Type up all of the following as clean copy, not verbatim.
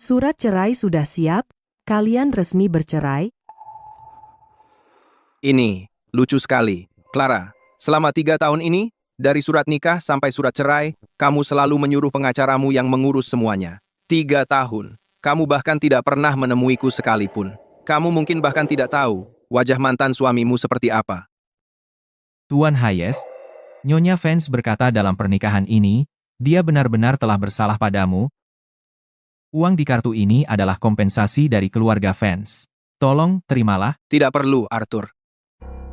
Surat cerai sudah siap, kalian resmi bercerai. Ini, lucu sekali. Clara, selama 3 tahun ini, dari surat nikah sampai surat cerai, kamu selalu menyuruh pengacaramu yang mengurus semuanya. 3 tahun. Kamu bahkan tidak pernah menemuiku sekalipun. Kamu mungkin bahkan tidak tahu wajah mantan suamimu seperti apa. Tuan Hayes, Nyonya Vance berkata dalam pernikahan ini, dia benar-benar telah bersalah padamu. Uang di kartu ini adalah kompensasi dari keluarga Vance. Tolong, terimalah. Tidak perlu, Arthur.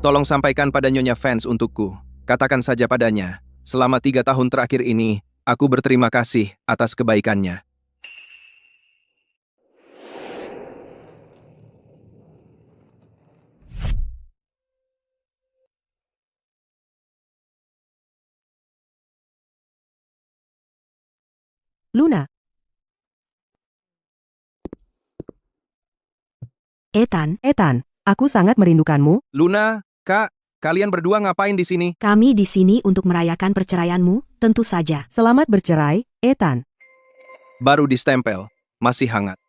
Tolong sampaikan pada Nyonya Vance untukku. Katakan saja padanya, selama 3 tahun terakhir ini, aku berterima kasih atas kebaikannya. Luna, Ethan, aku sangat merindukanmu. Luna, Kak, kalian berdua ngapain di sini? Kami di sini untuk merayakan perceraianmu, tentu saja. Selamat bercerai, Ethan. Baru distempel, masih hangat.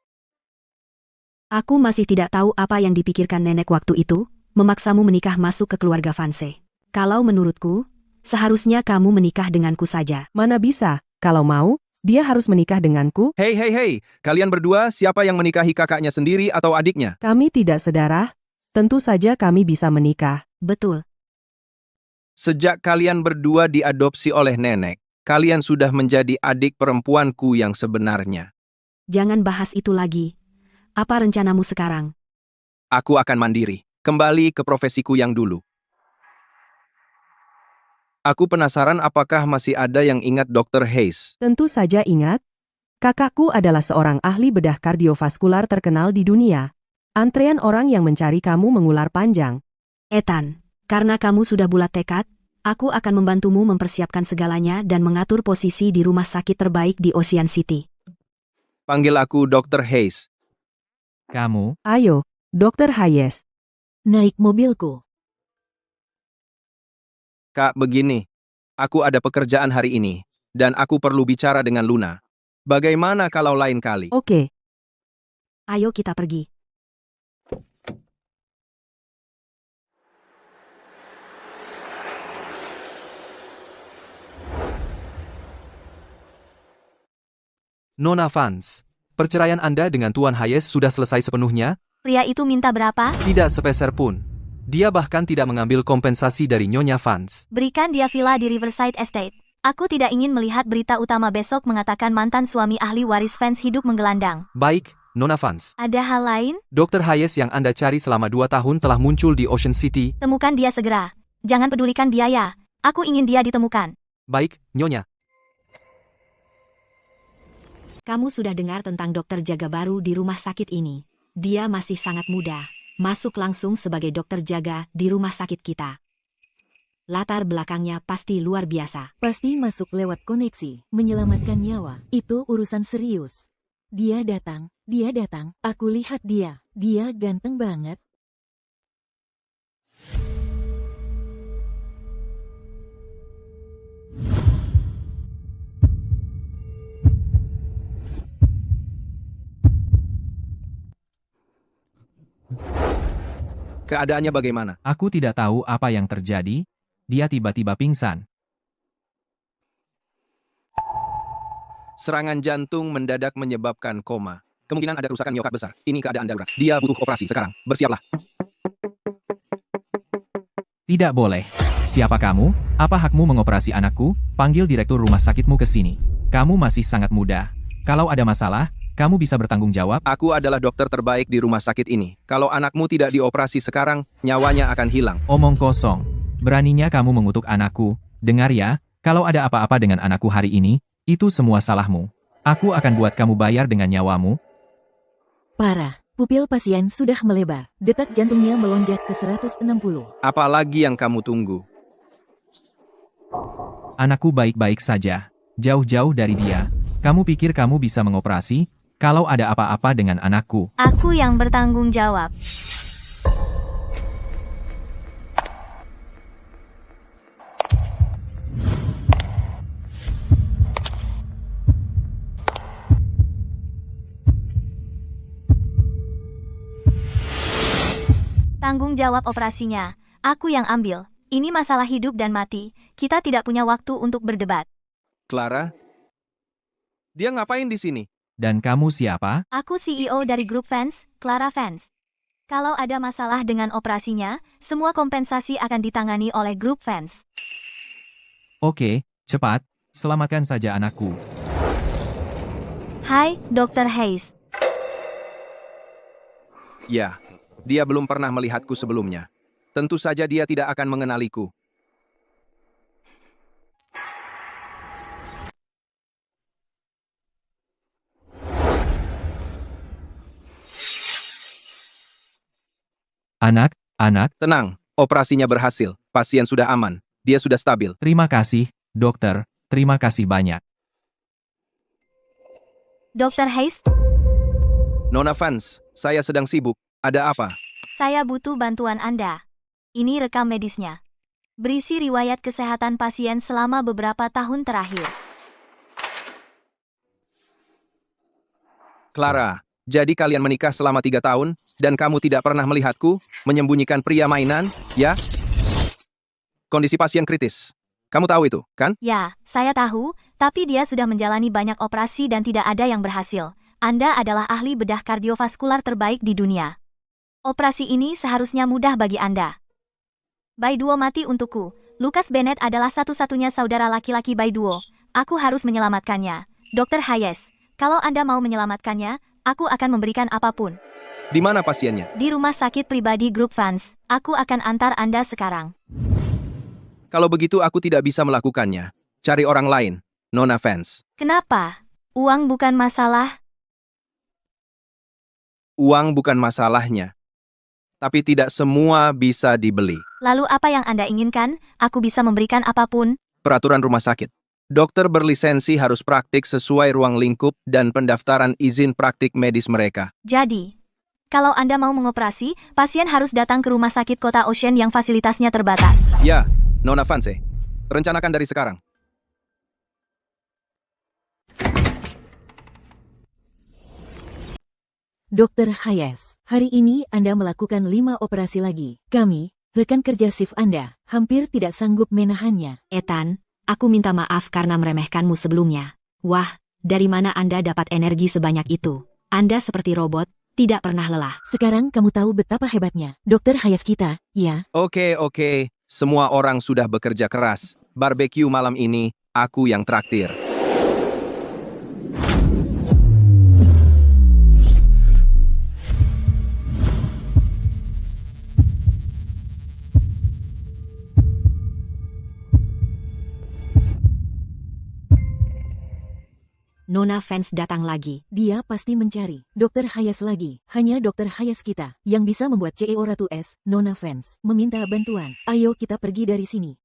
Aku masih tidak tahu apa yang dipikirkan nenek waktu itu, memaksamu menikah masuk ke keluarga Vance. Kalau menurutku, seharusnya kamu menikah denganku saja. Mana bisa, kalau mau, dia harus menikah denganku. Hei, kalian berdua siapa yang menikahi kakaknya sendiri atau adiknya? Kami tidak sedarah, tentu saja kami bisa menikah. Betul. Sejak kalian berdua diadopsi oleh nenek, kalian sudah menjadi adik perempuanku yang sebenarnya. Jangan bahas itu lagi. Apa rencanamu sekarang? Aku akan mandiri, kembali ke profesiku yang dulu. Aku penasaran apakah masih ada yang ingat Dr. Hayes. Tentu saja ingat, kakakku adalah seorang ahli bedah kardiovaskular terkenal di dunia. Antrean orang yang mencari kamu mengular panjang. Ethan, karena kamu sudah bulat tekad, aku akan membantumu mempersiapkan segalanya dan mengatur posisi di rumah sakit terbaik di Ocean City. Panggil aku Dr. Hayes. Kamu, Ayo, Dr. Hayes. Naik mobilku. Kak, begini. Aku ada pekerjaan hari ini, dan aku perlu bicara dengan Luna. Bagaimana kalau lain kali? Oke, Ayo kita pergi. Nona Vance, perceraian Anda dengan Tuan Hayes sudah selesai sepenuhnya? Pria itu minta berapa? Tidak sepeser pun. Dia bahkan tidak mengambil kompensasi dari Nyonya Vance. Berikan dia villa di Riverside Estate. Aku tidak ingin melihat berita utama besok mengatakan mantan suami ahli waris Vance hidup menggelandang. Baik, Nona Vance. Ada hal lain? Dr. Hayes yang Anda cari selama 2 tahun telah muncul di Ocean City. Temukan dia segera. Jangan pedulikan biaya. Aku ingin dia ditemukan. Baik, Nyonya. Kamu sudah dengar tentang dokter jaga baru di rumah sakit ini. Dia masih sangat muda. Masuk langsung sebagai dokter jaga di rumah sakit kita. Latar belakangnya pasti luar biasa. Pasti masuk lewat koneksi, menyelamatkan nyawa. Itu urusan serius. Dia datang. Aku lihat dia ganteng banget. Keadaannya bagaimana? aku tidak tahu apa yang terjadi, dia tiba-tiba pingsan. Serangan jantung mendadak menyebabkan koma. Kemungkinan ada kerusakan miokard besar. Ini keadaan darurat. Dia butuh operasi sekarang. Bersiaplah. Tidak boleh. Siapa kamu? Apa hakmu mengoperasi anakku? Panggil direktur rumah sakitmu ke sini. Kamu masih sangat muda. Kalau ada masalah, kamu bisa bertanggung jawab. Aku adalah dokter terbaik di rumah sakit ini. Kalau anakmu tidak dioperasi sekarang, nyawanya akan hilang. Omong kosong. Beraninya kamu mengutuk anakku. Dengar ya, kalau ada apa-apa dengan anakku hari ini, itu semua salahmu. Aku akan buat kamu bayar dengan nyawamu. Parah. Pupil pasien sudah melebar. Detak jantungnya melonjak ke 160. Apalagi yang kamu tunggu? Anakku baik-baik saja. Jauh-jauh dari dia. Kamu pikir kamu bisa mengoperasi? Kalau ada apa-apa dengan anakku, Aku yang bertanggung jawab. Tanggung jawab operasinya. Aku yang ambil. Ini masalah hidup dan mati. Kita tidak punya waktu untuk berdebat. Clara? Dia ngapain di sini? Dan kamu siapa? Aku CEO dari grup fans, Clara Fans. Kalau ada masalah dengan operasinya, semua kompensasi akan ditangani oleh grup fans. Oke, cepat, selamatkan saja anakku. Hai, Dr. Hayes. Ya, dia belum pernah melihatku sebelumnya. Tentu saja dia tidak akan mengenaliku. Anak, Tenang, operasinya berhasil. Pasien sudah aman. Dia sudah stabil. terima kasih, dokter, terima kasih banyak. Dr. Hayes, Nona Vance, saya sedang sibuk. Ada apa? saya butuh bantuan Anda. Ini rekam medisnya. Berisi riwayat kesehatan pasien selama beberapa tahun terakhir. Clara, jadi kalian menikah selama 3 tahun, dan kamu tidak pernah melihatku, menyembunyikan pria mainan, ya? Kondisi pasien kritis. Kamu tahu itu, kan? Ya, saya tahu, tapi dia sudah menjalani banyak operasi dan tidak ada yang berhasil. Anda adalah ahli bedah kardiovaskular terbaik di dunia. Operasi ini seharusnya mudah bagi Anda. Baiduo mati untukku. Lucas Bennett adalah satu-satunya saudara laki-laki Baiduo. Aku harus menyelamatkannya. Dr. Hayes, kalau Anda mau menyelamatkannya, aku akan memberikan apapun. Di mana pasiennya? Di rumah sakit pribadi grup fans, aku akan antar Anda sekarang. Kalau begitu aku tidak bisa melakukannya. Cari orang lain, Nona Vance. Kenapa? Uang bukan masalah? Uang bukan masalahnya. Tapi tidak semua bisa dibeli. Lalu apa yang Anda inginkan? Aku bisa memberikan apapun. Peraturan rumah sakit. Dokter berlisensi harus praktik sesuai ruang lingkup dan pendaftaran izin praktik medis mereka. Jadi, kalau Anda mau mengoperasi, pasien harus datang ke rumah sakit kota Ocean yang fasilitasnya terbatas. Ya, Nona Vance. Rencanakan dari sekarang. Dr. Hayes, hari ini Anda melakukan 5 operasi lagi. Kami, rekan kerja shift Anda, hampir tidak sanggup menahannya. Ethan, aku minta maaf karena meremehkanmu sebelumnya. Wah, dari mana Anda dapat energi sebanyak itu? Anda seperti robot, tidak pernah lelah. Sekarang kamu tahu betapa hebatnya Dr. Hayes kita, ya? Oke. Semua orang sudah bekerja keras. Barbecue malam ini, aku yang traktir. Nona Vance datang lagi. Dia pasti mencari Dr. Hayes lagi. Hanya Dr. Hayes kita yang bisa membuat CEO Ratu S, Nona Vance, meminta bantuan. Ayo kita pergi dari sini.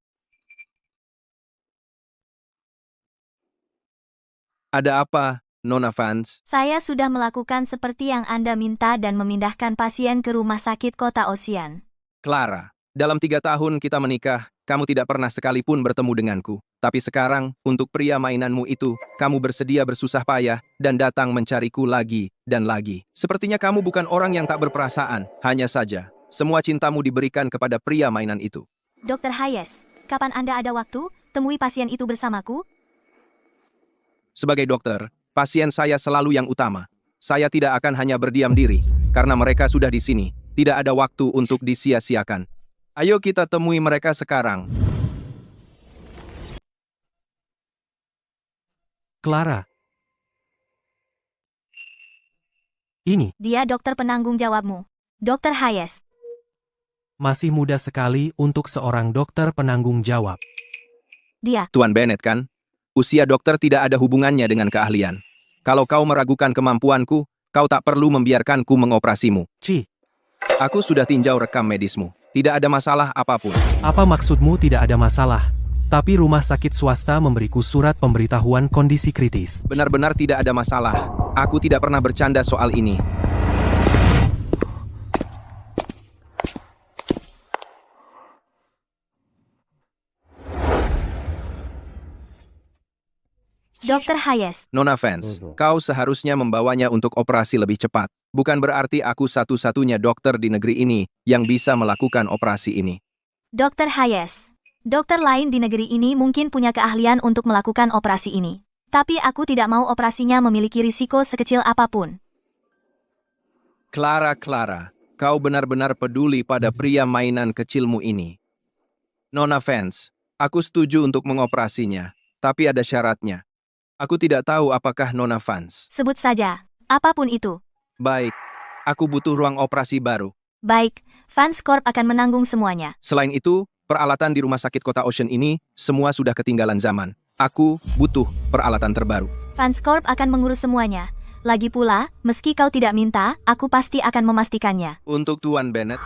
Ada apa, Nona Vance? Saya sudah melakukan seperti yang Anda minta dan memindahkan pasien ke rumah sakit kota Ocean. Clara, dalam 3 tahun kita menikah, kamu tidak pernah sekalipun bertemu denganku. Tapi sekarang, untuk pria mainanmu itu, kamu bersedia bersusah payah dan datang mencariku lagi dan lagi. Sepertinya kamu bukan orang yang tak berperasaan. Hanya saja, semua cintamu diberikan kepada pria mainan itu. Dr. Hayes, kapan Anda ada waktu? Temui pasien itu bersamaku. Sebagai dokter, pasien saya selalu yang utama. Saya tidak akan hanya berdiam diri, karena mereka sudah di sini. Tidak ada waktu untuk disia-siakan. Ayo kita temui mereka sekarang. Clara. Ini Dia dokter penanggung jawabmu. Dr. Hayes. masih muda sekali untuk seorang dokter penanggung jawab. Dia. Tuan Bennett kan? Usia dokter tidak ada hubungannya dengan keahlian. Kalau kau meragukan kemampuanku, kau tak perlu membiarkanku mengoperasimu. Ci, Aku sudah tinjau rekam medismu. Tidak ada masalah apapun. apa maksudmu tidak ada masalah? Tapi rumah sakit swasta memberiku surat pemberitahuan kondisi kritis. Benar-benar tidak ada masalah. Aku tidak pernah bercanda soal ini. Dr. Hayes, Nona Vance, kau seharusnya membawanya untuk operasi lebih cepat. Bukan berarti aku satu-satunya dokter di negeri ini yang bisa melakukan operasi ini. Dr. Hayes. Dokter lain di negeri ini mungkin punya keahlian untuk melakukan operasi ini. Tapi aku tidak mau operasinya memiliki risiko sekecil apapun. Clara, kau benar-benar peduli pada pria mainan kecilmu ini. Nona Vance, aku setuju untuk mengoperasinya, tapi ada syaratnya. Aku tidak tahu apakah Nona Vance. Sebut saja, apapun itu. Baik, aku butuh ruang operasi baru. Baik, Vance Corp akan menanggung semuanya. Selain itu, peralatan di rumah sakit kota Ocean ini semua sudah ketinggalan zaman. Aku butuh peralatan terbaru. Vance Corp akan mengurus semuanya. Lagi pula, meski kau tidak minta, aku pasti akan memastikannya. Untuk Tuan Bennett,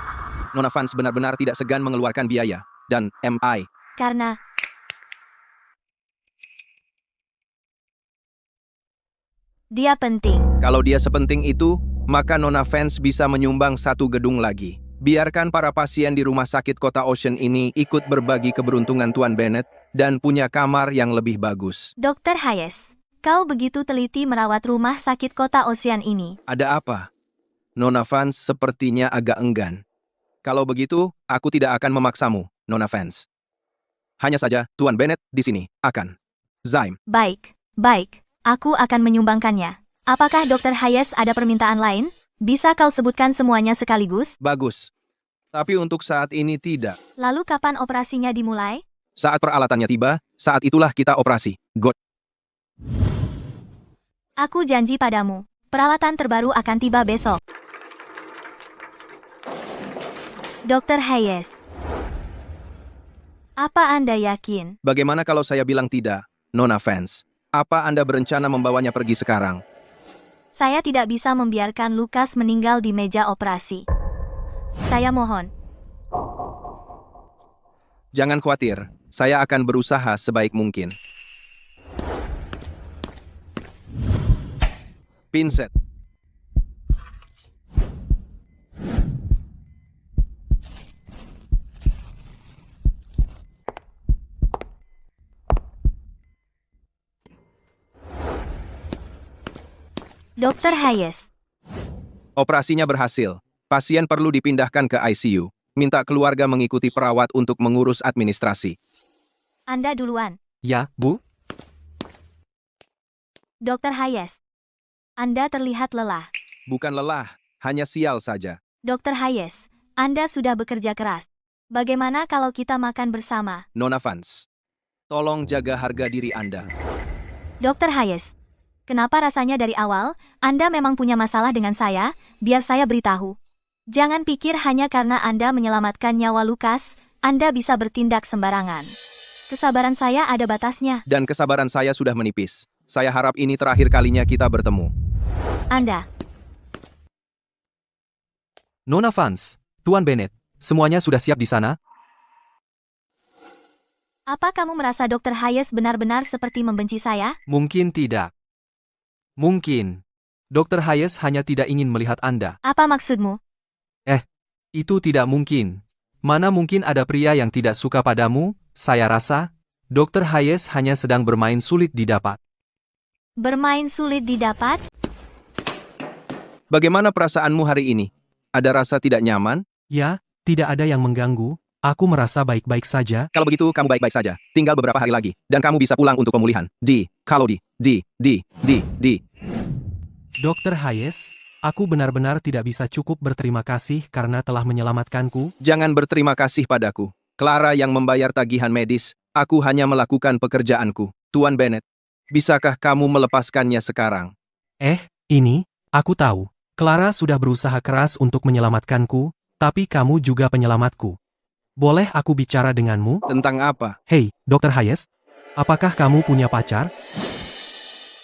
Nona Vance benar-benar tidak segan mengeluarkan biaya. Dan MI. Karena dia penting. Kalau dia sepenting itu, maka Nona Vance bisa menyumbang satu gedung lagi. Biarkan para pasien di rumah sakit kota Ocean ini ikut berbagi keberuntungan Tuan Bennett dan punya kamar yang lebih bagus. Dr. Hayes, kau begitu teliti merawat rumah sakit kota Ocean ini. Ada apa? Nona Vance sepertinya agak enggan. Kalau begitu, aku tidak akan memaksamu, Nona Vance. Hanya saja, Tuan Bennett di sini akan. Zaim. Baik, aku akan menyumbangkannya. Apakah Dr. Hayes ada permintaan lain? Bisa kau sebutkan semuanya sekaligus? Bagus. Tapi untuk saat ini tidak. Lalu kapan operasinya dimulai? Saat peralatannya tiba, saat itulah kita operasi. God. Aku janji padamu, peralatan terbaru akan tiba besok. Dr. Hayes, apa Anda yakin? Bagaimana kalau saya bilang tidak, Nona Vance? Apa Anda berencana membawanya pergi sekarang? Saya tidak bisa membiarkan Lukas meninggal di meja operasi. Saya mohon. Jangan khawatir, saya akan berusaha sebaik mungkin. Pinset. Dr. Hayes, Operasinya berhasil. Pasien perlu dipindahkan ke ICU. Minta keluarga mengikuti perawat untuk mengurus administrasi. Anda duluan. Ya, Bu. Dr. Hayes, Anda terlihat lelah. Bukan lelah, hanya sial saja. Dr. Hayes, Anda sudah bekerja keras. Bagaimana kalau kita makan bersama? Nona Vance, tolong jaga harga diri Anda. Dr. Hayes, kenapa rasanya dari awal Anda memang punya masalah dengan saya? Biar saya beritahu. Jangan pikir hanya karena Anda menyelamatkan nyawa Lukas, Anda bisa bertindak sembarangan. Kesabaran saya ada batasnya. Dan kesabaran saya sudah menipis. Saya harap ini terakhir kalinya kita bertemu. Anda, Nona Vance, Tuan Bennett, semuanya sudah siap di sana? apa kamu merasa Dr. Hayes benar-benar seperti membenci saya? Mungkin tidak. Mungkin. Dr. Hayes hanya tidak ingin melihat Anda. Apa maksudmu? Itu tidak mungkin. Mana mungkin ada pria yang tidak suka padamu? Saya rasa, Dr. Hayes hanya sedang bermain sulit didapat. Bermain sulit didapat? Bagaimana perasaanmu hari ini? Ada rasa tidak nyaman? Ya, tidak ada yang mengganggu. Aku merasa baik-baik saja. Kalau begitu, kamu baik-baik saja. Tinggal beberapa hari lagi, dan kamu bisa pulang untuk pemulihan. Dr. Hayes, aku benar-benar tidak bisa cukup berterima kasih karena telah menyelamatkanku. Jangan berterima kasih padaku. Clara yang membayar tagihan medis, aku hanya melakukan pekerjaanku. Tuan Bennett, bisakah kamu melepaskannya sekarang? Ini, aku tahu. Clara sudah berusaha keras untuk menyelamatkanku, tapi kamu juga penyelamatku. Boleh aku bicara denganmu? Tentang apa? Hei, Dr. Hayes, apakah kamu punya pacar?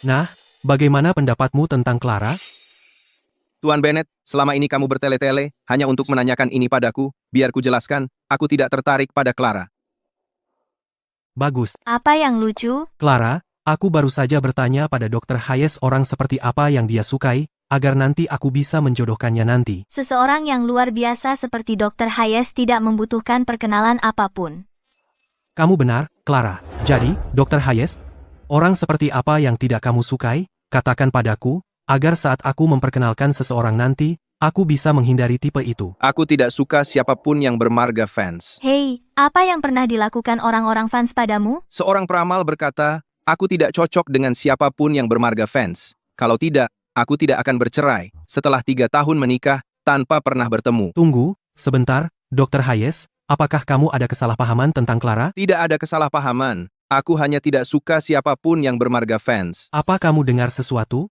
Nah, bagaimana pendapatmu tentang Clara? Tuan Bennett, selama ini kamu bertele-tele hanya untuk menanyakan ini padaku, biar ku jelaskan, aku tidak tertarik pada Clara. Bagus. Apa yang lucu? Clara, aku baru saja bertanya pada Dr. Hayes orang seperti apa yang dia sukai, agar nanti aku bisa menjodohkannya nanti. Seseorang yang luar biasa seperti Dr. Hayes tidak membutuhkan perkenalan apapun. Kamu benar, Clara. Jadi, Dr. Hayes, Orang seperti apa yang tidak kamu sukai? Katakan padaku, agar saat aku memperkenalkan seseorang nanti, aku bisa menghindari tipe itu. Aku tidak suka siapapun yang bermarga fans. Hei, apa yang pernah dilakukan orang-orang fans padamu? Seorang peramal berkata, aku tidak cocok dengan siapapun yang bermarga fans. Kalau tidak, aku tidak akan bercerai setelah 3 tahun menikah tanpa pernah bertemu. Tunggu, sebentar, Dr. Hayes, apakah kamu ada kesalahpahaman tentang Clara? Tidak ada kesalahpahaman. Aku hanya tidak suka siapapun yang bermarga fans. Apa kamu dengar sesuatu?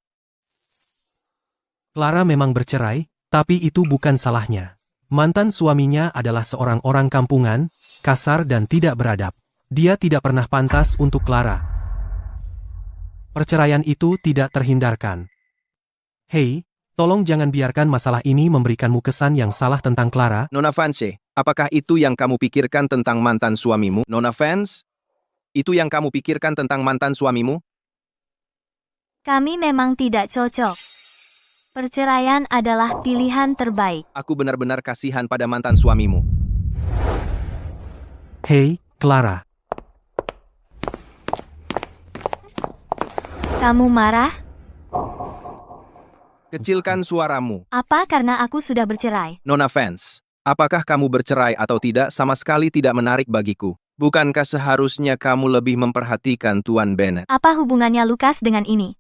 Clara memang bercerai, tapi itu bukan salahnya. Mantan suaminya adalah seorang orang kampungan, kasar dan tidak beradab. Dia tidak pernah pantas untuk Clara. Perceraian itu tidak terhindarkan. Hei, tolong jangan biarkan masalah ini memberikanmu kesan yang salah tentang Clara. Nona Vance, apakah itu yang kamu pikirkan tentang mantan suamimu? Nona Vance, itu yang kamu pikirkan tentang mantan suamimu? Kami memang tidak cocok. Perceraian adalah pilihan terbaik. Aku benar-benar kasihan pada mantan suamimu. Hei, Clara. Kamu marah? Kecilkan suaramu. Apa karena aku sudah bercerai? Nona Vance, apakah kamu bercerai atau tidak sama sekali tidak menarik bagiku. Bukankah seharusnya kamu lebih memperhatikan Tuan Bennett? Apa hubungannya Lukas dengan ini?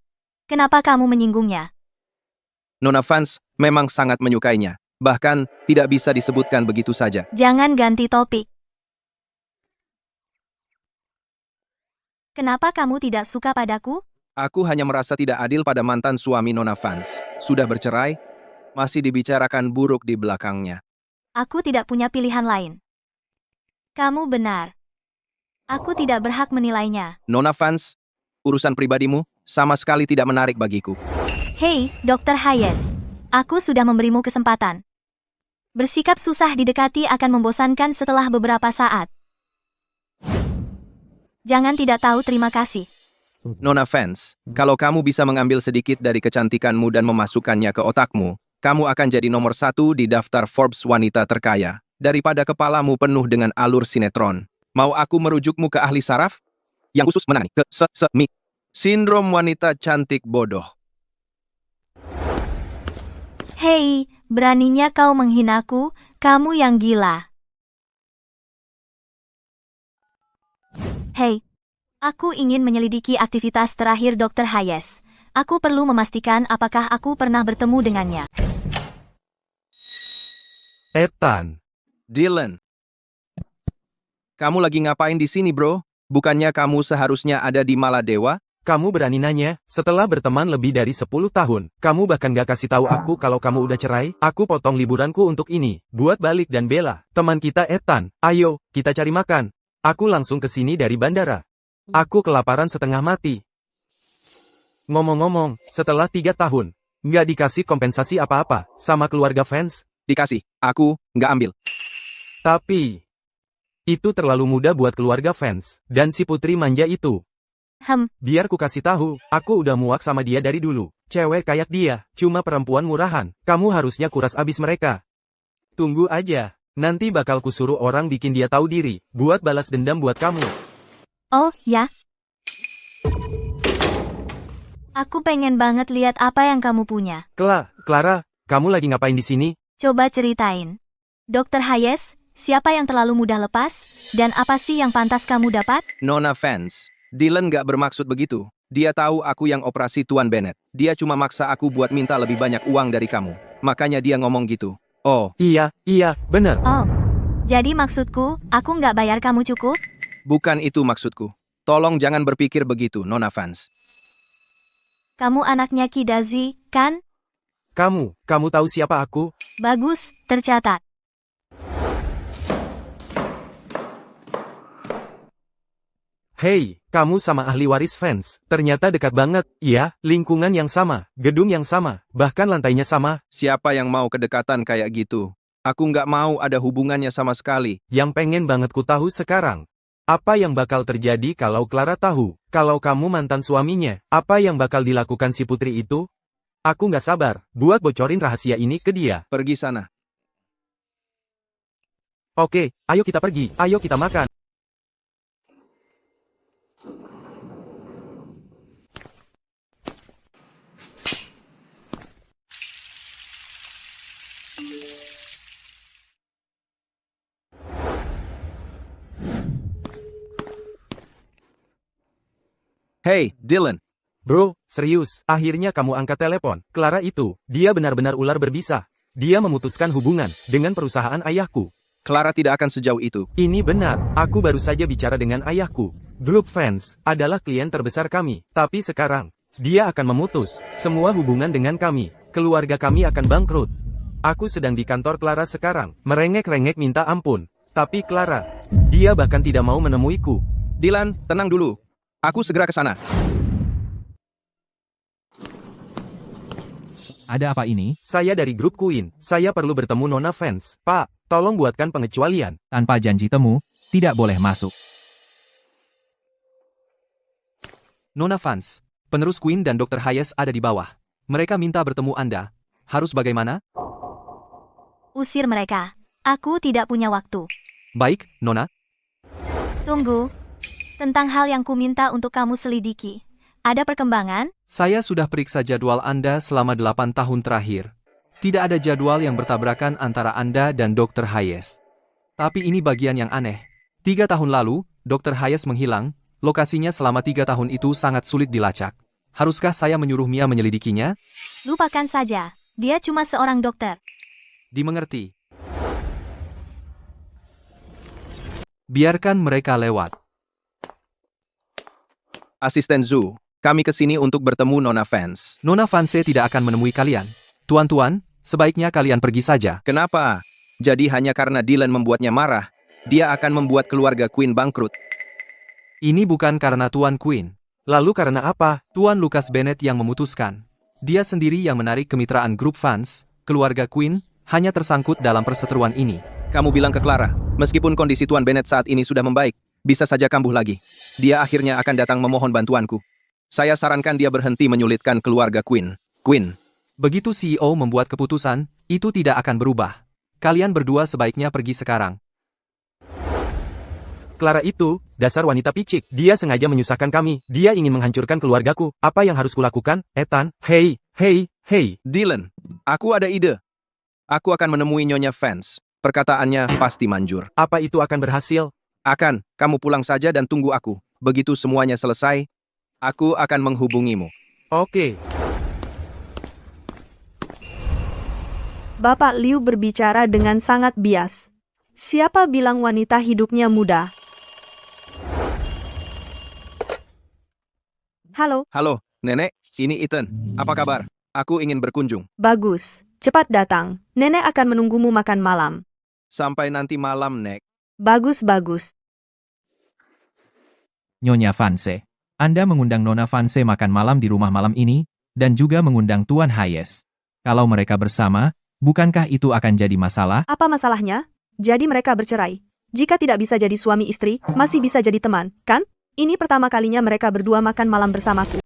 Kenapa kamu menyinggungnya? Nona Vance memang sangat menyukainya. Bahkan, tidak bisa disebutkan begitu saja. Jangan ganti topik. Kenapa kamu tidak suka padaku? Aku hanya merasa tidak adil pada mantan suami Nona Vance. Sudah bercerai, masih dibicarakan buruk di belakangnya. Aku tidak punya pilihan lain. Kamu benar. Aku tidak berhak menilainya. Nona Vance, urusan pribadimu sama sekali tidak menarik bagiku. Hei, Dr. Hayes. Aku sudah memberimu kesempatan. Bersikap susah didekati akan membosankan setelah beberapa saat. Jangan tidak tahu terima kasih. Nona Vance, kalau kamu bisa mengambil sedikit dari kecantikanmu dan memasukkannya ke otakmu, kamu akan jadi nomor 1 di daftar Forbes wanita terkaya, daripada kepalamu penuh dengan alur sinetron. Mau aku merujukmu ke ahli saraf? Yang khusus menangani sindrom wanita cantik bodoh. Hei, beraninya kau menghinaku, kamu yang gila. Hei, aku ingin menyelidiki aktivitas terakhir Dr. Hayes. Aku perlu memastikan apakah aku pernah bertemu dengannya. Ethan. Dylan, kamu lagi ngapain di sini, bro? Bukannya kamu seharusnya ada di Maladewa? Kamu berani nanya, setelah berteman lebih dari 10 tahun, kamu bahkan gak kasih tahu aku kalau kamu udah cerai, aku potong liburanku untuk ini, buat balik dan bela. Teman kita Ethan, ayo, kita cari makan. Aku langsung ke sini dari bandara. Aku kelaparan setengah mati. Ngomong-ngomong, setelah 3 tahun, nggak dikasih kompensasi apa-apa, sama keluarga fans? Dikasih, aku nggak ambil. Tapi, itu terlalu mudah buat keluarga fans, dan si putri manja itu. Biar ku kasih tahu, aku udah muak sama dia dari dulu. Cewek kayak dia, cuma perempuan murahan. Kamu harusnya kuras abis mereka. Tunggu aja, nanti bakal kusuruh orang bikin dia tahu diri, buat balas dendam buat kamu. Oh, ya? Aku pengen banget lihat apa yang kamu punya. Clara, kamu lagi ngapain di sini? Coba ceritain. Dr. Hayes, siapa yang terlalu mudah lepas? Dan apa sih yang pantas kamu dapat? Nona Vance, Dylan nggak bermaksud begitu. Dia tahu aku yang operasi Tuan Bennett. Dia cuma maksa aku buat minta lebih banyak uang dari kamu. Makanya dia ngomong gitu. Oh. Iya, bener. Oh, jadi maksudku, aku nggak bayar kamu cukup? Bukan itu maksudku. Tolong jangan berpikir begitu, Nona Vance. Kamu anaknya Kidazi, kan? Kamu tahu siapa aku? Bagus, tercatat. Hei, kamu sama ahli waris fans. Ternyata dekat banget. Iya, lingkungan yang sama, gedung yang sama, bahkan lantainya sama. Siapa yang mau kedekatan kayak gitu? Aku nggak mau ada hubungannya sama sekali. Yang pengen banget ku tahu sekarang. Apa yang bakal terjadi kalau Clara tahu? Kalau kamu mantan suaminya, apa yang bakal dilakukan si putri itu? Aku nggak sabar, buat bocorin rahasia ini ke dia. Pergi sana. Oke, ayo kita pergi, ayo kita makan. Hey, Dylan. Bro, serius, akhirnya kamu angkat telepon. Clara itu, dia benar-benar ular berbisa. Dia memutuskan hubungan dengan perusahaan ayahku. Clara tidak akan sejauh itu. Ini benar, aku baru saja bicara dengan ayahku. Grup Fans adalah klien terbesar kami, tapi sekarang, dia akan memutus semua hubungan dengan kami. Keluarga kami akan bangkrut. Aku sedang di kantor Clara sekarang, merengek-rengek minta ampun. Tapi Clara, dia bahkan tidak mau menemuiku. Dylan, tenang dulu. Aku segera ke sana. Ada apa ini? Saya dari grup Queen, saya perlu bertemu Nona Fans. Pak, tolong buatkan pengecualian. Tanpa janji temu, tidak boleh masuk. Nona Fans, penerus Queen dan Dr. Hayes ada di bawah. Mereka minta bertemu Anda. Harus bagaimana? Usir mereka. Aku tidak punya waktu. Baik, Nona. Tunggu. Tentang hal yang ku minta untuk kamu selidiki. Ada perkembangan? Saya sudah periksa jadwal Anda selama 8 tahun terakhir. Tidak ada jadwal yang bertabrakan antara Anda dan Dr. Hayes. Tapi ini bagian yang aneh. 3 tahun lalu, Dr. Hayes menghilang. Lokasinya selama 3 tahun itu sangat sulit dilacak. Haruskah saya menyuruh Mia menyelidikinya? Lupakan saja. Dia cuma seorang dokter. Dimengerti. Biarkan mereka lewat. Asisten Zhu, kami ke sini untuk bertemu Nona Fans. Nona Fanse tidak akan menemui kalian. Tuan-tuan, sebaiknya kalian pergi saja. Kenapa? Jadi hanya karena Dylan membuatnya marah, dia akan membuat keluarga Queen bangkrut. Ini bukan karena Tuan Queen. Lalu karena apa? Tuan Lucas Bennett yang memutuskan. Dia sendiri yang menarik kemitraan grup Fans, keluarga Queen, hanya tersangkut dalam perseteruan ini. Kamu bilang ke Clara, meskipun kondisi Tuan Bennett saat ini sudah membaik, bisa saja kambuh lagi. Dia akhirnya akan datang memohon bantuanku. Saya sarankan dia berhenti menyulitkan keluarga Queen. Begitu CEO membuat keputusan, itu tidak akan berubah. Kalian berdua sebaiknya pergi sekarang. Clara itu, dasar wanita picik. Dia sengaja menyusahkan kami. Dia ingin menghancurkan keluargaku. Apa yang harus kulakukan, Ethan? Hey. Dylan, aku ada ide. Aku akan menemui Nyonya Fans. Perkataannya pasti manjur. Apa itu akan berhasil? Akan, kamu pulang saja dan tunggu aku. Begitu semuanya selesai, aku akan menghubungimu. Oke. Bapak Liu berbicara dengan sangat bias. Siapa bilang wanita hidupnya mudah? Halo, Nenek, ini Ethan. Apa kabar? Aku ingin berkunjung. bagus. Cepat datang. Nenek akan menunggumu makan malam. Sampai nanti malam, Nek. Bagus. Nyonya Fanse, Anda mengundang Nona Fanse makan malam di rumah malam ini, dan juga mengundang Tuan Hayes. Kalau mereka bersama, bukankah itu akan jadi masalah? Apa masalahnya? Jadi mereka bercerai. Jika tidak bisa jadi suami istri, masih bisa jadi teman, kan? Ini pertama kalinya mereka berdua makan malam bersamaku.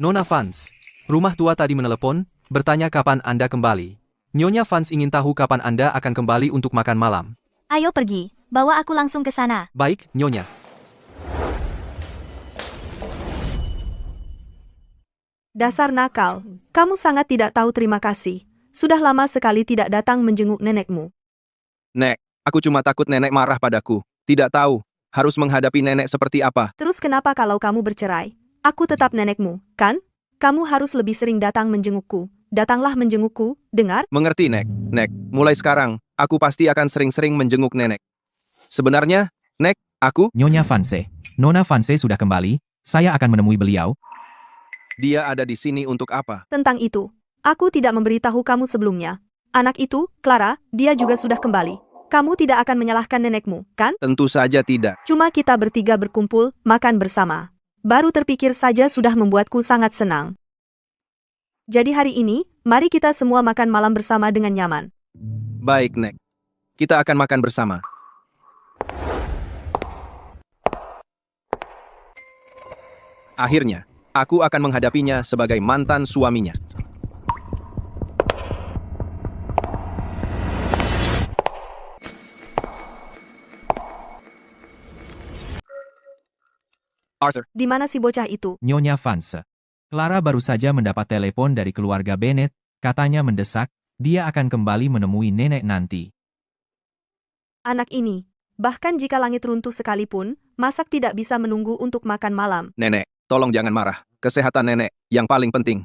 Nona Fans, rumah tua tadi menelepon, bertanya kapan Anda kembali. Nyonya Fans ingin tahu kapan Anda akan kembali untuk makan malam. Ayo pergi. Bawa aku langsung ke sana. Baik, Nyonya. Dasar nakal. Kamu sangat tidak tahu terima kasih. Sudah lama sekali tidak datang menjenguk nenekmu. Nek, aku cuma takut nenek marah padaku. Tidak tahu, harus menghadapi nenek seperti apa. Terus kenapa kalau kamu bercerai? Aku tetap nenekmu, kan? Kamu harus lebih sering datang menjengukku. Datanglah menjengukku, dengar? Mengerti, Nek. Nek, mulai sekarang, aku pasti akan sering-sering menjenguk nenek. Sebenarnya, Nek, aku... Nyonya Fanse, Nona Fanse sudah kembali, saya akan menemui beliau. Dia ada di sini untuk apa? Tentang itu, aku tidak memberitahu kamu sebelumnya. Anak itu, Clara, dia juga sudah kembali. Kamu tidak akan menyalahkan nenekmu, kan? Tentu saja tidak. Cuma kita bertiga berkumpul, makan bersama. Baru terpikir saja sudah membuatku sangat senang. Jadi hari ini, mari kita semua makan malam bersama dengan nyaman. Baik, Nek. Kita akan makan bersama. Akhirnya, aku akan menghadapinya sebagai mantan suaminya. Arthur, Di mana si bocah itu? Nyonya Fanse. Clara baru saja mendapat telepon dari keluarga Bennett, katanya mendesak, dia akan kembali menemui nenek nanti. Anak ini. Bahkan jika langit runtuh sekalipun, masak tidak bisa menunggu untuk makan malam. Nenek, tolong jangan marah. Kesehatan nenek yang paling penting.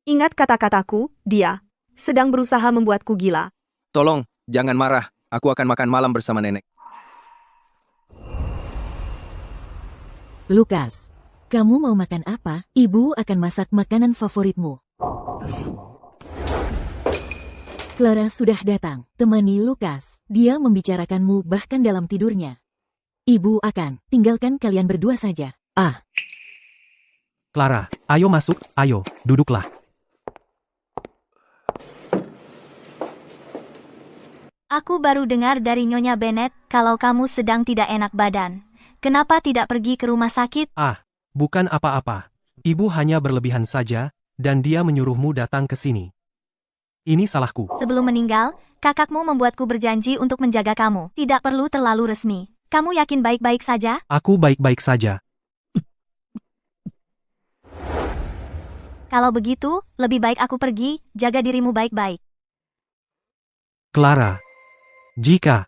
Ingat kata-kataku, dia sedang berusaha membuatku gila. Tolong, jangan marah. Aku akan makan malam bersama nenek. Lukas, kamu mau makan apa? Ibu akan masak makanan favoritmu. Clara sudah datang. Temani Lukas. Dia membicarakanmu bahkan dalam tidurnya. Ibu akan tinggalkan kalian berdua saja. Clara, ayo masuk, ayo, duduklah. Aku baru dengar dari Nyonya Bennet kalau kamu sedang tidak enak badan. Kenapa tidak pergi ke rumah sakit? Bukan apa-apa. Ibu hanya berlebihan saja, dan dia menyuruhmu datang ke sini. Ini salahku. Sebelum meninggal, kakakmu membuatku berjanji untuk menjaga kamu. Tidak perlu terlalu resmi. Kamu yakin baik-baik saja? Aku baik-baik saja. Kalau begitu, lebih baik aku pergi, jaga dirimu baik-baik. Clara, jika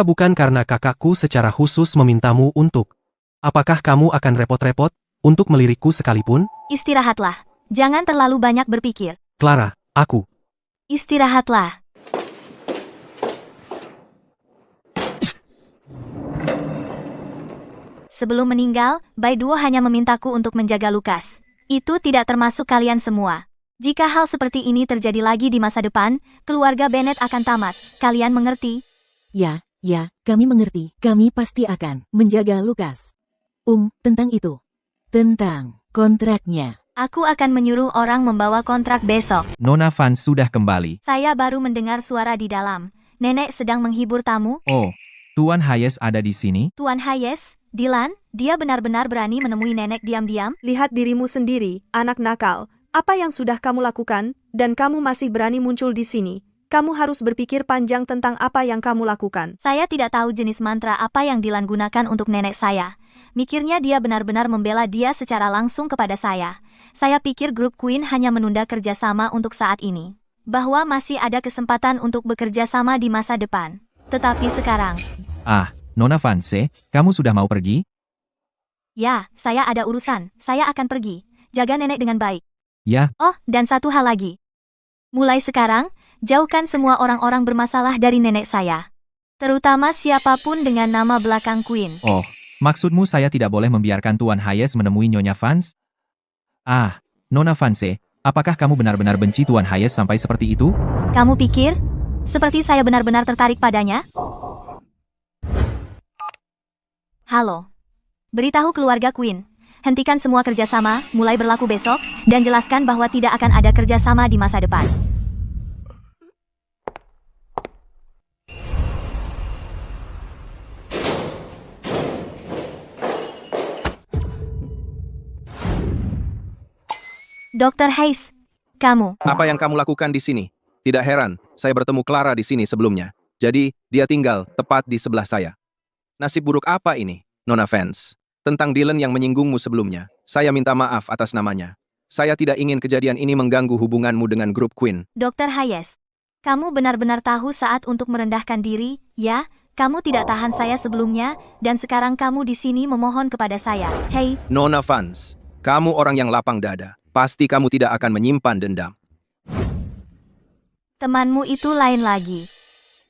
bukan karena kakakku secara khusus memintamu untuk, apakah kamu akan repot-repot untuk melirikku sekalipun? Istirahatlah. Jangan terlalu banyak berpikir. Clara, aku. Istirahatlah. Sebelum meninggal, Baiduo hanya memintaku untuk menjaga Lukas. Itu tidak termasuk kalian semua. Jika hal seperti ini terjadi lagi di masa depan, keluarga Bennet akan tamat. Kalian mengerti? Ya, kami mengerti. Kami pasti akan menjaga Lukas. Tentang itu. Tentang kontraknya. Aku akan menyuruh orang membawa kontrak besok. Nona Vance sudah kembali. Saya baru mendengar suara di dalam. Nenek sedang menghibur tamu. Oh, Tuan Hayes ada di sini? Tuan Hayes, Dylan, dia benar-benar berani menemui nenek diam-diam. Lihat dirimu sendiri, anak nakal. Apa yang sudah kamu lakukan, dan kamu masih berani muncul di sini. Kamu harus berpikir panjang tentang apa yang kamu lakukan. Saya tidak tahu jenis mantra apa yang Dylan gunakan untuk nenek saya. Mikirnya dia benar-benar membela dia secara langsung kepada saya. Saya pikir grup Queen hanya menunda kerjasama untuk saat ini. Bahwa masih ada kesempatan untuk bekerja sama di masa depan. Tetapi sekarang... Nona Vance, kamu sudah mau pergi? Ya, saya ada urusan. Saya akan pergi. Jaga nenek dengan baik. Ya. Oh, dan satu hal lagi. Mulai sekarang, jauhkan semua orang-orang bermasalah dari nenek saya. Terutama siapapun dengan nama belakang Queen. Oh, maksudmu saya tidak boleh membiarkan Tuan Hayes menemui Nyonya Vance? Nona Vance, apakah kamu benar-benar benci Tuan Hayes sampai seperti itu? Kamu pikir? Seperti saya benar-benar tertarik padanya? Halo. Beritahu keluarga Queen. Hentikan semua kerjasama, mulai berlaku besok, dan jelaskan bahwa tidak akan ada kerjasama di masa depan. Dr. Hayes, kamu. Apa yang kamu lakukan di sini? Tidak heran, saya bertemu Clara di sini sebelumnya. Jadi, dia tinggal tepat di sebelah saya. Nasib buruk apa ini, Nona Vance? Tentang Dylan yang menyinggungmu sebelumnya, saya minta maaf atas namanya. Saya tidak ingin kejadian ini mengganggu hubunganmu dengan grup Queen. Dr. Hayes, kamu benar-benar tahu saat untuk merendahkan diri, ya? Kamu tidak tahan saya sebelumnya, dan sekarang kamu di sini memohon kepada saya. Hei, Nona Vance, kamu orang yang lapang dada. Pasti kamu tidak akan menyimpan dendam. temanmu itu lain lagi.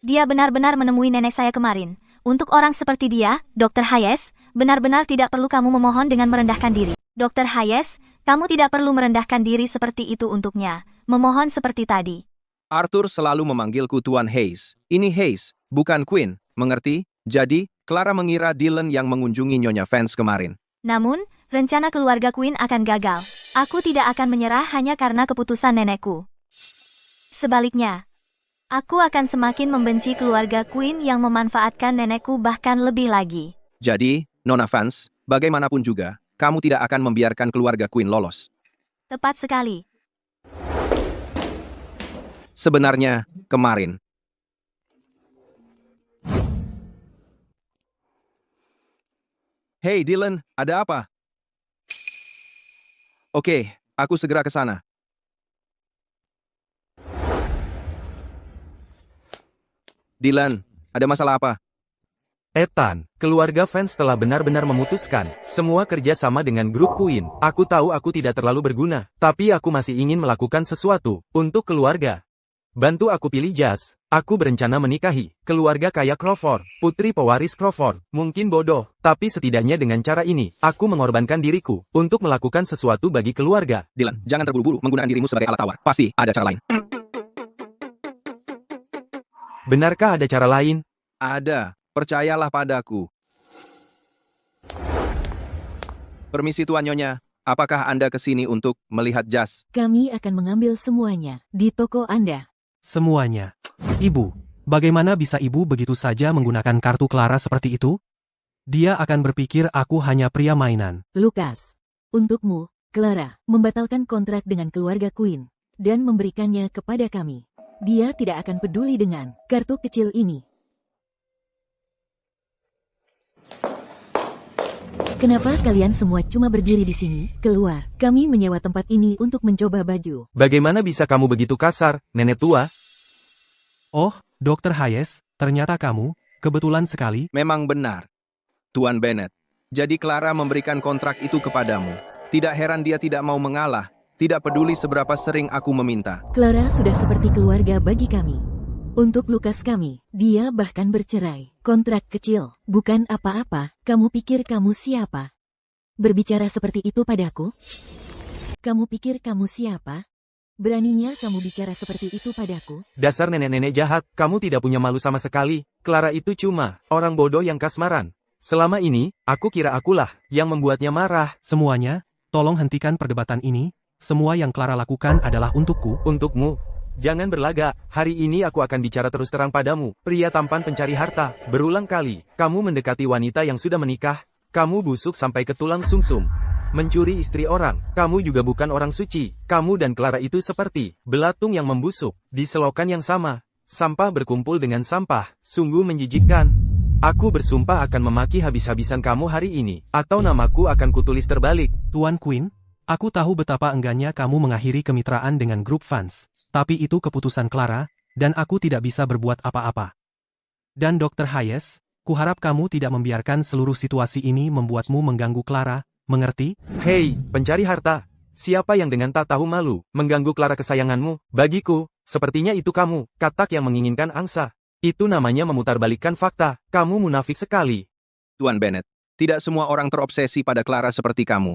Dia benar-benar menemui nenek saya kemarin. Untuk orang seperti dia, Dr. Hayes, benar-benar tidak perlu kamu memohon dengan merendahkan diri. Dr. Hayes, kamu tidak perlu merendahkan diri seperti itu untuknya. Memohon seperti tadi. Arthur selalu memanggilku Tuan Hayes. Ini Hayes, bukan Queen, mengerti? Jadi, Clara mengira Dylan yang mengunjungi Nyonya Vance kemarin. Namun, rencana keluarga Queen akan gagal. Aku tidak akan menyerah hanya karena keputusan nenekku. Sebaliknya, aku akan semakin membenci keluarga Queen yang memanfaatkan nenekku bahkan lebih lagi. Jadi, Nona Vance, bagaimanapun juga, kamu tidak akan membiarkan keluarga Queen lolos. Tepat sekali. Sebenarnya, kemarin. Hey Dylan, ada apa? Oke, aku segera ke sana. Dylan, Ada masalah apa? Ethan, keluarga fans telah benar-benar memutuskan semua kerja sama dengan grup Queen. Aku tahu aku tidak terlalu berguna, tapi aku masih ingin melakukan sesuatu untuk keluarga. Bantu aku pilih Jas. Aku berencana menikahi keluarga kaya Crawford, putri pewaris Crawford. Mungkin bodoh, tapi setidaknya dengan cara ini, aku mengorbankan diriku untuk melakukan sesuatu bagi keluarga. Dylan, jangan terburu-buru menggunakan dirimu sebagai alat tawar. Pasti ada cara lain. Benarkah ada cara lain? Ada. Percayalah padaku. Permisi Tuan Nyonya, apakah Anda ke sini untuk melihat jas? Kami akan mengambil semuanya di toko Anda. Semuanya. Ibu, bagaimana bisa ibu begitu saja menggunakan kartu Clara seperti itu? Dia akan berpikir aku hanya pria mainan. Lucas, untukmu, Clara membatalkan kontrak dengan keluarga Queen dan memberikannya kepada kami. Dia tidak akan peduli dengan kartu kecil ini. Kenapa kalian semua cuma berdiri di sini? Keluar. Kami menyewa tempat ini untuk mencoba baju. Bagaimana bisa kamu begitu kasar, nenek tua? Oh, Dr. Hayes, ternyata kamu, kebetulan sekali. Memang benar. Tuan Bennett, jadi Clara memberikan kontrak itu kepadamu. Tidak heran dia tidak mau mengalah. Tidak peduli seberapa sering aku meminta. Clara sudah seperti keluarga bagi kami. Untuk Lucas kami, dia bahkan bercerai. Kontrak kecil, bukan apa-apa. Kamu pikir kamu siapa? Berbicara seperti itu padaku? Kamu pikir kamu siapa? Beraninya kamu bicara seperti itu padaku? Dasar nenek-nenek jahat, kamu tidak punya malu sama sekali. Clara itu cuma orang bodoh yang kasmaran. Selama ini, aku kira akulah yang membuatnya marah. Semuanya, tolong hentikan perdebatan ini. Semua yang Clara lakukan adalah untukku. Untukmu. Jangan berlagak, hari ini aku akan bicara terus terang padamu, pria tampan pencari harta. Berulang kali, kamu mendekati wanita yang sudah menikah, kamu busuk sampai ke tulang sumsum. Mencuri istri orang, kamu juga bukan orang suci. Kamu dan Clara itu seperti belatung yang membusuk, di selokan yang sama. Sampah berkumpul dengan sampah, sungguh menjijikkan. Aku bersumpah akan memaki habis-habisan kamu hari ini, atau namaku akan kutulis terbalik. Tuan Queen, aku tahu betapa enggannya kamu mengakhiri kemitraan dengan grup fans. Tapi itu keputusan Clara, dan aku tidak bisa berbuat apa-apa. Dan Dr. Hayes, kuharap kamu tidak membiarkan seluruh situasi ini membuatmu mengganggu Clara, mengerti? Hei, pencari harta. Siapa yang dengan tak tahu malu, mengganggu Clara kesayanganmu? Bagiku, sepertinya itu kamu, katak yang menginginkan angsa. Itu namanya memutarbalikkan fakta. Kamu munafik sekali. Tuan Bennett, tidak semua orang terobsesi pada Clara seperti kamu.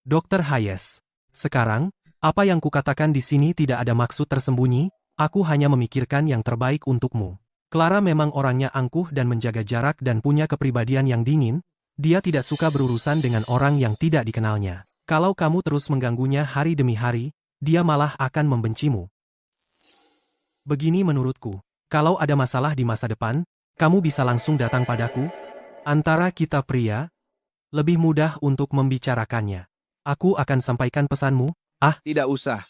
Dr. Hayes, sekarang, apa yang kukatakan di sini tidak ada maksud tersembunyi, aku hanya memikirkan yang terbaik untukmu. Clara memang orangnya angkuh dan menjaga jarak dan punya kepribadian yang dingin, dia tidak suka berurusan dengan orang yang tidak dikenalnya. Kalau kamu terus mengganggunya hari demi hari, dia malah akan membencimu. Begini menurutku, kalau ada masalah di masa depan, kamu bisa langsung datang padaku. Antara kita pria, lebih mudah untuk membicarakannya. Aku akan sampaikan pesanmu. Tidak usah.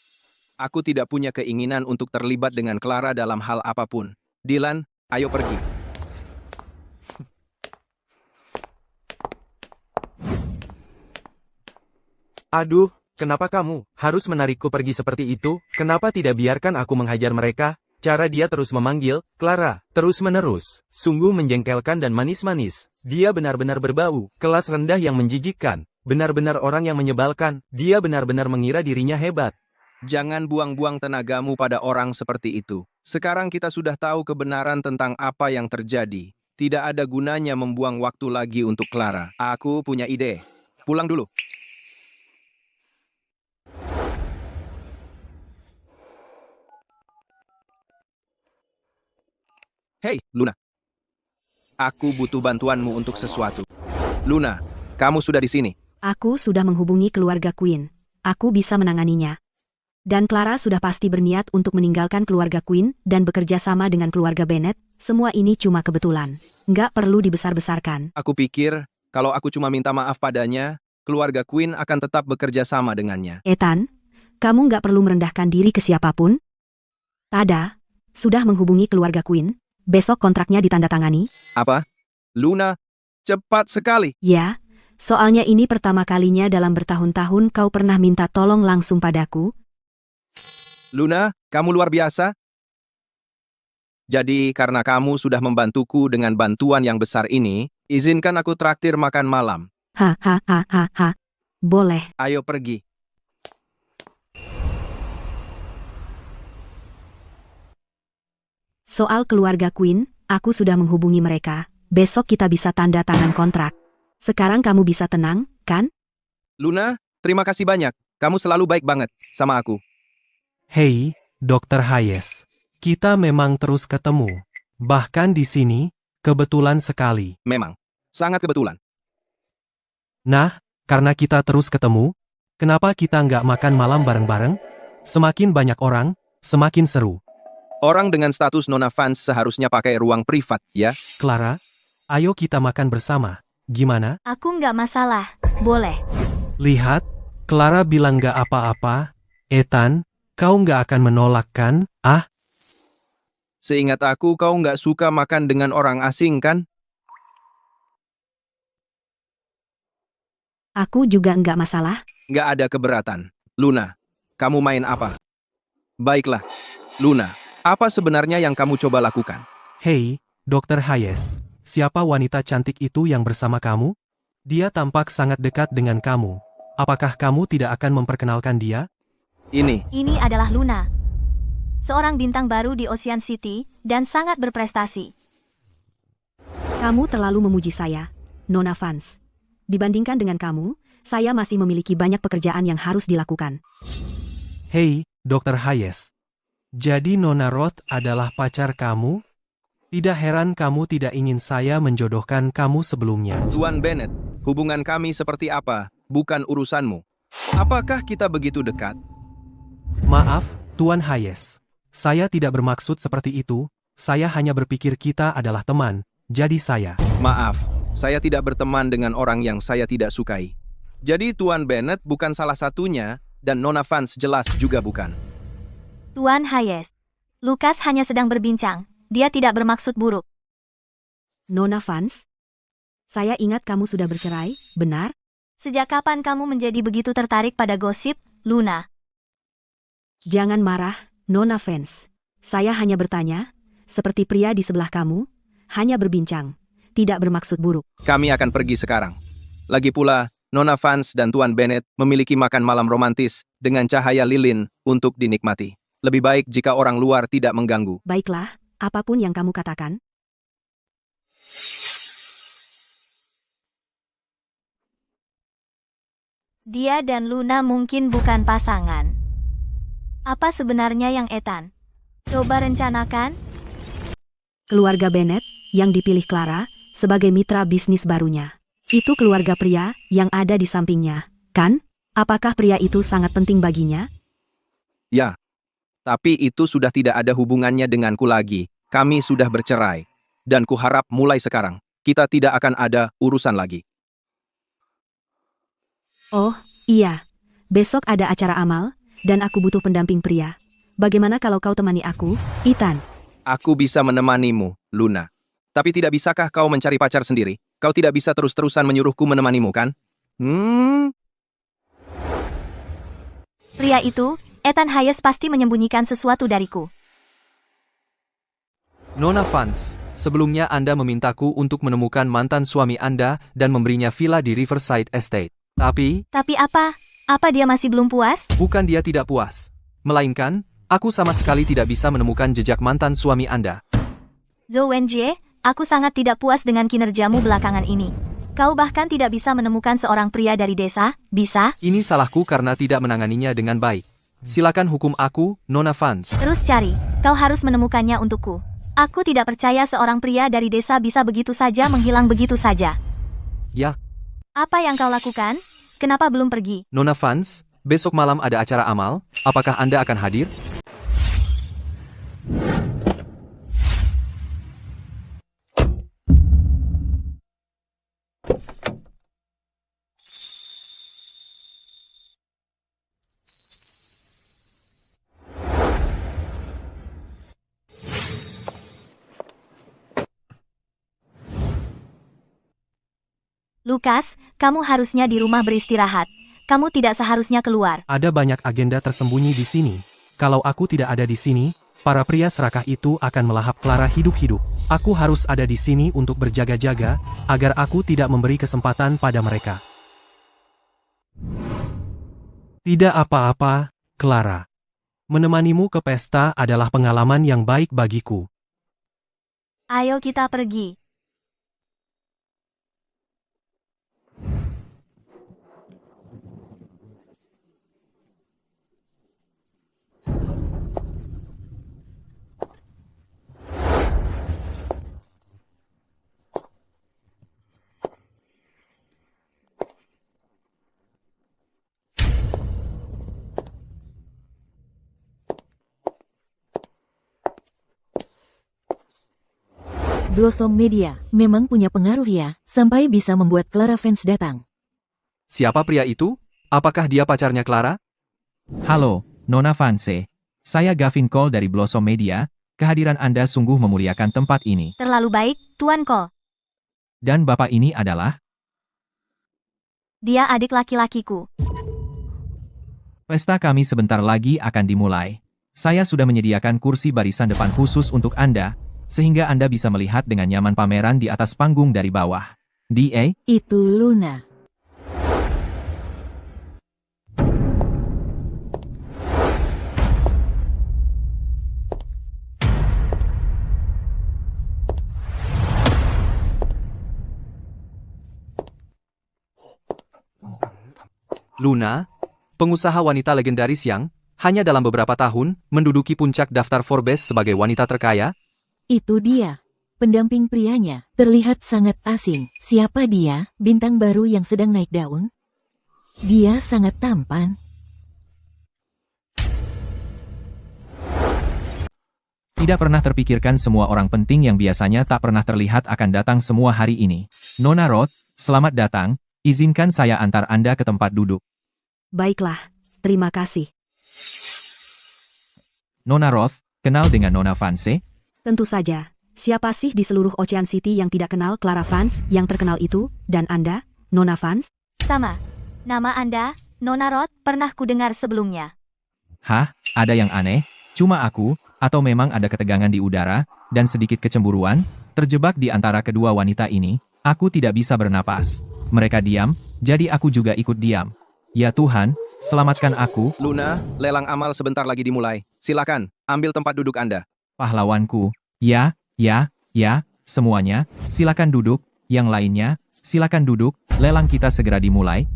Aku tidak punya keinginan untuk terlibat dengan Clara dalam hal apapun. Dylan, ayo pergi. Aduh, kenapa kamu harus menarikku pergi seperti itu? Kenapa tidak biarkan aku menghajar mereka? Cara dia terus memanggil, Clara, terus-menerus, sungguh menjengkelkan dan manis-manis. Dia benar-benar berbau, kelas rendah yang menjijikkan. Benar-benar orang yang menyebalkan, dia benar-benar mengira dirinya hebat. Jangan buang-buang tenagamu pada orang seperti itu. Sekarang kita sudah tahu kebenaran tentang apa yang terjadi. Tidak ada gunanya membuang waktu lagi untuk Clara. Aku punya ide. Pulang dulu. Hei, Luna. Aku butuh bantuanmu untuk sesuatu. Luna, kamu sudah di sini. Aku sudah menghubungi keluarga Queen. Aku bisa menanganinya. Dan Clara sudah pasti berniat untuk meninggalkan keluarga Queen dan bekerja sama dengan keluarga Bennett. Semua ini cuma kebetulan. Nggak perlu dibesar-besarkan. Aku pikir, kalau aku cuma minta maaf padanya, keluarga Queen akan tetap bekerja sama dengannya. Ethan, kamu nggak perlu merendahkan diri ke siapapun. Tada, sudah menghubungi keluarga Queen. Besok kontraknya ditandatangani. Apa? Luna, cepat sekali. Ya. Soalnya ini pertama kalinya dalam bertahun-tahun kau pernah minta tolong langsung padaku. Luna, kamu luar biasa. Jadi, karena kamu sudah membantuku dengan bantuan yang besar ini, izinkan aku traktir makan malam. Ha. Boleh. Ayo pergi. Soal keluarga Queen, aku sudah menghubungi mereka. Besok kita bisa tanda tangan kontrak. Sekarang kamu bisa tenang, kan? Luna, terima kasih banyak. Kamu selalu baik banget sama aku. Hei, Dr. Hayes. Kita memang terus ketemu. Bahkan di sini, kebetulan sekali. Memang, sangat kebetulan. Nah, karena kita terus ketemu, kenapa kita nggak makan malam bareng-bareng? Semakin banyak orang, semakin seru. Orang dengan status Nona Vance seharusnya pakai ruang privat, ya? Clara, ayo kita makan bersama. Gimana? Aku nggak masalah. Boleh. Lihat, Clara bilang nggak apa-apa. Ethan, kau nggak akan menolak kan? Ah, Seingat aku, kau nggak suka makan dengan orang asing, kan? Aku juga nggak masalah. Nggak ada keberatan. Luna, kamu main apa? Baiklah, Luna, apa sebenarnya yang kamu coba lakukan? hei, Dr. Hayes. Siapa wanita cantik itu yang bersama kamu? Dia tampak sangat dekat dengan kamu. Apakah kamu tidak akan memperkenalkan dia? Ini, Ini adalah Luna. Seorang bintang baru di Ocean City dan sangat berprestasi. Kamu terlalu memuji saya, Nona Vance. Dibandingkan dengan kamu, saya masih memiliki banyak pekerjaan yang harus dilakukan. Hei, Dr. Hayes. Jadi Nona Roth adalah pacar kamu? Tidak heran kamu tidak ingin saya menjodohkan kamu sebelumnya. Tuan Bennett, hubungan kami seperti apa, bukan urusanmu. Apakah kita begitu dekat? Maaf, Tuan Hayes. Saya tidak bermaksud seperti itu, saya hanya berpikir kita adalah teman, jadi saya. Maaf, saya tidak berteman dengan orang yang saya tidak sukai. Jadi Tuan Bennett bukan salah satunya, dan Nona Vance jelas juga bukan. Tuan Hayes. Lukas hanya sedang berbincang. Dia tidak bermaksud buruk. Nona Vance? Saya ingat kamu sudah bercerai, benar? Sejak kapan kamu menjadi begitu tertarik pada gosip, Luna? Jangan marah, Nona Vance. Saya hanya bertanya, seperti pria di sebelah kamu, hanya berbincang, tidak bermaksud buruk. Kami akan pergi sekarang. Lagi pula, Nona Vance dan Tuan Bennett memiliki makan malam romantis dengan cahaya lilin untuk dinikmati. Lebih baik jika orang luar tidak mengganggu. Baiklah, apapun yang kamu katakan. Dia dan Luna mungkin bukan pasangan. Apa sebenarnya yang Ethan? Coba rencanakan. Keluarga Bennett, yang dipilih Clara, sebagai mitra bisnis barunya. Itu keluarga pria yang ada di sampingnya, kan? Apakah pria itu sangat penting baginya? Ya, tapi itu sudah tidak ada hubungannya denganku lagi. Kami sudah bercerai. Dan kuharap mulai sekarang, kita tidak akan ada urusan lagi. Oh, iya. Besok ada acara amal, dan aku butuh pendamping pria. Bagaimana kalau kau temani aku, Ethan? Aku bisa menemanimu, Luna. Tapi tidak bisakah kau mencari pacar sendiri? Kau tidak bisa terus-terusan menyuruhku menemanimu, kan? Pria itu, Ethan Hayes pasti menyembunyikan sesuatu dariku. Nona Vance, sebelumnya Anda memintaku untuk menemukan mantan suami Anda dan memberinya villa di Riverside Estate. Tapi apa? Apa dia masih belum puas? bukan dia tidak puas. Melainkan, aku sama sekali tidak bisa menemukan jejak mantan suami Anda. Zhou Wenjie, aku sangat tidak puas dengan kinerjamu belakangan ini. Kau bahkan tidak bisa menemukan seorang pria dari desa, bisa? Ini salahku karena tidak menanganinya dengan baik. Silakan hukum aku, Nona Vance. Terus cari, kau harus menemukannya untukku. Aku tidak percaya seorang pria dari desa bisa begitu saja menghilang begitu saja. Ya, Apa yang kau lakukan? Kenapa belum pergi? Nona Vance, besok malam ada acara amal, apakah Anda akan hadir? Lukas, kamu harusnya di rumah beristirahat. Kamu tidak seharusnya keluar. Ada banyak agenda tersembunyi di sini. Kalau aku tidak ada di sini, para pria serakah itu akan melahap Clara hidup-hidup. Aku harus ada di sini untuk berjaga-jaga, agar aku tidak memberi kesempatan pada mereka. Tidak apa-apa, Clara. Menemanimu ke pesta adalah pengalaman yang baik bagiku. Ayo kita pergi. Blossom Media memang punya pengaruh ya, sampai bisa membuat Clara fans datang. Siapa pria itu? Apakah dia pacarnya Clara? Halo, Nona Vance. Saya Gavin Cole dari Blossom Media. Kehadiran Anda sungguh memuliakan tempat ini. Terlalu baik, Tuan Cole. Dan Bapak ini adalah? Dia adik laki-lakiku. Pesta kami sebentar lagi akan dimulai. Saya sudah menyediakan kursi barisan depan khusus untuk Anda, sehingga Anda bisa melihat dengan nyaman pameran di atas panggung dari bawah. DA? Itu Luna. Luna, pengusaha wanita legendaris yang, hanya dalam beberapa tahun, menduduki puncak daftar Forbes sebagai wanita terkaya? Itu dia. Pendamping prianya terlihat sangat asing. Siapa dia? Bintang baru yang sedang naik daun? Dia sangat tampan. Tidak pernah terpikirkan semua orang penting yang biasanya tak pernah terlihat akan datang semua hari ini. Nona Roth, selamat datang. Izinkan saya antar Anda ke tempat duduk. Baiklah, terima kasih. Nona Roth, kenal dengan Nona Vance? Tentu saja. Siapa sih di seluruh Ocean City yang tidak kenal Clara Vance yang terkenal itu? Dan Anda, Nona Vance? Sama. Nama Anda, Nona Roth, pernah kudengar sebelumnya. Hah? Ada yang aneh? Cuma aku, atau memang ada ketegangan di udara, dan sedikit kecemburuan, terjebak di antara kedua wanita ini? Aku tidak bisa bernapas. Mereka diam, jadi aku juga ikut diam. Ya Tuhan, selamatkan aku. Luna, lelang amal sebentar lagi dimulai. Silakan, ambil tempat duduk Anda. Pahlawanku. Ya, semuanya, silakan duduk. Yang lainnya, silakan duduk. Lelang kita segera dimulai.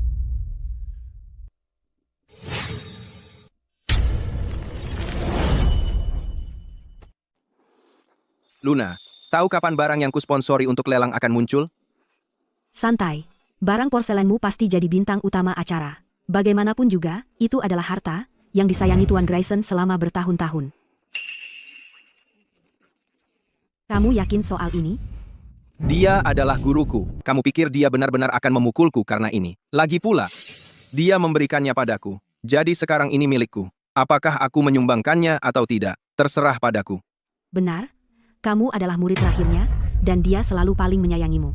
Luna, tahu kapan barang yang kusponsori untuk lelang akan muncul? Santai. Barang porselenmu pasti jadi bintang utama acara. Bagaimanapun juga, itu adalah harta yang disayangi Tuan Grayson selama bertahun-tahun. Kamu yakin soal ini? Dia adalah guruku. Kamu pikir dia benar-benar akan memukulku karena ini? Lagi pula, dia memberikannya padaku. Jadi sekarang ini milikku. Apakah aku menyumbangkannya atau tidak? Terserah padaku. Benar. Kamu adalah murid terakhirnya, dan dia selalu paling menyayangimu.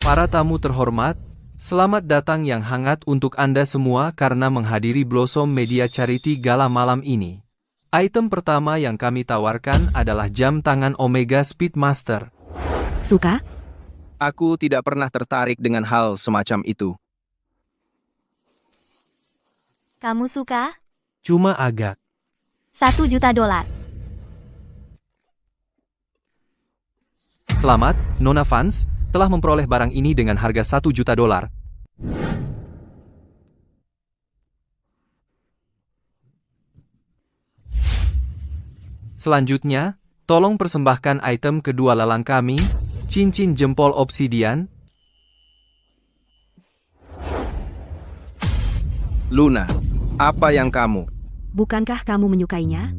Para tamu terhormat, selamat datang yang hangat untuk Anda semua karena menghadiri Blossom Media Charity Gala malam ini. Item pertama yang kami tawarkan adalah jam tangan Omega Speedmaster. Suka? Aku tidak pernah tertarik dengan hal semacam itu. Kamu suka? Cuma agak. $1 juta. Selamat, Nona Vance, telah memperoleh barang ini dengan harga $1 juta. Selanjutnya, tolong persembahkan item kedua lelang kami, cincin jempol obsidian. Luna, apa yang kamu? Bukankah kamu menyukainya?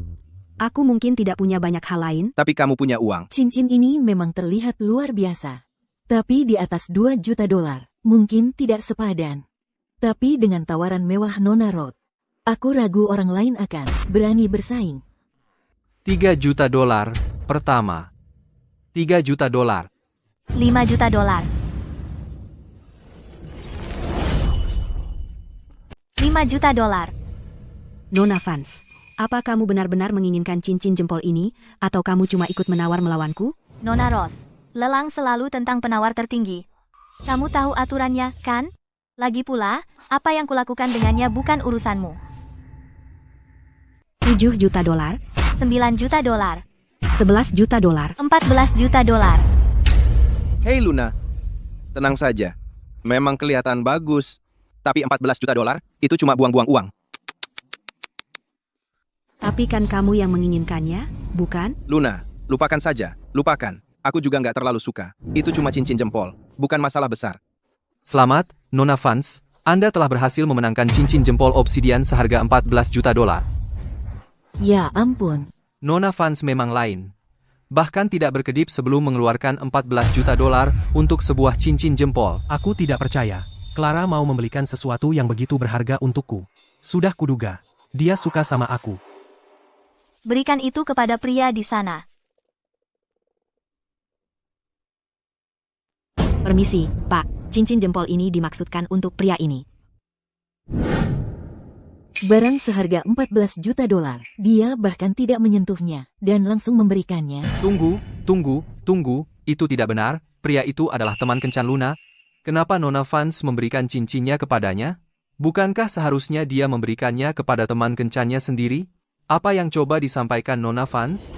Aku mungkin tidak punya banyak hal lain. Tapi kamu punya uang. Cincin ini memang terlihat luar biasa. Tapi di atas $2 juta, mungkin tidak sepadan. Tapi dengan tawaran mewah Nona Roth, aku ragu orang lain akan berani bersaing. $3 juta pertama. $3 juta. $5 juta. $5 juta. Nona Vance. Apa kamu benar-benar menginginkan cincin jempol ini, atau kamu cuma ikut menawar melawanku? Nona Roth, lelang selalu tentang penawar tertinggi. Kamu tahu aturannya, kan? Lagi pula, apa yang kulakukan dengannya bukan urusanmu. 7 juta dolar, 9 juta dolar, 11 juta dolar. 14 juta dolar. Hei Luna, tenang saja. Memang kelihatan bagus. Tapi 14 juta dolar, itu cuma buang-buang uang. Tapi kan kamu yang menginginkannya, bukan? Luna, lupakan saja. Lupakan. Aku juga nggak terlalu suka. Itu cuma cincin jempol. Bukan masalah besar. Selamat, Nona Vance. Anda telah berhasil memenangkan cincin jempol obsidian seharga 14 juta dolar. Ya ampun. Nona Vance memang lain. Bahkan tidak berkedip sebelum mengeluarkan 14 juta dolar untuk sebuah cincin jempol. Aku tidak percaya. Clara mau membelikan sesuatu yang begitu berharga untukku. Sudah kuduga. Dia suka sama aku. Berikan itu kepada pria di sana. Permisi, Pak. Cincin jempol ini dimaksudkan untuk pria ini. Barang seharga 14 juta dolar. Dia bahkan tidak menyentuhnya, dan langsung memberikannya. Tunggu. Itu tidak benar. Pria itu adalah teman kencan Luna. Kenapa Nona Vance memberikan cincinnya kepadanya? Bukankah seharusnya dia memberikannya kepada teman kencannya sendiri? Apa yang coba disampaikan Nona Vance?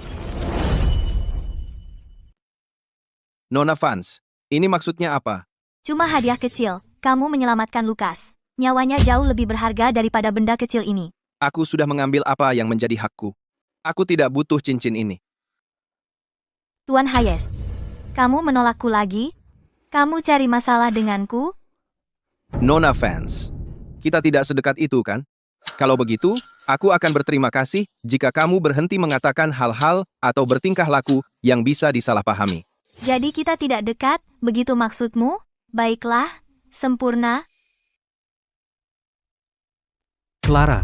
Nona Vance, ini maksudnya apa? Cuma hadiah kecil. Kamu menyelamatkan Lukas. Nyawanya jauh lebih berharga daripada benda kecil ini. Aku sudah mengambil apa yang menjadi hakku. Aku tidak butuh cincin ini. Tuan Hayes, kamu menolakku lagi? Kamu cari masalah denganku? Nona Vance, kita tidak sedekat itu kan? Kalau begitu, aku akan berterima kasih jika kamu berhenti mengatakan hal-hal atau bertingkah laku yang bisa disalahpahami. Jadi kita tidak dekat, begitu maksudmu? Baiklah, sempurna. Clara.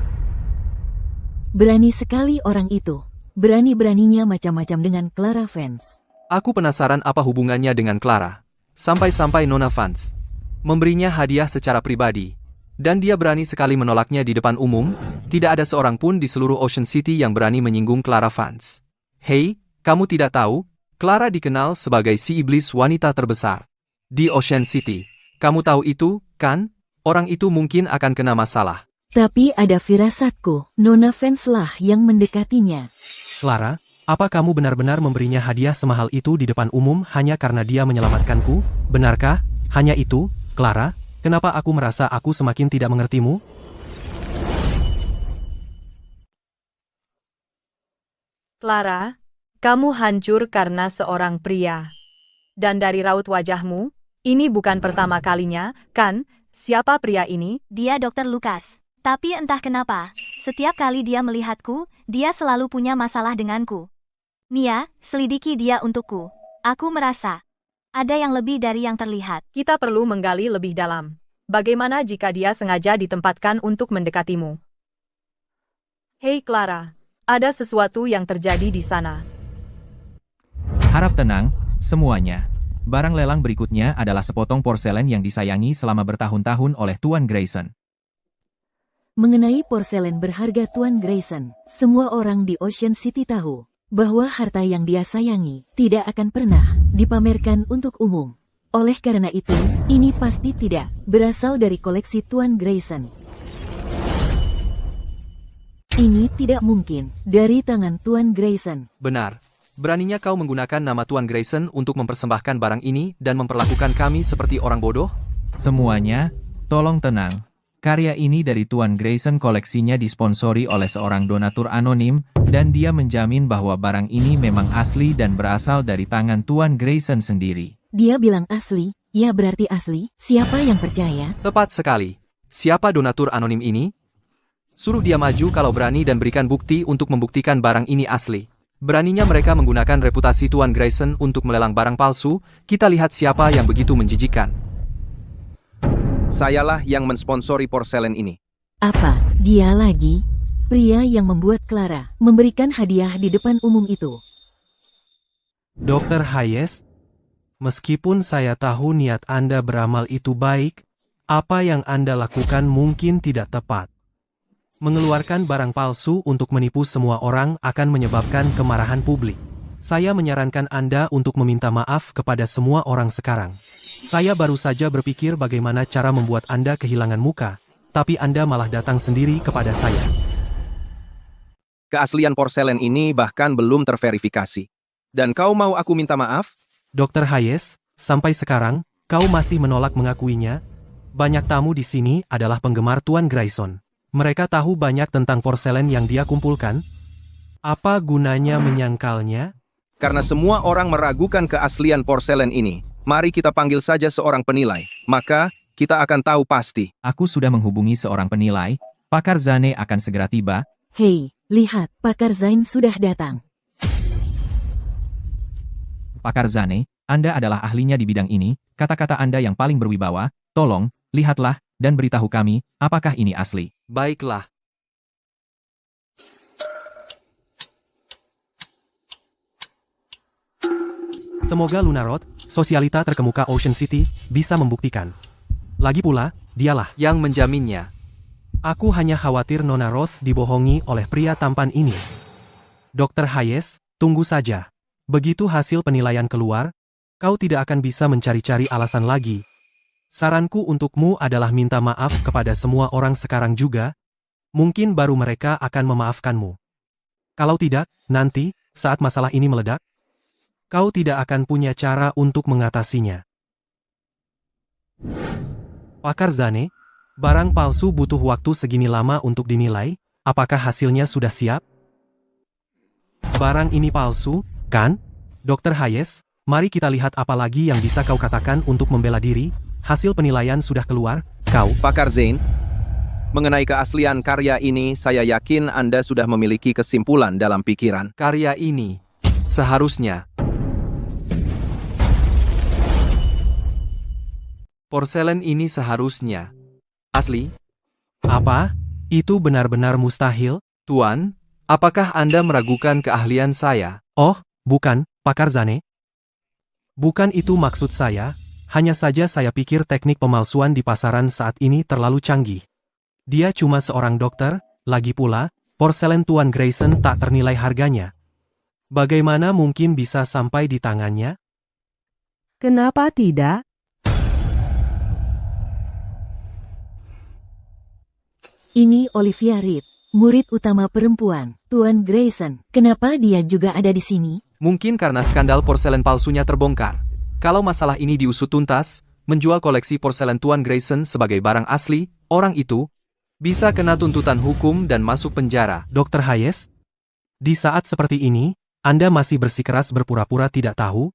Berani sekali orang itu. Berani-beraninya macam-macam dengan Clara Vance. Aku penasaran apa hubungannya dengan Clara. Sampai-sampai Nona Vance memberinya hadiah secara pribadi. Dan dia berani sekali menolaknya di depan umum. Tidak ada seorang pun di seluruh Ocean City yang berani menyinggung Clara Vance. Hei, kamu tidak tahu? Clara dikenal sebagai si iblis wanita terbesar di Ocean City. Kamu tahu itu, kan? Orang itu mungkin akan kena masalah. Tapi ada firasatku, Nona Vance lah yang mendekatinya. Clara, apa kamu benar-benar memberinya hadiah semahal itu di depan umum hanya karena dia menyelamatkanku? Benarkah? Hanya itu, Clara? Kenapa aku merasa aku semakin tidak mengertimu? Clara, kamu hancur karena seorang pria. Dan dari raut wajahmu, ini bukan pertama kalinya, kan? Siapa pria ini? Dia Dr. Lukas. Tapi entah kenapa, setiap kali dia melihatku, dia selalu punya masalah denganku. Mia, selidiki dia untukku. Aku merasa ada yang lebih dari yang terlihat. Kita perlu menggali lebih dalam. Bagaimana jika dia sengaja ditempatkan untuk mendekatimu? Hei Clara, ada sesuatu yang terjadi di sana. Harap tenang, semuanya. Barang lelang berikutnya adalah sepotong porselen yang disayangi selama bertahun-tahun oleh Tuan Grayson. Mengenai porselen berharga Tuan Grayson, semua orang di Ocean City tahu bahwa harta yang dia sayangi tidak akan pernah dipamerkan untuk umum. Oleh karena itu, ini pasti tidak berasal dari koleksi Tuan Grayson. Ini tidak mungkin dari tangan Tuan Grayson. Benar. Beraninya kau menggunakan nama Tuan Grayson untuk mempersembahkan barang ini dan memperlakukan kami seperti orang bodoh? Semuanya, tolong tenang. Karya ini dari Tuan Grayson, koleksinya disponsori oleh seorang donatur anonim, dan dia menjamin bahwa barang ini memang asli dan berasal dari tangan Tuan Grayson sendiri. Dia bilang asli, ya berarti asli. Siapa yang percaya? Tepat sekali. Siapa donatur anonim ini? Suruh dia maju kalau berani dan berikan bukti untuk membuktikan barang ini asli. Beraninya mereka menggunakan reputasi Tuan Grayson untuk melelang barang palsu. Kita lihat siapa yang begitu menjijikan. Sayalah yang mensponsori porselen ini. Apa? Dia lagi? Pria yang membuat Clara memberikan hadiah di depan umum itu. Dr. Hayes, meskipun saya tahu niat Anda beramal itu baik, apa yang Anda lakukan mungkin tidak tepat. Mengeluarkan barang palsu untuk menipu semua orang akan menyebabkan kemarahan publik. Saya menyarankan Anda untuk meminta maaf kepada semua orang sekarang. Saya baru saja berpikir bagaimana cara membuat Anda kehilangan muka, tapi Anda malah datang sendiri kepada saya. Keaslian porselen ini bahkan belum terverifikasi. Dan kau mau aku minta maaf? Dr. Hayes, sampai sekarang, kau masih menolak mengakuinya? Banyak tamu di sini adalah penggemar Tuan Grayson. Mereka tahu banyak tentang porselen yang dia kumpulkan. Apa gunanya menyangkalnya? Karena semua orang meragukan keaslian porselen ini, mari kita panggil saja seorang penilai. Maka, kita akan tahu pasti. Aku sudah menghubungi seorang penilai, Pakar Zane akan segera tiba. Hei, lihat, Pakar Zain sudah datang. Pakar Zane, Anda adalah ahlinya di bidang ini, kata-kata Anda yang paling berwibawa, tolong, lihatlah, dan beritahu kami, apakah ini asli. Baiklah. Semoga Lunarod, sosialita terkemuka Ocean City, bisa membuktikan. Lagi pula, dialah yang menjaminnya. Aku hanya khawatir Nona Roth dibohongi oleh pria tampan ini. Dr. Hayes, tunggu saja. Begitu hasil penilaian keluar, kau tidak akan bisa mencari-cari alasan lagi. Saranku untukmu adalah minta maaf kepada semua orang sekarang juga. Mungkin baru mereka akan memaafkanmu. Kalau tidak, nanti, saat masalah ini meledak, kau tidak akan punya cara untuk mengatasinya. Pakar Zane, barang palsu butuh waktu segini lama untuk dinilai, apakah hasilnya sudah siap? Barang ini palsu, kan? Dr. Hayes, mari kita lihat apa lagi yang bisa kau katakan untuk membela diri. Hasil penilaian sudah keluar, kau. Pakar Zain, mengenai keaslian karya ini, saya yakin Anda sudah memiliki kesimpulan dalam pikiran. Karya ini, seharusnya. Porselen ini seharusnya asli. Apa? Itu benar-benar mustahil? Tuan, apakah Anda meragukan keahlian saya? Oh, bukan, Pakar Zane. Bukan itu maksud saya. Hanya saja saya pikir teknik pemalsuan di pasaran saat ini terlalu canggih. Dia cuma seorang dokter, lagi pula, porselen Tuan Grayson tak ternilai harganya. Bagaimana mungkin bisa sampai di tangannya? Kenapa tidak? Ini Olivia Reed, murid utama perempuan, Tuan Grayson. Kenapa dia juga ada di sini? Mungkin karena skandal porselen palsunya terbongkar. Kalau masalah ini diusut tuntas, menjual koleksi porselen Tuan Grayson sebagai barang asli, orang itu bisa kena tuntutan hukum dan masuk penjara. Dr. Hayes, di saat seperti ini, Anda masih bersikeras berpura-pura tidak tahu?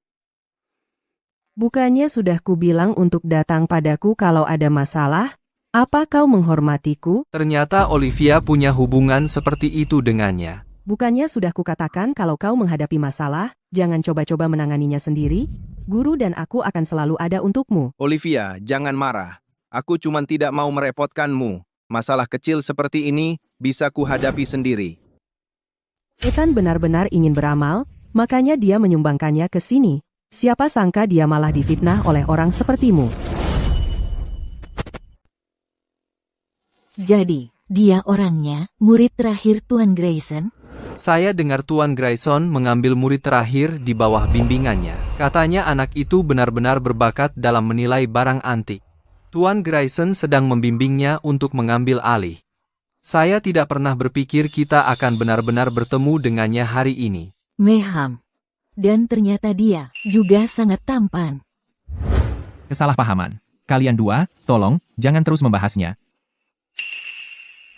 Bukannya sudah kubilang untuk datang padaku kalau ada masalah? Apa kau menghormatiku? Ternyata Olivia punya hubungan seperti itu dengannya. Bukannya sudah kukatakan kalau kau menghadapi masalah, jangan coba-coba menanganinya sendiri? Guru dan aku akan selalu ada untukmu. Olivia, jangan marah. Aku cuma tidak mau merepotkanmu. Masalah kecil seperti ini bisa kuhadapi sendiri. Ethan benar-benar ingin beramal, makanya dia menyumbangkannya ke sini. Siapa sangka dia malah difitnah oleh orang sepertimu. Jadi, dia orangnya, murid terakhir Tuan Grayson? Saya dengar Tuan Grayson mengambil murid terakhir di bawah bimbingannya. Katanya anak itu benar-benar berbakat dalam menilai barang antik. Tuan Grayson sedang membimbingnya untuk mengambil alih. Saya tidak pernah berpikir kita akan benar-benar bertemu dengannya hari ini. Meham. Dan ternyata dia juga sangat tampan. Kesalahpahaman. Kalian dua, tolong, jangan terus membahasnya.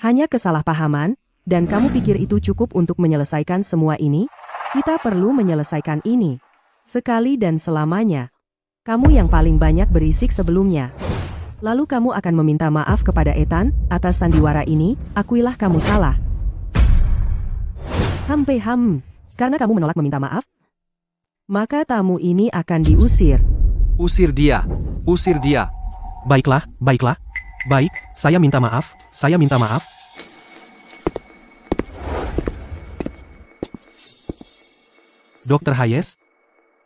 Hanya kesalahpahaman, dan kamu pikir itu cukup untuk menyelesaikan semua ini? Kita perlu menyelesaikan ini. Sekali dan selamanya. Kamu yang paling banyak berisik sebelumnya. Lalu kamu akan meminta maaf kepada Ethan atas sandiwara ini, akuilah kamu salah. Karena kamu menolak meminta maaf? Maka tamu ini akan diusir. Usir dia. Usir dia. Baiklah, baiklah. Baik, saya minta maaf, saya minta maaf. Dr. Hayes,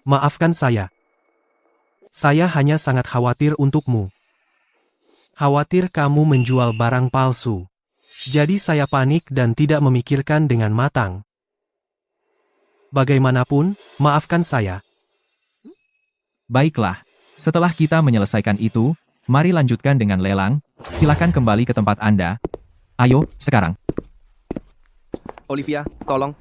maafkan saya. Saya hanya sangat khawatir untukmu. Khawatir kamu menjual barang palsu. Jadi saya panik dan tidak memikirkan dengan matang. Bagaimanapun, maafkan saya. Baiklah, setelah kita menyelesaikan itu, mari lanjutkan dengan lelang. Silakan kembali ke tempat Anda. Ayo, sekarang. Olivia, tolong.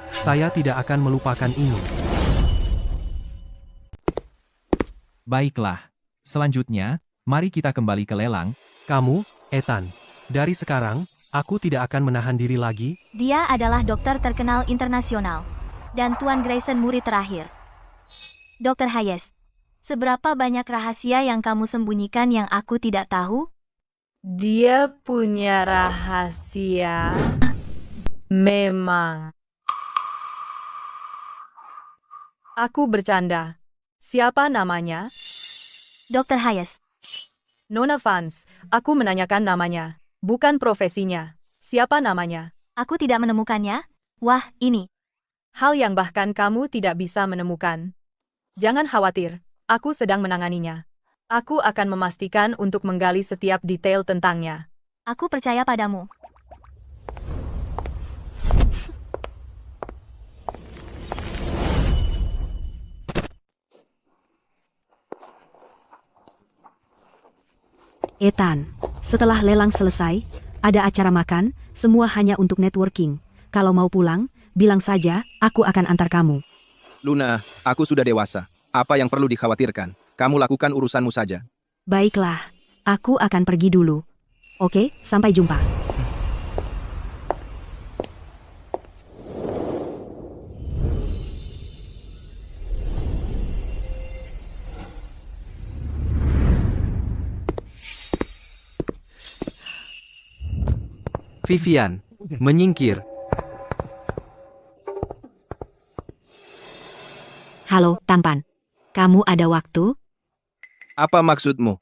Saya tidak akan melupakan ini. Baiklah. Selanjutnya, mari kita kembali ke lelang. Kamu, Ethan. Dari sekarang, aku tidak akan menahan diri lagi. Dia adalah dokter terkenal internasional. Dan Tuan Grayson murid terakhir. Dr. Hayes, seberapa banyak rahasia yang kamu sembunyikan yang aku tidak tahu? Dia punya rahasia. Memang. Aku bercanda. Siapa namanya? Dr. Hayes. Nona Vance. Aku menanyakan namanya, bukan profesinya. Siapa namanya? Aku tidak menemukannya. Wah, ini. Hal yang bahkan kamu tidak bisa menemukan. Jangan khawatir, aku sedang menanganinya. Aku akan memastikan untuk menggali setiap detail tentangnya. Aku percaya padamu. Ethan, setelah lelang selesai, ada acara makan, semua hanya untuk networking. Kalau mau pulang, bilang saja, aku akan antar kamu. Luna, aku sudah dewasa. Apa yang perlu dikhawatirkan? Kamu lakukan urusanmu saja. Baiklah, aku akan pergi dulu. Oke, sampai jumpa. Vivian, menyingkir. Halo, tampan. Kamu ada waktu? Apa maksudmu?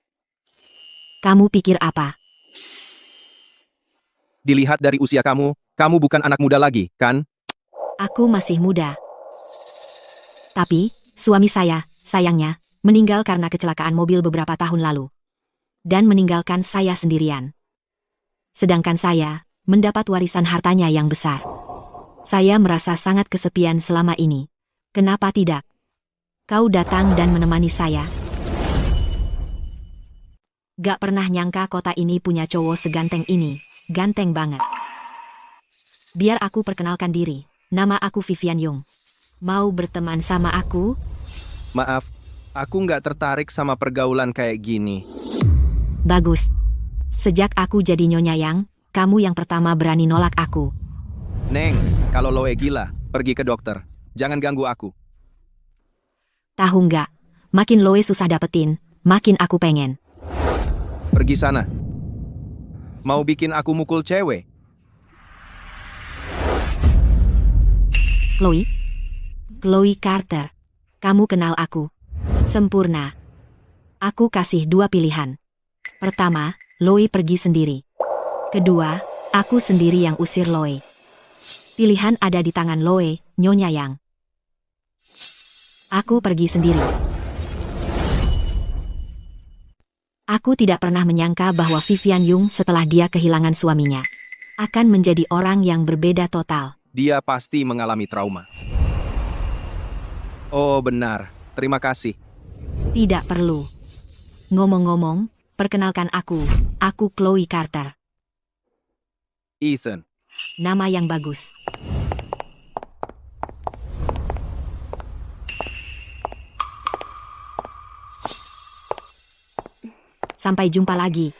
Kamu pikir apa? Dilihat dari usia kamu bukan anak muda lagi, kan? Aku masih muda. Tapi, suami saya, sayangnya, meninggal karena kecelakaan mobil beberapa tahun lalu. Dan meninggalkan saya sendirian. Sedangkan saya, mendapat warisan hartanya yang besar. Saya merasa sangat kesepian selama ini. Kenapa tidak? Kau datang dan menemani saya. Gak pernah nyangka kota ini punya cowok seganteng ini. Ganteng banget. Biar aku perkenalkan diri. Nama aku Vivian Young. Mau berteman sama aku? Maaf, aku nggak tertarik sama pergaulan kayak gini. Bagus. Sejak aku jadi Nyonya Yang, kamu yang pertama berani nolak aku. Neng, kalau Loe gila, pergi ke dokter. Jangan ganggu aku. Tahu nggak? Makin Loe susah dapetin, makin aku pengen. Pergi sana. Mau bikin aku mukul cewek? Chloe? Chloe Carter. Kamu kenal aku. Sempurna. Aku kasih 2 pilihan. Pertama, Loe pergi sendiri. Kedua, aku sendiri yang usir Loe. Pilihan ada di tangan Loe, Nyonya Yang. Aku pergi sendiri. Aku tidak pernah menyangka bahwa Vivian Young setelah dia kehilangan suaminya akan menjadi orang yang berbeda total. Dia pasti mengalami trauma. Oh benar, terima kasih. Tidak perlu. Ngomong-ngomong, perkenalkan aku Chloe Carter. Ethan. Nama yang bagus. Sampai jumpa lagi.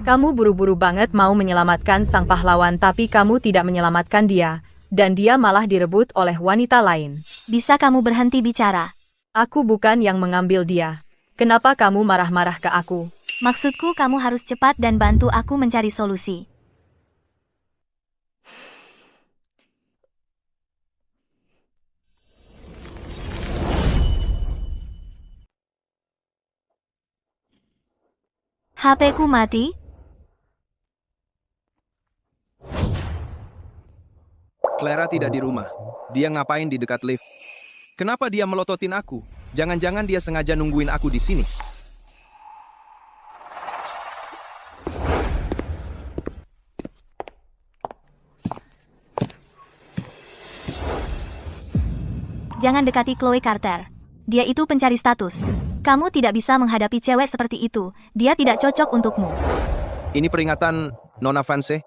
Kamu buru-buru banget mau menyelamatkan sang pahlawan tapi kamu tidak menyelamatkan dia. Dan dia malah direbut oleh wanita lain. Bisa kamu berhenti bicara? Aku bukan yang mengambil dia. Kenapa kamu marah-marah ke aku? Maksudku kamu harus cepat dan bantu aku mencari solusi. HP-ku mati? Clara tidak di rumah. Dia ngapain di dekat lift? Kenapa dia melototin aku? Jangan-jangan dia sengaja nungguin aku di sini. Jangan dekati Chloe Carter. Dia itu pencari status. Kamu tidak bisa menghadapi cewek seperti itu. Dia tidak cocok untukmu. Ini peringatan, Nona Vance.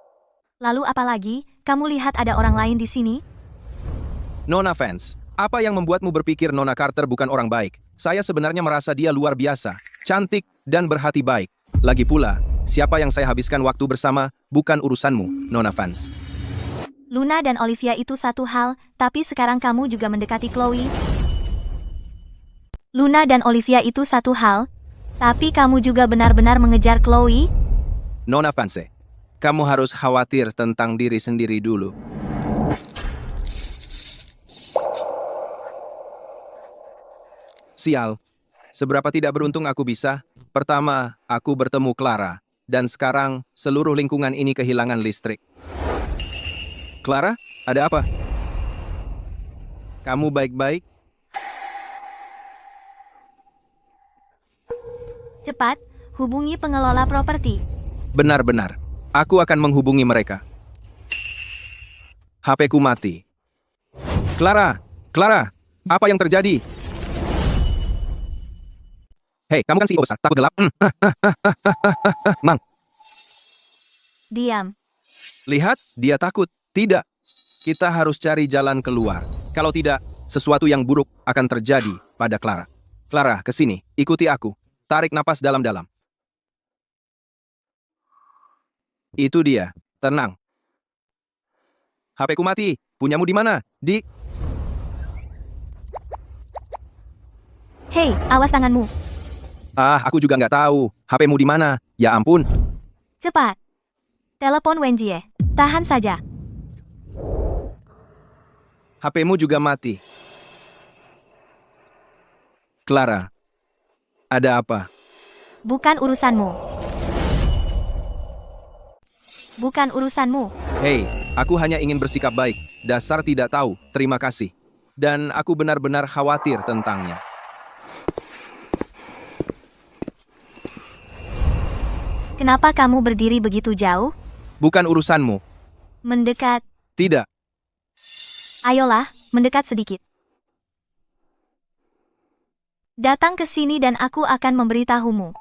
Lalu apa lagi? Kamu lihat ada orang lain di sini? Nona Vance, apa yang membuatmu berpikir Nona Carter bukan orang baik? Saya sebenarnya merasa dia luar biasa, cantik, dan berhati baik. Lagi pula, siapa yang saya habiskan waktu bersama bukan urusanmu, Nona Vance. Luna dan Olivia itu satu hal, tapi sekarang kamu juga mendekati Chloe. Luna dan Olivia itu satu hal, tapi kamu juga benar-benar mengejar Chloe? Nona Vance, kamu harus khawatir tentang diri sendiri dulu. Sial, seberapa tidak beruntung aku bisa. Pertama, aku bertemu Clara, dan sekarang seluruh lingkungan ini kehilangan listrik. Clara, ada apa? Kamu baik-baik? Cepat, hubungi pengelola properti. Benar-benar, aku akan menghubungi mereka. HP-ku mati. Clara, apa yang terjadi? Hei, kamu kan CEO besar, takut gelap? Mang. Diam. Lihat, dia takut. Tidak, kita harus cari jalan keluar. Kalau tidak, sesuatu yang buruk akan terjadi pada Clara. Clara, ke sini, ikuti aku. Tarik napas dalam-dalam. Itu dia, tenang. HP-ku mati, punyamu di mana? Di... Hei, awas tanganmu. Aku juga nggak tahu. HP-mu di mana? Ya ampun. Cepat. Telepon Wenjie. Tahan saja. HP-mu juga mati. Clara, ada apa? Bukan urusanmu. Bukan urusanmu. Hei, aku hanya ingin bersikap baik. Dasar tidak tahu, terima kasih. Dan aku benar-benar khawatir tentangnya. Kenapa kamu berdiri begitu jauh? Bukan urusanmu. Mendekat. Tidak. Ayolah, mendekat sedikit. Datang ke sini dan aku akan memberitahumu.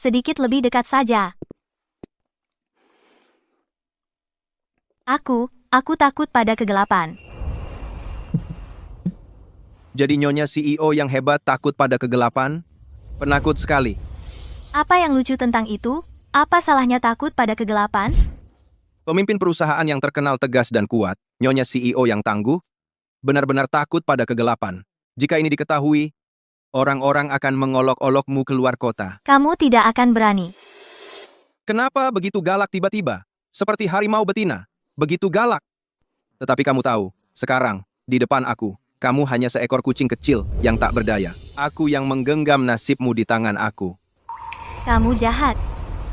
Sedikit lebih dekat saja. Aku takut pada kegelapan. Jadi nyonya CEO yang hebat takut pada kegelapan? Penakut sekali. Apa yang lucu tentang itu? Apa salahnya takut pada kegelapan? Pemimpin perusahaan yang terkenal tegas dan kuat, nyonya CEO yang tangguh, benar-benar takut pada kegelapan. Jika ini diketahui, orang-orang akan mengolok-olokmu keluar kota. Kamu tidak akan berani. Kenapa begitu galak tiba-tiba? Seperti harimau betina. Begitu galak. Tetapi kamu tahu, sekarang, di depan aku, kamu hanya seekor kucing kecil yang tak berdaya. Aku yang menggenggam nasibmu di tangan aku. Kamu jahat.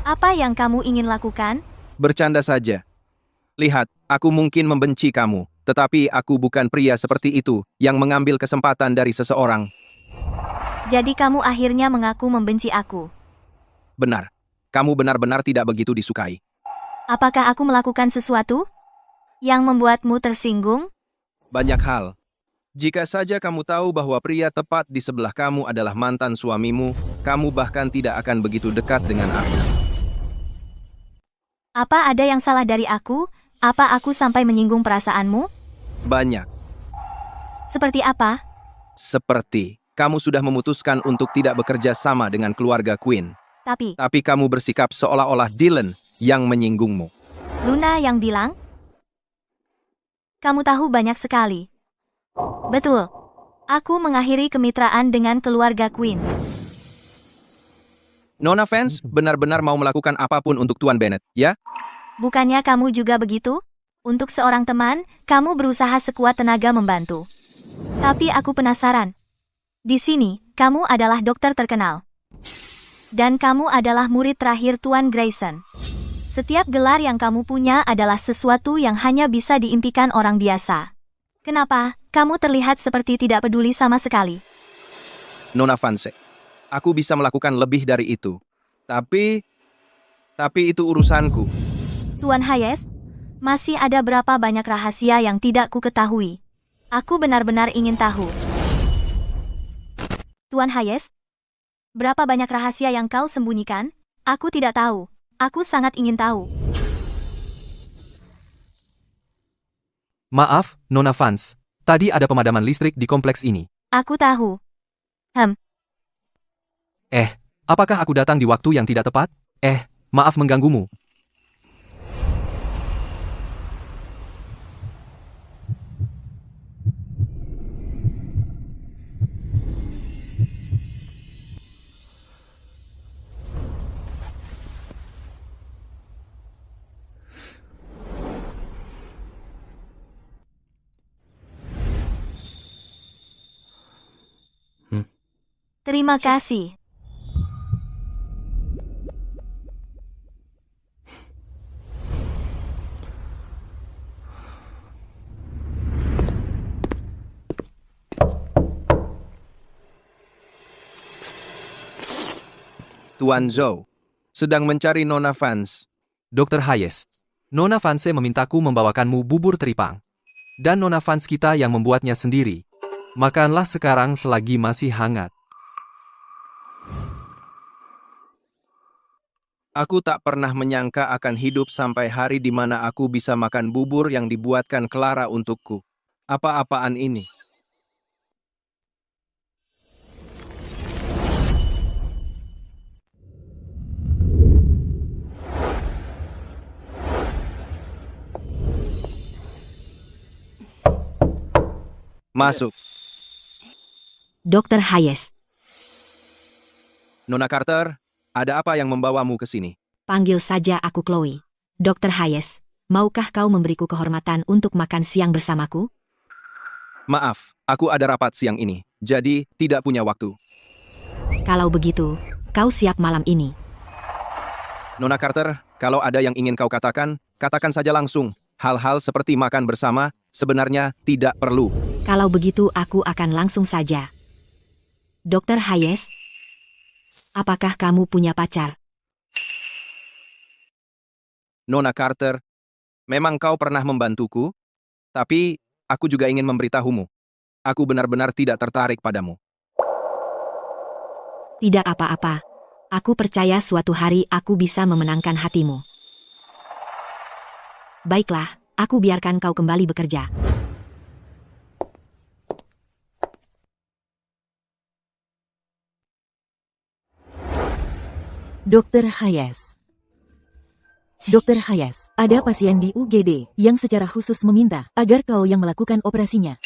Apa yang kamu ingin lakukan? Bercanda saja. Lihat, aku mungkin membenci kamu, tetapi aku bukan pria seperti itu yang mengambil kesempatan dari seseorang. Jadi kamu akhirnya mengaku membenci aku. Benar. Kamu benar-benar tidak begitu disukai. Apakah aku melakukan sesuatu yang membuatmu tersinggung? Banyak hal. Jika saja kamu tahu bahwa pria tepat di sebelah kamu adalah mantan suamimu, kamu bahkan tidak akan begitu dekat dengan aku. Apa ada yang salah dari aku? Apa aku sampai menyinggung perasaanmu? Banyak. Seperti apa? Seperti, kamu sudah memutuskan untuk tidak bekerja sama dengan keluarga Quinn. Tapi kamu bersikap seolah-olah Dylan yang menyinggungmu. Luna yang bilang? Kamu tahu banyak sekali. Betul. Aku mengakhiri kemitraan dengan keluarga Quinn. Nona Vance benar-benar mau melakukan apapun untuk Tuan Bennett, ya? Bukannya kamu juga begitu? Untuk seorang teman, kamu berusaha sekuat tenaga membantu. Tapi aku penasaran. Di sini, kamu adalah dokter terkenal. Dan kamu adalah murid terakhir Tuan Grayson. Setiap gelar yang kamu punya adalah sesuatu yang hanya bisa diimpikan orang biasa. Kenapa? Kamu terlihat seperti tidak peduli sama sekali. Nona Vance, aku bisa melakukan lebih dari itu. Tapi itu urusanku. Tuan Hayes, masih ada berapa banyak rahasia yang tidak ku ketahui? Aku benar-benar ingin tahu. Tuan Hayes, berapa banyak rahasia yang kau sembunyikan? Aku tidak tahu. Aku sangat ingin tahu. Maaf, Nona Vance. Tadi ada pemadaman listrik di kompleks ini. Aku tahu. Apakah aku datang di waktu yang tidak tepat? Maaf mengganggumu. Terima kasih. Tuan Zhou sedang mencari Nona Vance. Dr. Hayes, Nona Vance memintaku membawakanmu bubur teripang. Dan Nona Vance kita yang membuatnya sendiri. Makanlah sekarang selagi masih hangat. Aku tak pernah menyangka akan hidup sampai hari di mana aku bisa makan bubur yang dibuatkan Clara untukku. Apa-apaan ini? Masuk. Dr. Hayes, Nona Carter, ada apa yang membawamu ke sini? panggil saja aku Chloe. Dr. Hayes, maukah kau memberiku kehormatan untuk makan siang bersamaku? Maaf, aku ada rapat siang ini, jadi tidak punya waktu. Kalau begitu, kau siap malam ini. Nona Carter, kalau ada yang ingin kau katakan, katakan saja langsung. Hal-hal seperti makan bersama sebenarnya tidak perlu. Kalau begitu aku akan langsung saja. Dr. Hayes, apakah kamu punya pacar? Nona Carter, memang kau pernah membantuku, tapi aku juga ingin memberitahumu. Aku benar-benar tidak tertarik padamu. Tidak apa-apa. Aku percaya suatu hari aku bisa memenangkan hatimu. Baiklah, aku biarkan kau kembali bekerja. Dr. Hayes. Dr. Hayes, ada pasien di UGD yang secara khusus meminta agar kau yang melakukan operasinya.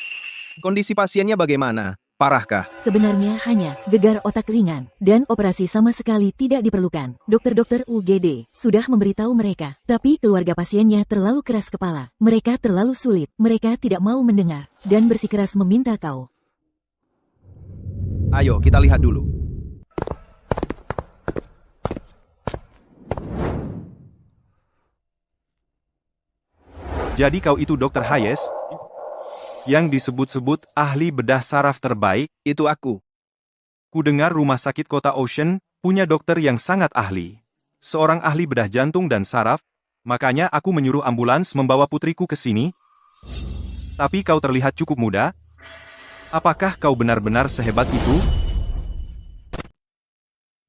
Kondisi pasiennya bagaimana? Parahkah? Sebenarnya hanya gegar otak ringan dan operasi sama sekali tidak diperlukan. Dokter-dokter UGD sudah memberitahu mereka, tapi keluarga pasiennya terlalu keras kepala. Mereka terlalu sulit, mereka tidak mau mendengar dan bersikeras meminta kau. Ayo, kita lihat dulu. Jadi kau itu Dr. Hayes? Yang disebut-sebut ahli bedah saraf terbaik? Itu aku. Ku dengar rumah sakit kota Ocean punya dokter yang sangat ahli. Seorang ahli bedah jantung dan saraf, makanya aku menyuruh ambulans membawa putriku ke sini. Tapi kau terlihat cukup muda. Apakah kau benar-benar sehebat itu?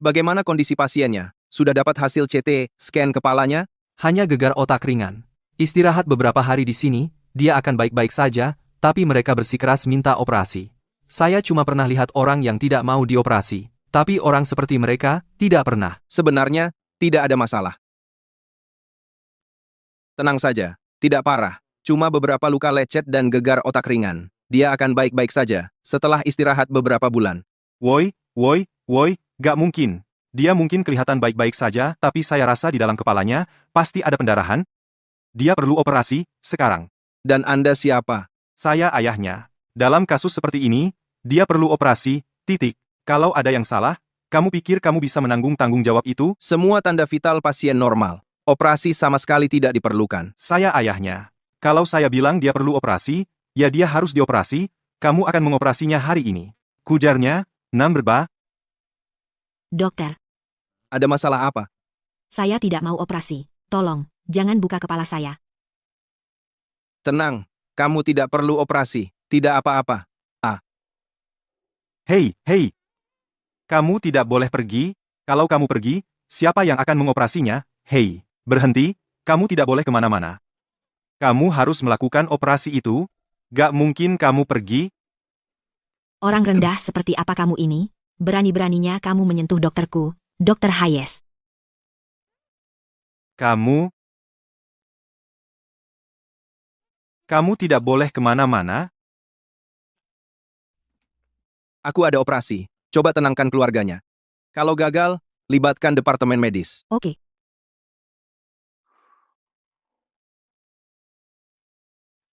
Bagaimana kondisi pasiennya? Sudah dapat hasil CT scan kepalanya? Hanya gegar otak ringan. Istirahat beberapa hari di sini, dia akan baik-baik saja, tapi mereka bersikeras minta operasi. Saya cuma pernah lihat orang yang tidak mau dioperasi, tapi orang seperti mereka tidak pernah. Sebenarnya, tidak ada masalah. Tenang saja, tidak parah. Cuma beberapa luka lecet dan gegar otak ringan. Dia akan baik-baik saja, setelah istirahat beberapa bulan. Woi, gak mungkin. Dia mungkin kelihatan baik-baik saja, tapi saya rasa di dalam kepalanya pasti ada pendarahan. Dia perlu operasi, sekarang. Dan Anda siapa? Saya ayahnya. Dalam kasus seperti ini, dia perlu operasi, titik. Kalau ada yang salah, kamu pikir kamu bisa menanggung tanggung jawab itu? Semua tanda vital pasien normal. Operasi sama sekali tidak diperlukan. Saya ayahnya. Kalau saya bilang dia perlu operasi, ya dia harus dioperasi, kamu akan mengoperasinya hari ini. Kujarnya, number ba. Dokter, Ada masalah apa? saya tidak mau operasi. Tolong, jangan buka kepala saya. Tenang, kamu tidak perlu operasi. Tidak apa-apa. Hei, hei. Kamu tidak boleh pergi, kalau kamu pergi, siapa yang akan mengoperasinya? Hei, berhenti, kamu tidak boleh kemana-mana. Kamu harus melakukan operasi itu, gak mungkin kamu pergi. Orang rendah seperti apa kamu ini? Berani-beraninya kamu menyentuh dokterku, Dokter Hayes. Kamu tidak boleh kemana-mana. Aku ada operasi. Coba tenangkan keluarganya. Kalau gagal, libatkan departemen medis. Oke.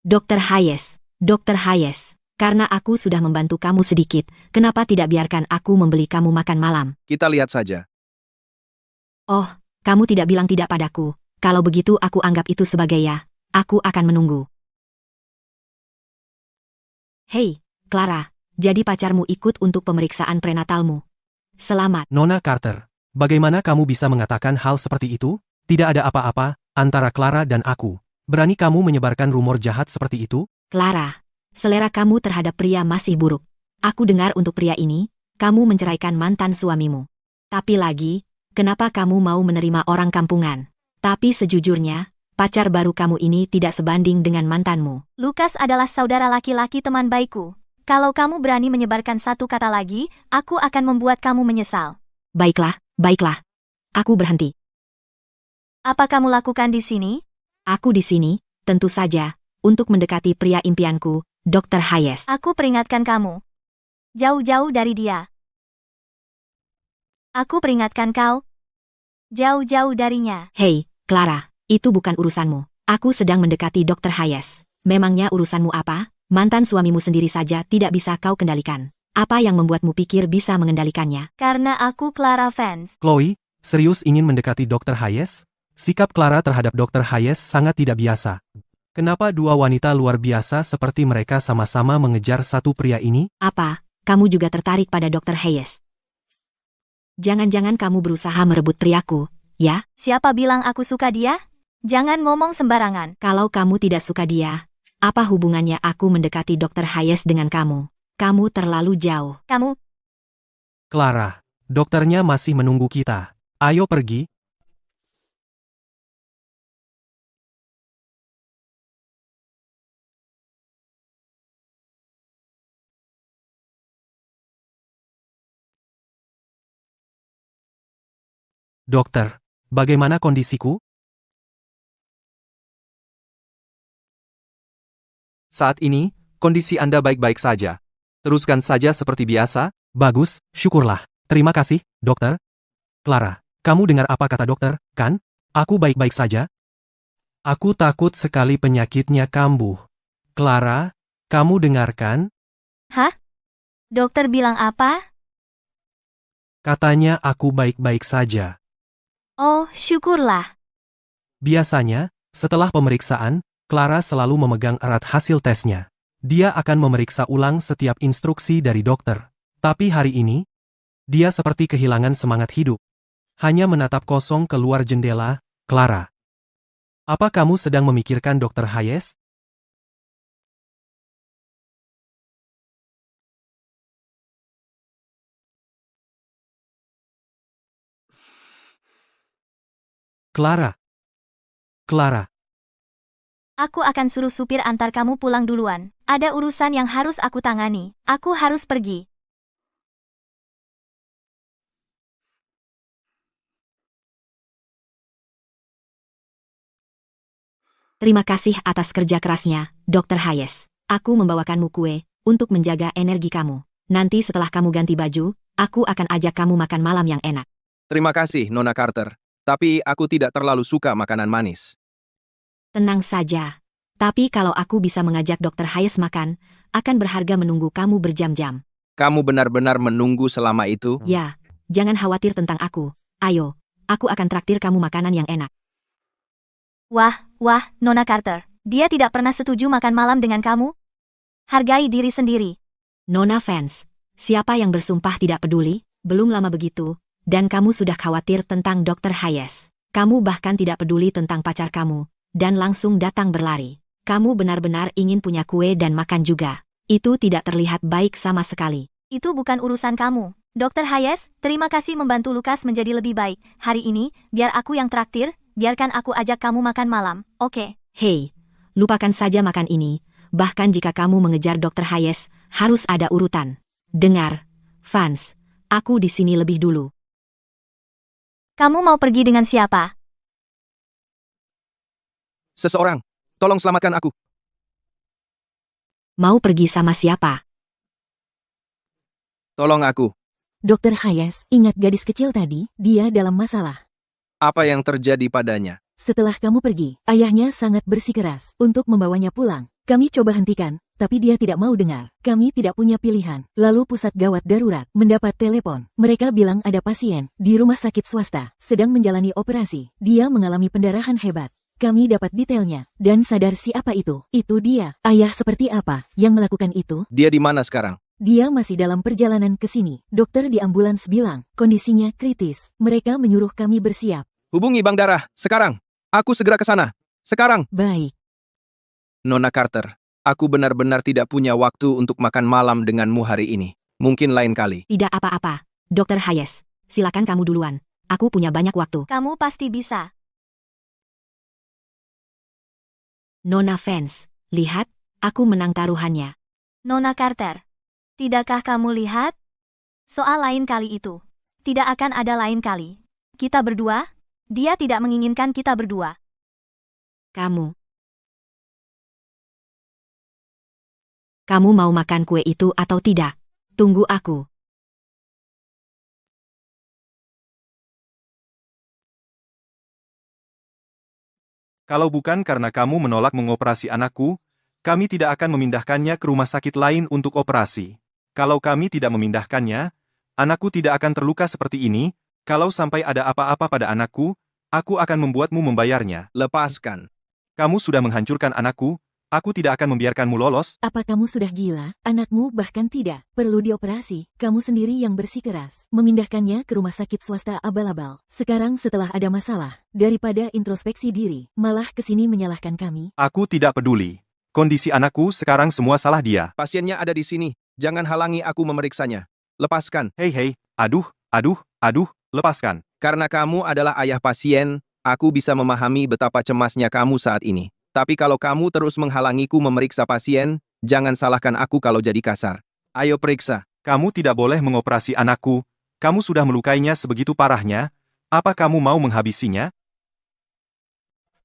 Dokter Hayes, karena aku sudah membantu kamu sedikit, kenapa tidak biarkan aku membeli kamu makan malam? Kita lihat saja. Oh, kamu tidak bilang tidak padaku. Kalau begitu aku anggap itu sebagai ya. Aku akan menunggu. Hei, Clara, jadi pacarmu ikut untuk pemeriksaan prenatalmu. Selamat. Nona Carter, bagaimana kamu bisa mengatakan hal seperti itu? Tidak ada apa-apa antara Clara dan aku. Berani kamu menyebarkan rumor jahat seperti itu? Clara, selera kamu terhadap pria masih buruk. Aku dengar untuk pria ini, kamu menceraikan mantan suamimu. Tapi lagi, kenapa kamu mau menerima orang kampungan? Tapi sejujurnya, pacar baru kamu ini tidak sebanding dengan mantanmu. Lukas adalah saudara laki-laki teman baikku. Kalau kamu berani menyebarkan satu kata lagi, aku akan membuat kamu menyesal. Baiklah. Aku berhenti. Apa kamu lakukan di sini? Aku di sini, tentu saja, untuk mendekati pria impianku, Dokter Hayes. Aku peringatkan kamu. Jauh-jauh dari dia. Aku peringatkan kau. Jauh-jauh darinya. Hei, Clara, itu bukan urusanmu. Aku sedang mendekati Dokter Hayes. Memangnya urusanmu apa? Mantan suamimu sendiri saja tidak bisa kau kendalikan. Apa yang membuatmu pikir bisa mengendalikannya? Karena aku Clara fans. Chloe, serius ingin mendekati Dr. Hayes? Sikap Clara terhadap Dr. Hayes sangat tidak biasa. Kenapa dua wanita luar biasa seperti mereka sama-sama mengejar satu pria ini? Apa, kamu juga tertarik pada Dokter Hayes? Jangan-jangan kamu berusaha merebut priaku, ya? Siapa bilang aku suka dia? Jangan ngomong sembarangan. Kalau kamu tidak suka dia, apa hubungannya aku mendekati Dokter Hayes dengan kamu? Kamu terlalu jauh. Kamu... Clara, dokternya masih menunggu kita. Ayo pergi. Dokter, bagaimana kondisiku? Saat ini, kondisi Anda baik-baik saja. Teruskan saja seperti biasa. Bagus, syukurlah. Terima kasih, dokter. Clara, kamu dengar apa kata dokter, kan? Aku baik-baik saja. Aku takut sekali penyakitnya kambuh. Clara, kamu dengarkan? Hah? Dokter bilang apa? Katanya aku baik-baik saja. Oh, syukurlah. Biasanya, setelah pemeriksaan, Clara selalu memegang erat hasil tesnya. Dia akan memeriksa ulang setiap instruksi dari dokter. Tapi hari ini, dia seperti kehilangan semangat hidup. Hanya menatap kosong keluar jendela. Clara, apa kamu sedang memikirkan Dr. Hayes? Clara. Aku akan suruh supir antar kamu pulang duluan. Ada urusan yang harus aku tangani. Aku harus pergi. Terima kasih atas kerja kerasnya, Dokter Hayes. Aku membawakanmu kue untuk menjaga energi kamu. Nanti setelah kamu ganti baju, aku akan ajak kamu makan malam yang enak. Terima kasih, Nona Carter. Tapi aku tidak terlalu suka makanan manis. Tenang saja. Tapi kalau aku bisa mengajak Dokter Hayes makan, akan berharga menunggu kamu berjam-jam. Kamu benar-benar menunggu selama itu? Ya, jangan khawatir tentang aku. Ayo, aku akan traktir kamu makanan yang enak. Wah, Nona Carter. Dia tidak pernah setuju makan malam dengan kamu? Hargai diri sendiri. Nona Vance, siapa yang bersumpah tidak peduli? Belum lama begitu, dan kamu sudah khawatir tentang Dr. Hayes. Kamu bahkan tidak peduli tentang pacar kamu, dan langsung datang berlari. Kamu benar-benar ingin punya kue dan makan juga. Itu tidak terlihat baik sama sekali. Itu bukan urusan kamu. Dr. Hayes, terima kasih membantu Lukas menjadi lebih baik. Hari ini, biar aku yang traktir, biarkan aku ajak kamu makan malam, oke? Hei, lupakan saja makan ini. Bahkan jika kamu mengejar Dr. Hayes, harus ada urutan. Dengar, Vance, aku di sini lebih dulu. Kamu mau pergi dengan siapa? Seseorang, tolong selamatkan aku. Mau pergi sama siapa? Tolong aku. Dr. Hayes, ingat gadis kecil tadi, dia dalam masalah. Apa yang terjadi padanya? Setelah kamu pergi, ayahnya sangat bersikeras untuk membawanya pulang. Kami coba hentikan, tapi dia tidak mau dengar. Kami tidak punya pilihan. Lalu pusat gawat darurat mendapat telepon. Mereka bilang ada pasien di rumah sakit swasta, sedang menjalani operasi. Dia mengalami pendarahan hebat. Kami dapat detailnya, dan sadar siapa itu. Itu dia. Ayah seperti apa yang melakukan itu? Dia di mana sekarang? Dia masih dalam perjalanan ke sini. Dokter di ambulans bilang, kondisinya kritis. Mereka menyuruh kami bersiap. Hubungi Bang Darah, sekarang. Aku segera ke sana. Sekarang. Baik. Nona Carter, aku benar-benar tidak punya waktu untuk makan malam denganmu hari ini. Mungkin lain kali. Tidak apa-apa, Dr. Hayes. Silakan kamu duluan. Aku punya banyak waktu. Kamu pasti bisa. Nona Vance, lihat, aku menang taruhannya. Nona Carter, tidakkah kamu lihat? Soal lain kali itu. Tidak akan ada lain kali. Kita berdua? Dia tidak menginginkan kita berdua. Kamu mau makan kue itu atau tidak? Tunggu aku. Kalau bukan karena kamu menolak mengoperasi anakku, kami tidak akan memindahkannya ke rumah sakit lain untuk operasi. Kalau kami tidak memindahkannya, anakku tidak akan terluka seperti ini. Kalau sampai ada apa-apa pada anakku, aku akan membuatmu membayarnya. Lepaskan. Kamu sudah menghancurkan anakku, aku tidak akan membiarkanmu lolos. Apa kamu sudah gila? Anakmu bahkan tidak perlu dioperasi. Kamu sendiri yang bersikeras memindahkannya ke rumah sakit swasta abal-abal. Sekarang setelah ada masalah, daripada introspeksi diri, malah kesini menyalahkan kami. Aku tidak peduli. Kondisi anakku sekarang semua salah dia. Pasiennya ada di sini. Jangan halangi aku memeriksanya. Lepaskan. Hei, aduh, lepaskan. Karena kamu adalah ayah pasien, aku bisa memahami betapa cemasnya kamu saat ini. Tapi kalau kamu terus menghalangiku memeriksa pasien, jangan salahkan aku kalau jadi kasar. Ayo periksa. Kamu tidak boleh mengoperasi anakku. Kamu sudah melukainya sebegitu parahnya. Apa kamu mau menghabisinya?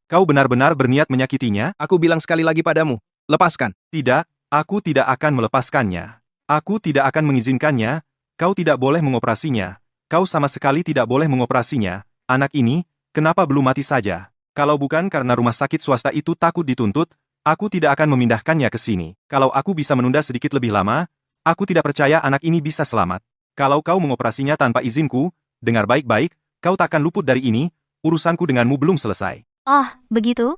Kau benar-benar berniat menyakitinya? Aku bilang sekali lagi padamu, lepaskan. Tidak, aku tidak akan melepaskannya. Aku tidak akan mengizinkannya. Kau tidak boleh mengoperasinya. Kau sama sekali tidak boleh mengoperasinya. Anak ini, kenapa belum mati saja? Kalau bukan karena rumah sakit swasta itu takut dituntut, aku tidak akan memindahkannya ke sini. Kalau aku bisa menunda sedikit lebih lama, aku tidak percaya anak ini bisa selamat. Kalau kau mengoperasinya tanpa izinku, dengar baik-baik, kau takkan luput dari ini, urusanku denganmu belum selesai. Oh, begitu?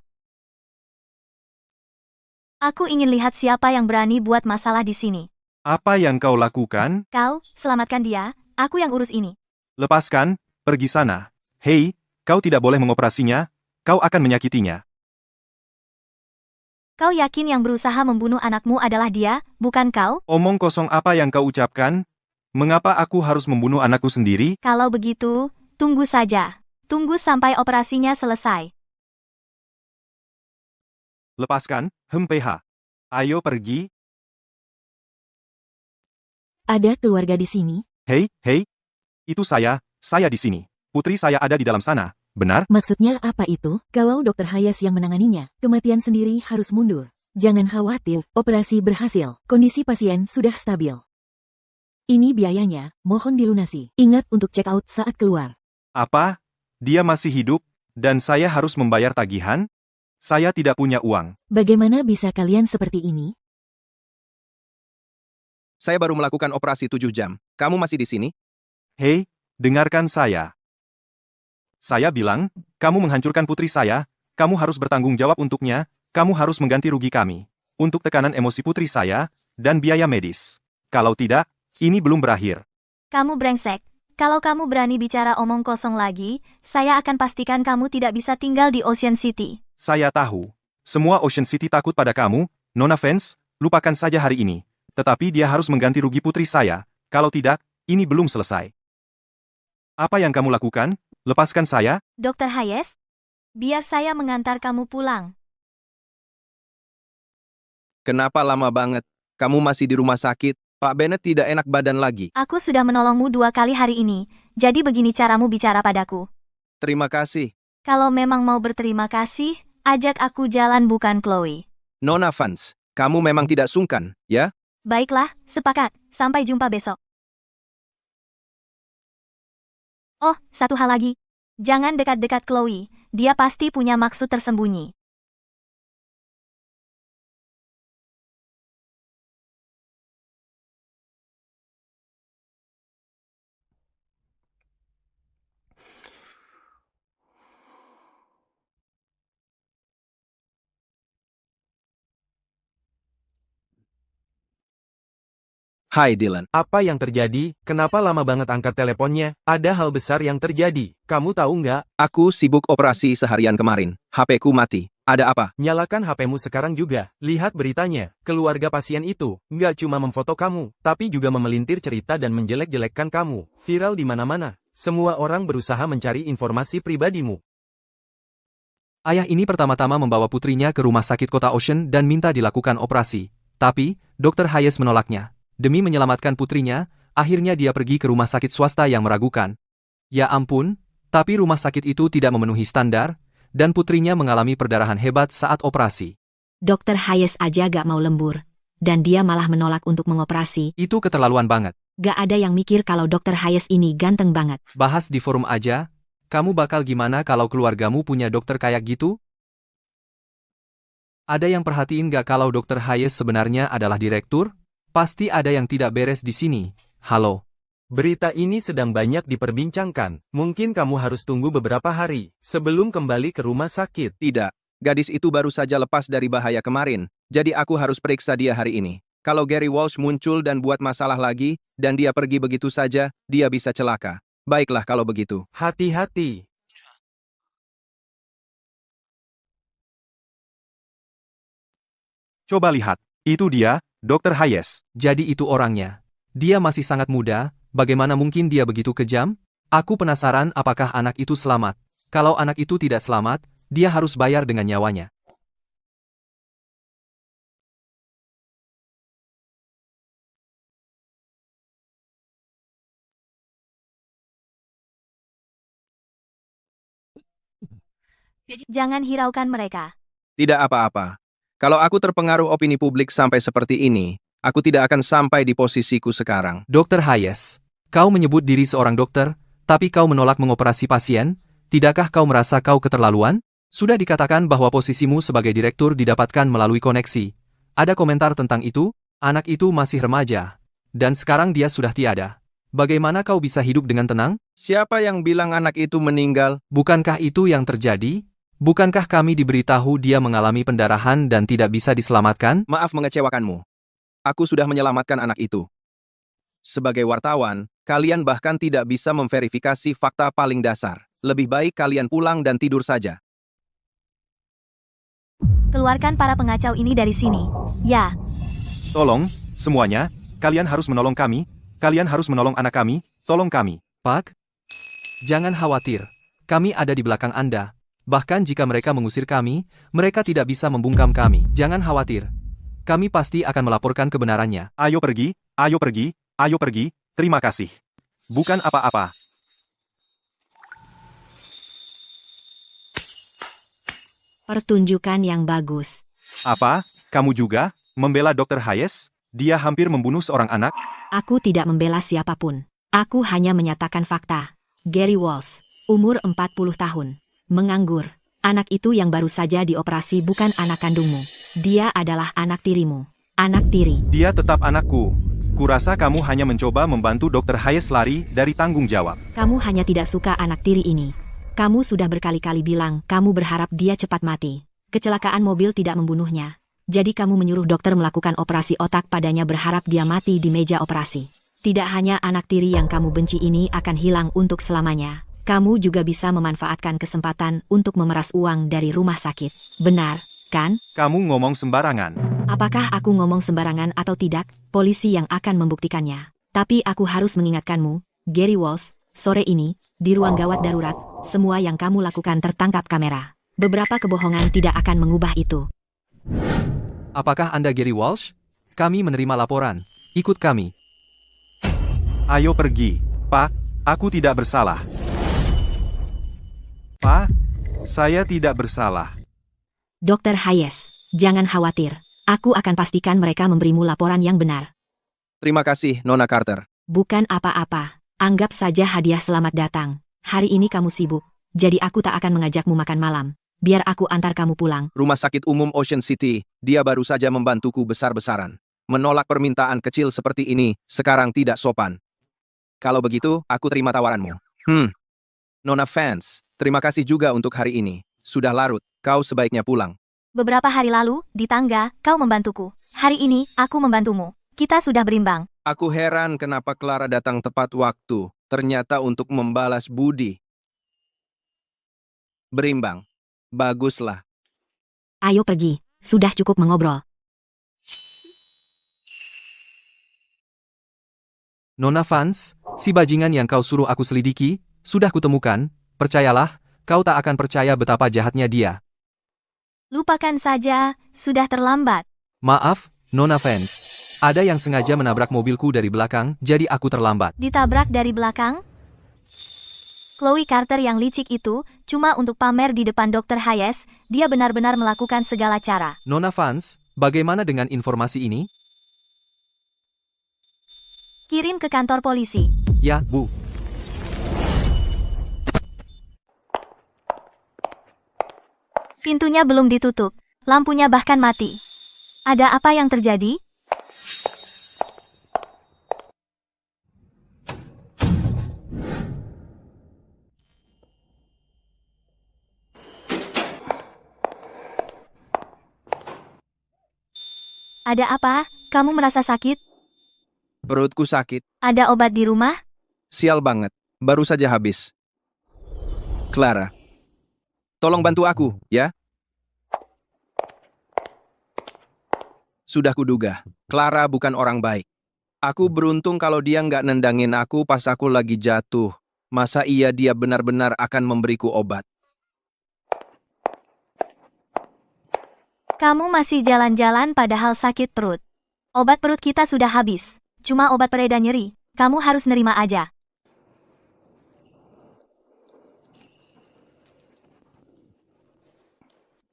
Aku ingin lihat siapa yang berani buat masalah di sini. Apa yang kau lakukan? Kau, selamatkan dia, aku yang urus ini. Lepaskan, pergi sana. Hei, kau tidak boleh mengoperasinya, kau akan menyakitinya. Kau yakin yang berusaha membunuh anakmu adalah dia, bukan kau? Omong kosong apa yang kau ucapkan? Mengapa aku harus membunuh anakku sendiri? Kalau begitu, tunggu saja. Tunggu sampai operasinya selesai. Lepaskan, PH. Ayo pergi. Ada keluarga di sini? Hei, itu saya di sini. Putri saya ada di dalam sana, benar? Maksudnya apa itu? Kalau Dr. Hayes yang menanganinya, kematian sendiri harus mundur. Jangan khawatir, operasi berhasil. Kondisi pasien sudah stabil. Ini biayanya, mohon dilunasi. Ingat untuk check out saat keluar. Apa? Dia masih hidup, dan saya harus membayar tagihan? Saya tidak punya uang. Bagaimana bisa kalian seperti ini? Saya baru melakukan operasi 7 jam. Kamu masih di sini? Hei, dengarkan saya. Saya bilang, kamu menghancurkan putri saya, kamu harus bertanggung jawab untuknya, kamu harus mengganti rugi kami. Untuk tekanan emosi putri saya, dan biaya medis. Kalau tidak, ini belum berakhir. Kamu brengsek. Kalau kamu berani bicara omong kosong lagi, saya akan pastikan kamu tidak bisa tinggal di Ocean City. Saya tahu. Semua Ocean City takut pada kamu, Nona Vance, lupakan saja hari ini. Tetapi dia harus mengganti rugi putri saya, kalau tidak, ini belum selesai. Apa yang kamu lakukan? Lepaskan saya? Dr. Hayes? Biar saya mengantar kamu pulang. Kenapa lama banget? Kamu masih di rumah sakit? Pak Bennett tidak enak badan lagi. Aku sudah menolongmu 2 kali hari ini, jadi begini caramu bicara padaku. Terima kasih. Kalau memang mau berterima kasih, ajak aku jalan bukan Chloe. Nona Vance, kamu memang tidak sungkan, ya? Baiklah, sepakat. Sampai jumpa besok. Oh, satu hal lagi. Jangan dekat-dekat Chloe, dia pasti punya maksud tersembunyi. Hai Dylan. Apa yang terjadi? Kenapa lama banget angkat teleponnya? Ada hal besar yang terjadi. Kamu tahu nggak? Aku sibuk operasi seharian kemarin. HP-ku mati. Ada apa? Nyalakan HP-mu sekarang juga. Lihat beritanya. Keluarga pasien itu nggak cuma memfoto kamu, tapi juga memelintir cerita dan menjelek-jelekkan kamu. Viral di mana-mana. Semua orang berusaha mencari informasi pribadimu. Ayah ini pertama-tama membawa putrinya ke rumah sakit kota Ocean dan minta dilakukan operasi. Tapi, Dr. Hayes menolaknya. Demi menyelamatkan putrinya, akhirnya dia pergi ke rumah sakit swasta yang meragukan. Ya ampun, tapi rumah sakit itu tidak memenuhi standar, dan putrinya mengalami perdarahan hebat saat operasi. Dr. Hayes aja gak mau lembur. Dan dia malah menolak untuk mengoperasi. Itu keterlaluan banget. Gak ada yang mikir kalau Dr. Hayes ini ganteng banget. Bahas di forum aja, kamu bakal gimana kalau keluargamu punya dokter kayak gitu? Ada yang perhatiin gak kalau Dr. Hayes sebenarnya adalah direktur? Pasti ada yang tidak beres di sini. Halo. Berita ini sedang banyak diperbincangkan. Mungkin kamu harus tunggu beberapa hari sebelum kembali ke rumah sakit. Tidak. Gadis itu baru saja lepas dari bahaya kemarin. Jadi aku harus periksa dia hari ini. Kalau Gary Walsh muncul dan buat masalah lagi, dan dia pergi begitu saja, dia bisa celaka. Baiklah kalau begitu. Hati-hati. Coba lihat. Itu dia, Dr. Hayes. Jadi itu orangnya. Dia masih sangat muda, bagaimana mungkin dia begitu kejam? Aku penasaran apakah anak itu selamat. Kalau anak itu tidak selamat, dia harus bayar dengan nyawanya. Jangan hiraukan mereka. Tidak apa-apa. Kalau aku terpengaruh opini publik sampai seperti ini, aku tidak akan sampai di posisiku sekarang. Dr. Hayes, kau menyebut diri seorang dokter, tapi kau menolak mengoperasi pasien? Tidakkah kau merasa kau keterlaluan? Sudah dikatakan bahwa posisimu sebagai direktur didapatkan melalui koneksi. Ada komentar tentang itu? Anak itu masih remaja. Dan sekarang dia sudah tiada. Bagaimana kau bisa hidup dengan tenang? Siapa yang bilang anak itu meninggal? Bukankah itu yang terjadi? Bukankah kami diberitahu dia mengalami pendarahan dan tidak bisa diselamatkan? Maaf mengecewakanmu. Aku sudah menyelamatkan anak itu. Sebagai wartawan, kalian bahkan tidak bisa memverifikasi fakta paling dasar. Lebih baik kalian pulang dan tidur saja. Keluarkan para pengacau ini dari sini. Ya. Tolong, semuanya, kalian harus menolong kami, kalian harus menolong anak kami, tolong kami. Pak, jangan khawatir. Kami ada di belakang Anda. Bahkan jika mereka mengusir kami, mereka tidak bisa membungkam kami. Jangan khawatir. Kami pasti akan melaporkan kebenarannya. Ayo pergi, ayo pergi, ayo pergi, terima kasih. Bukan apa-apa. Pertunjukan yang bagus. Apa? Kamu juga? Membela Dr. Hayes? Dia hampir membunuh seorang anak? Aku tidak membela siapapun. Aku hanya menyatakan fakta. Gary Walsh, umur 40 tahun. Menganggur. Anak itu yang baru saja dioperasi bukan anak kandungmu. Dia adalah anak tirimu. Anak tiri. Dia tetap anakku. Kurasa kamu hanya mencoba membantu Dr. Hayes lari dari tanggung jawab. Kamu hanya tidak suka anak tiri ini. Kamu sudah berkali-kali bilang kamu berharap dia cepat mati. Kecelakaan mobil tidak membunuhnya. Jadi kamu menyuruh dokter melakukan operasi otak padanya berharap dia mati di meja operasi. Tidak hanya anak tiri yang kamu benci ini akan hilang untuk selamanya. Kamu juga bisa memanfaatkan kesempatan untuk memeras uang dari rumah sakit. Benar, kan? Kamu ngomong sembarangan. Apakah aku ngomong sembarangan atau tidak? Polisi yang akan membuktikannya. Tapi aku harus mengingatkanmu, Gary Walsh, sore ini, di ruang gawat darurat, semua yang kamu lakukan tertangkap kamera. Beberapa kebohongan tidak akan mengubah itu. Apakah Anda Gary Walsh? Kami menerima laporan. Ikut kami. Ayo pergi. Pak, aku tidak bersalah. Pak, saya tidak bersalah. Dr. Hayes, jangan khawatir. Aku akan pastikan mereka memberimu laporan yang benar. Terima kasih, Nona Carter. Bukan apa-apa. Anggap saja hadiah selamat datang. Hari ini kamu sibuk, jadi aku tak akan mengajakmu makan malam. Biar aku antar kamu pulang. Rumah Sakit Umum Ocean City, dia baru saja membantuku besar-besaran. Menolak permintaan kecil seperti ini, sekarang tidak sopan. Kalau begitu, aku terima tawaranmu. Nona Vance, terima kasih juga untuk hari ini. Sudah larut, kau sebaiknya pulang. Beberapa hari lalu, di tangga, kau membantuku. Hari ini, aku membantumu. Kita sudah berimbang. Aku heran kenapa Clara datang tepat waktu. Ternyata untuk membalas budi. Berimbang. Baguslah. Ayo pergi, sudah cukup mengobrol. Nona Vance, si bajingan yang kau suruh aku selidiki, sudah kutemukan. Percayalah, kau tak akan percaya betapa jahatnya dia. Lupakan saja, sudah terlambat. Maaf, Nona Vance. Ada yang sengaja menabrak mobilku dari belakang, jadi aku terlambat. Ditabrak dari belakang? Chloe Carter yang licik itu, cuma untuk pamer di depan Dr. Hayes, dia benar-benar melakukan segala cara. Nona Vance, bagaimana dengan informasi ini? Kirim ke kantor polisi. Ya, Bu. Pintunya belum ditutup. Lampunya bahkan mati. Ada apa yang terjadi? Ada apa? Kamu merasa sakit? Perutku sakit. Ada obat di rumah? Sial banget. Baru saja habis. Clara. Tolong bantu aku, ya? Sudah kuduga. Clara bukan orang baik. Aku beruntung kalau dia nggak nendangin aku pas aku lagi jatuh. Masa iya dia benar-benar akan memberiku obat? Kamu masih jalan-jalan padahal sakit perut. Obat perut kita sudah habis. Cuma obat pereda nyeri. Kamu harus nerima aja.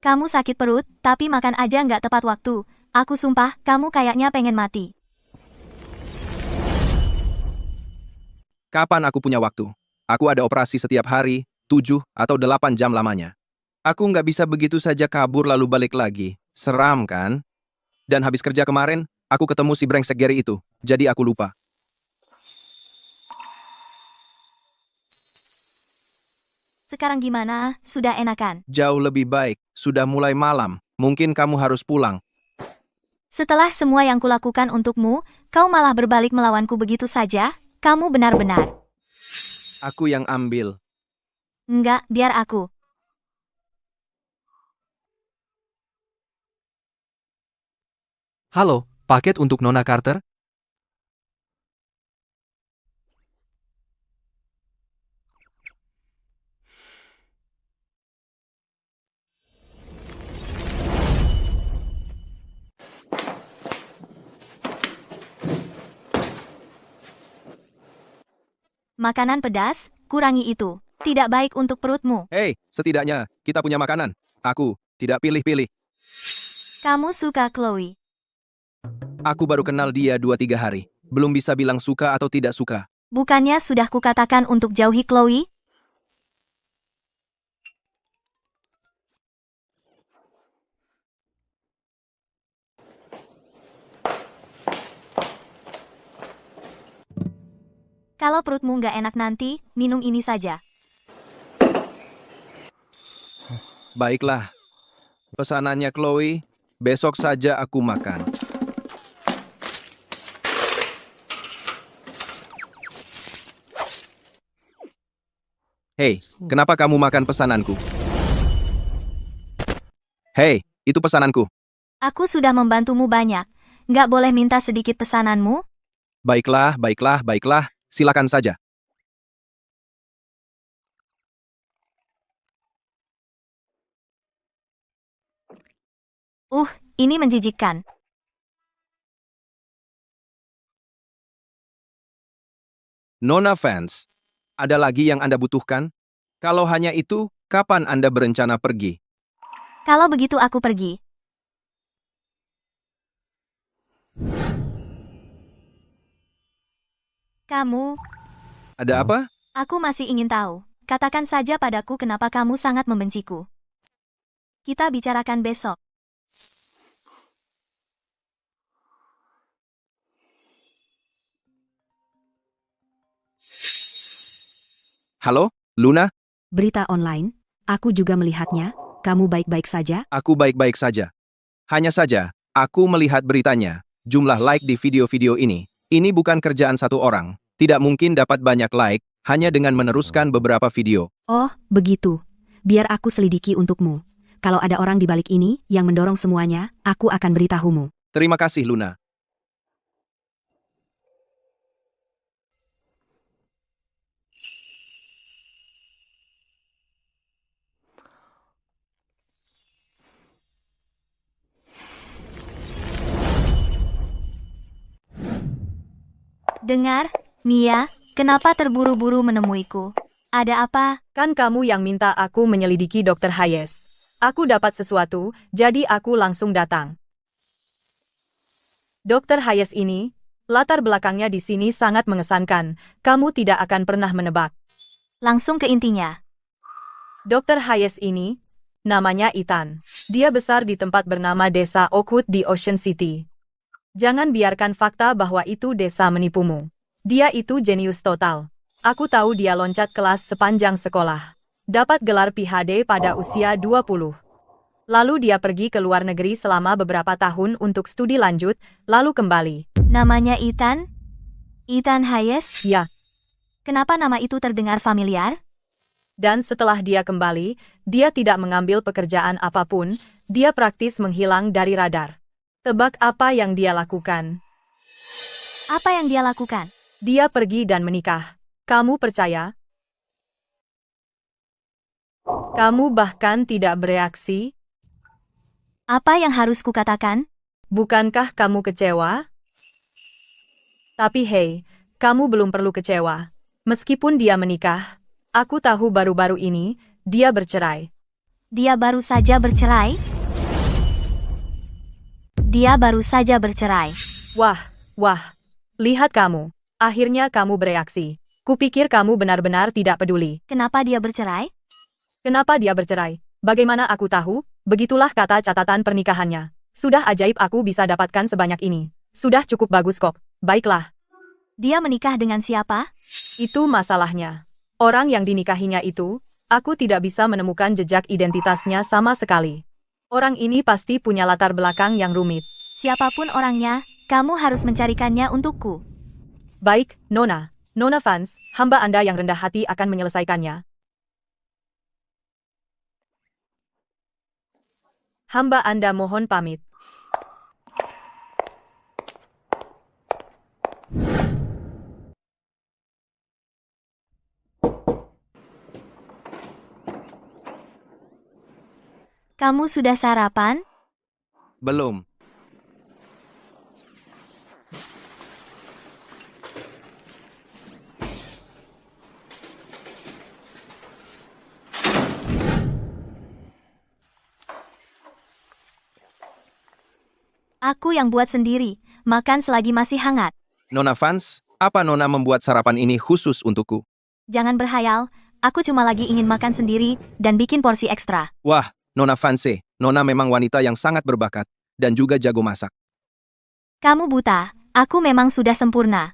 Kamu sakit perut, tapi makan aja nggak tepat waktu. Aku sumpah, kamu kayaknya pengen mati. Kapan aku punya waktu? Aku ada operasi setiap hari, 7 atau 8 jam lamanya. Aku nggak bisa begitu saja kabur lalu balik lagi. Seram kan? Dan habis kerja kemarin, aku ketemu si brengsek Gary itu. Jadi aku lupa. Sekarang gimana? Sudah enakan? Jauh lebih baik. Sudah mulai malam. Mungkin kamu harus pulang. Setelah semua yang kulakukan untukmu, kau malah berbalik melawanku begitu saja? Kamu benar-benar. Aku yang ambil. Enggak, biar aku. Halo, paket untuk Nona Carter? Makanan pedas, kurangi itu. Tidak baik untuk perutmu. Hei, setidaknya kita punya makanan. Aku tidak pilih-pilih. Kamu suka Chloe. Aku baru kenal dia 2-3 hari. Belum bisa bilang suka atau tidak suka. Bukannya sudah kukatakan untuk jauhi Chloe? Kalau perutmu nggak enak nanti, minum ini saja. Baiklah, pesanannya Chloe, besok saja aku makan. Hei, kenapa kamu makan pesananku? Hei, itu pesananku. Aku sudah membantumu banyak. Nggak boleh minta sedikit pesananmu? Baiklah, baiklah, baiklah, silakan saja. Ini menjijikkan. Nona fans, ada lagi yang Anda butuhkan? Kalau hanya itu, kapan Anda berencana pergi? Kalau begitu aku pergi. Kamu, Ada apa? aku masih ingin tahu. Katakan saja padaku kenapa kamu sangat membenciku. Kita bicarakan besok. Halo, Luna? Berita online, aku juga melihatnya. Kamu baik-baik saja? Aku baik-baik saja. Hanya saja, aku melihat beritanya. Jumlah like di video-video ini. Ini bukan kerjaan satu orang. Tidak mungkin dapat banyak like, hanya dengan meneruskan beberapa video. Oh, begitu. Biar aku selidiki untukmu. Kalau ada orang di balik ini yang mendorong semuanya, aku akan beritahumu. Terima kasih, Luna. Dengar, Mia, kenapa terburu-buru menemuiku? Ada apa? Kan kamu yang minta aku menyelidiki Dr. Hayes. Aku dapat sesuatu, jadi aku langsung datang. Dr. Hayes ini, latar belakangnya di sini sangat mengesankan. Kamu tidak akan pernah menebak. Langsung ke intinya. Dr. Hayes ini, namanya Ethan. Dia besar di tempat bernama Desa Oakwood di Ocean City. Jangan biarkan fakta bahwa itu desa menipumu. Dia itu jenius total. Aku tahu dia loncat kelas sepanjang sekolah. Dapat gelar PhD pada usia 20. Lalu dia pergi ke luar negeri selama beberapa tahun untuk studi lanjut, lalu kembali. Namanya Ethan? Ethan Hayes? Ya, Kenapa nama itu terdengar familiar? dan setelah dia kembali, dia tidak mengambil pekerjaan apapun, dia praktis menghilang dari radar. Tebak apa yang dia lakukan? Apa yang dia lakukan? Dia pergi dan menikah. Kamu percaya? Kamu bahkan tidak bereaksi? Apa yang harus kukatakan? Bukankah kamu kecewa? Tapi hei, kamu belum perlu kecewa. Meskipun dia menikah, aku tahu baru-baru ini, dia bercerai. Dia baru saja bercerai? Dia baru saja bercerai. Wah, lihat kamu. Akhirnya kamu bereaksi. Kupikir kamu benar-benar tidak peduli. Kenapa dia bercerai? Kenapa dia bercerai? Bagaimana aku tahu? Begitulah kata catatan pernikahannya. Sudah ajaib aku bisa dapatkan sebanyak ini. Sudah cukup bagus kok. Baiklah. Dia menikah dengan siapa? Itu masalahnya. Orang yang dinikahinya itu, aku tidak bisa menemukan jejak identitasnya sama sekali. Orang ini pasti punya latar belakang yang rumit. Siapapun orangnya, kamu harus mencarikannya untukku. Baik, Nona. Nona fans, hamba Anda yang rendah hati akan menyelesaikannya. Hamba Anda mohon pamit. Kamu sudah sarapan? Belum. Aku yang buat sendiri, makan selagi masih hangat. Nona fans, apa Nona membuat sarapan ini khusus untukku? Jangan berhayal, aku cuma lagi ingin makan sendiri dan bikin porsi ekstra. Wah, Nona fanse, Nona memang wanita yang sangat berbakat, dan juga jago masak. Kamu buta, aku memang sudah sempurna.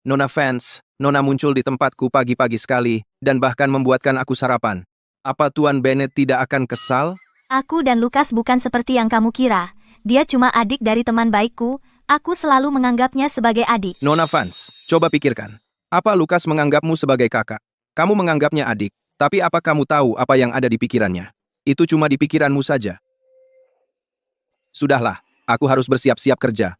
Nona fans, Nona muncul di tempatku pagi-pagi sekali, dan bahkan membuatkan aku sarapan. Apa Tuan Bennett tidak akan kesal? Aku dan Lukas bukan seperti yang kamu kira. Dia cuma adik dari teman baikku. Aku selalu menganggapnya sebagai adik. Nona Vance, coba pikirkan. Apa Lukas menganggapmu sebagai kakak? Kamu menganggapnya adik, tapi apa kamu tahu apa yang ada di pikirannya? Itu cuma di pikiranmu saja. Sudahlah, aku harus bersiap-siap kerja.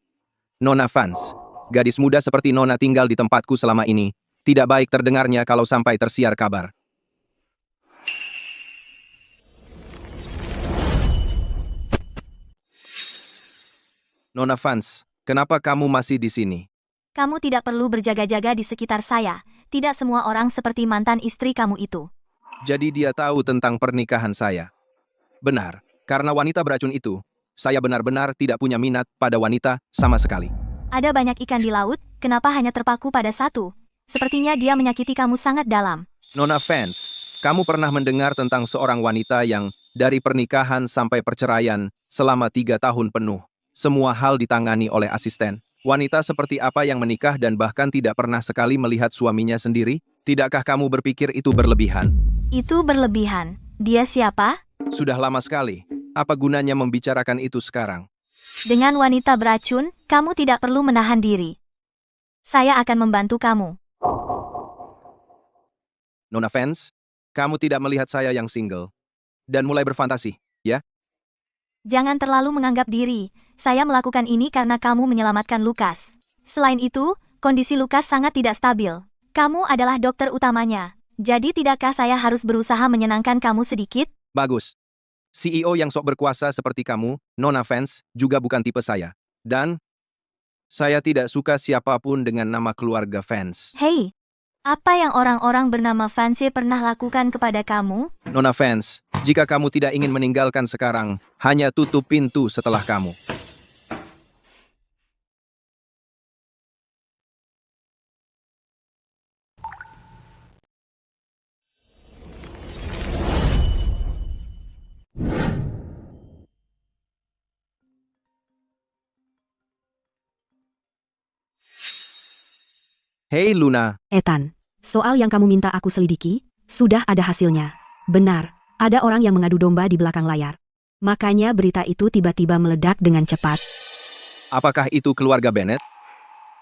Nona Vance, gadis muda seperti Nona tinggal di tempatku selama ini. Tidak baik terdengarnya kalau sampai tersiar kabar. Nona Vance, kenapa kamu masih di sini? Kamu tidak perlu berjaga-jaga di sekitar saya. Tidak semua orang seperti mantan istri kamu itu. Jadi dia tahu tentang pernikahan saya. Benar, karena wanita beracun itu, saya benar-benar tidak punya minat pada wanita sama sekali. Ada banyak ikan di laut, kenapa hanya terpaku pada satu? Sepertinya dia menyakiti kamu sangat dalam. Nona Vance, kamu pernah mendengar tentang seorang wanita yang dari pernikahan sampai perceraian selama 3 tahun penuh. Semua hal ditangani oleh asisten. Wanita seperti apa yang menikah dan bahkan tidak pernah sekali melihat suaminya sendiri? Tidakkah kamu berpikir itu berlebihan? Itu berlebihan. Dia siapa? Sudah lama sekali. Apa gunanya membicarakan itu sekarang? Dengan wanita beracun, kamu tidak perlu menahan diri. Saya akan membantu kamu. Nona Vance, kamu tidak melihat saya yang single dan mulai berfantasi, ya? Jangan terlalu menganggap diri. Saya melakukan ini karena kamu menyelamatkan Lukas. Selain itu, kondisi Lukas sangat tidak stabil. Kamu adalah dokter utamanya. Jadi tidakkah saya harus berusaha menyenangkan kamu sedikit? Bagus. CEO yang sok berkuasa seperti kamu, Nona Vance, juga bukan tipe saya. Dan saya tidak suka siapapun dengan nama keluarga Vance. Hei, apa yang orang-orang bernama Vance pernah lakukan kepada kamu? Nona Vance, jika kamu tidak ingin meninggalkan sekarang, hanya tutup pintu setelah kamu. Hei Luna, Ethan, soal yang kamu minta aku selidiki, sudah ada hasilnya. Benar, ada orang yang mengadu domba di belakang layar. Makanya berita itu tiba-tiba meledak dengan cepat. apakah itu keluarga Bennett?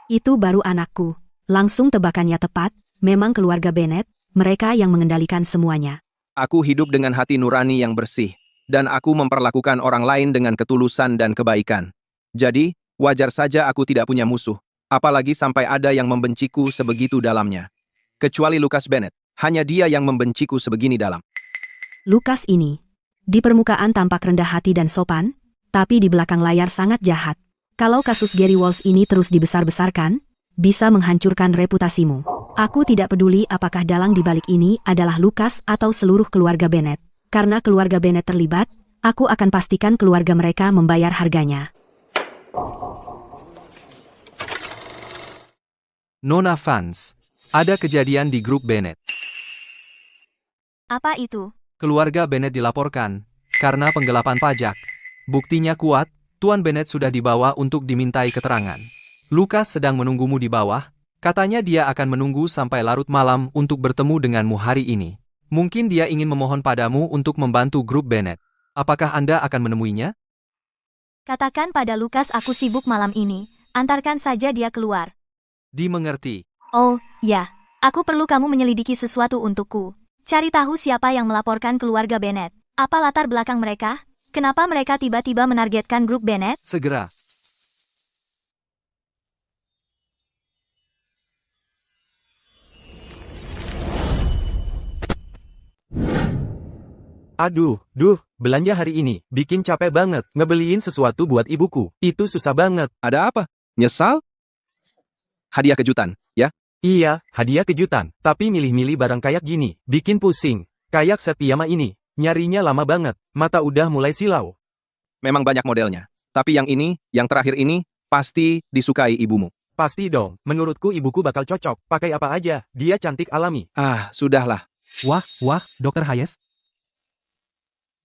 Itu baru anakku. Langsung tebakannya tepat, memang keluarga Bennett, mereka yang mengendalikan semuanya. Aku hidup dengan hati nurani yang bersih, dan aku memperlakukan orang lain dengan ketulusan dan kebaikan. Jadi, wajar saja aku tidak punya musuh, apalagi sampai ada yang membenciku sebegitu dalamnya. Kecuali Lukas Bennett, hanya dia yang membenciku sebegini dalam. Lukas ini, di permukaan tampak rendah hati dan sopan, tapi di belakang layar sangat jahat. Kalau kasus Gary Walsh ini terus dibesar-besarkan, bisa menghancurkan reputasimu. Aku tidak peduli apakah dalang di balik ini adalah Lukas atau seluruh keluarga Bennett. Karena keluarga Bennett terlibat, aku akan pastikan keluarga mereka membayar harganya. Nona Vance, ada kejadian di grup Bennett. Apa itu? Keluarga Bennett dilaporkan karena penggelapan pajak. Buktinya kuat, Tuan Bennett sudah dibawa untuk dimintai keterangan. Lukas sedang menunggumu di bawah, katanya dia akan menunggu sampai larut malam untuk bertemu denganmu hari ini. Mungkin dia ingin memohon padamu untuk membantu grup Bennett. Apakah Anda akan menemuinya? Katakan pada Lukas aku sibuk malam ini, antarkan saja dia keluar. Dimengerti. Oh, ya. Aku perlu kamu menyelidiki sesuatu untukku. Cari tahu siapa yang melaporkan keluarga Bennett. Apa latar belakang mereka? Kenapa mereka tiba-tiba menargetkan grup Bennett? Segera. Aduh, belanja hari ini, bikin capek banget, ngebeliin sesuatu buat ibuku, itu susah banget. Ada apa? Nyesal? Hadiah kejutan, ya? Iya, hadiah kejutan, tapi milih-milih barang kayak gini, bikin pusing. Kayak set piyama ini, nyarinya lama banget, mata udah mulai silau. Memang banyak modelnya. Tapi yang ini, yang terakhir ini, pasti disukai ibumu. Pasti dong, menurutku ibuku bakal cocok, pakai apa aja, dia cantik alami. Ah, sudahlah. Wah, Dr. Hayes.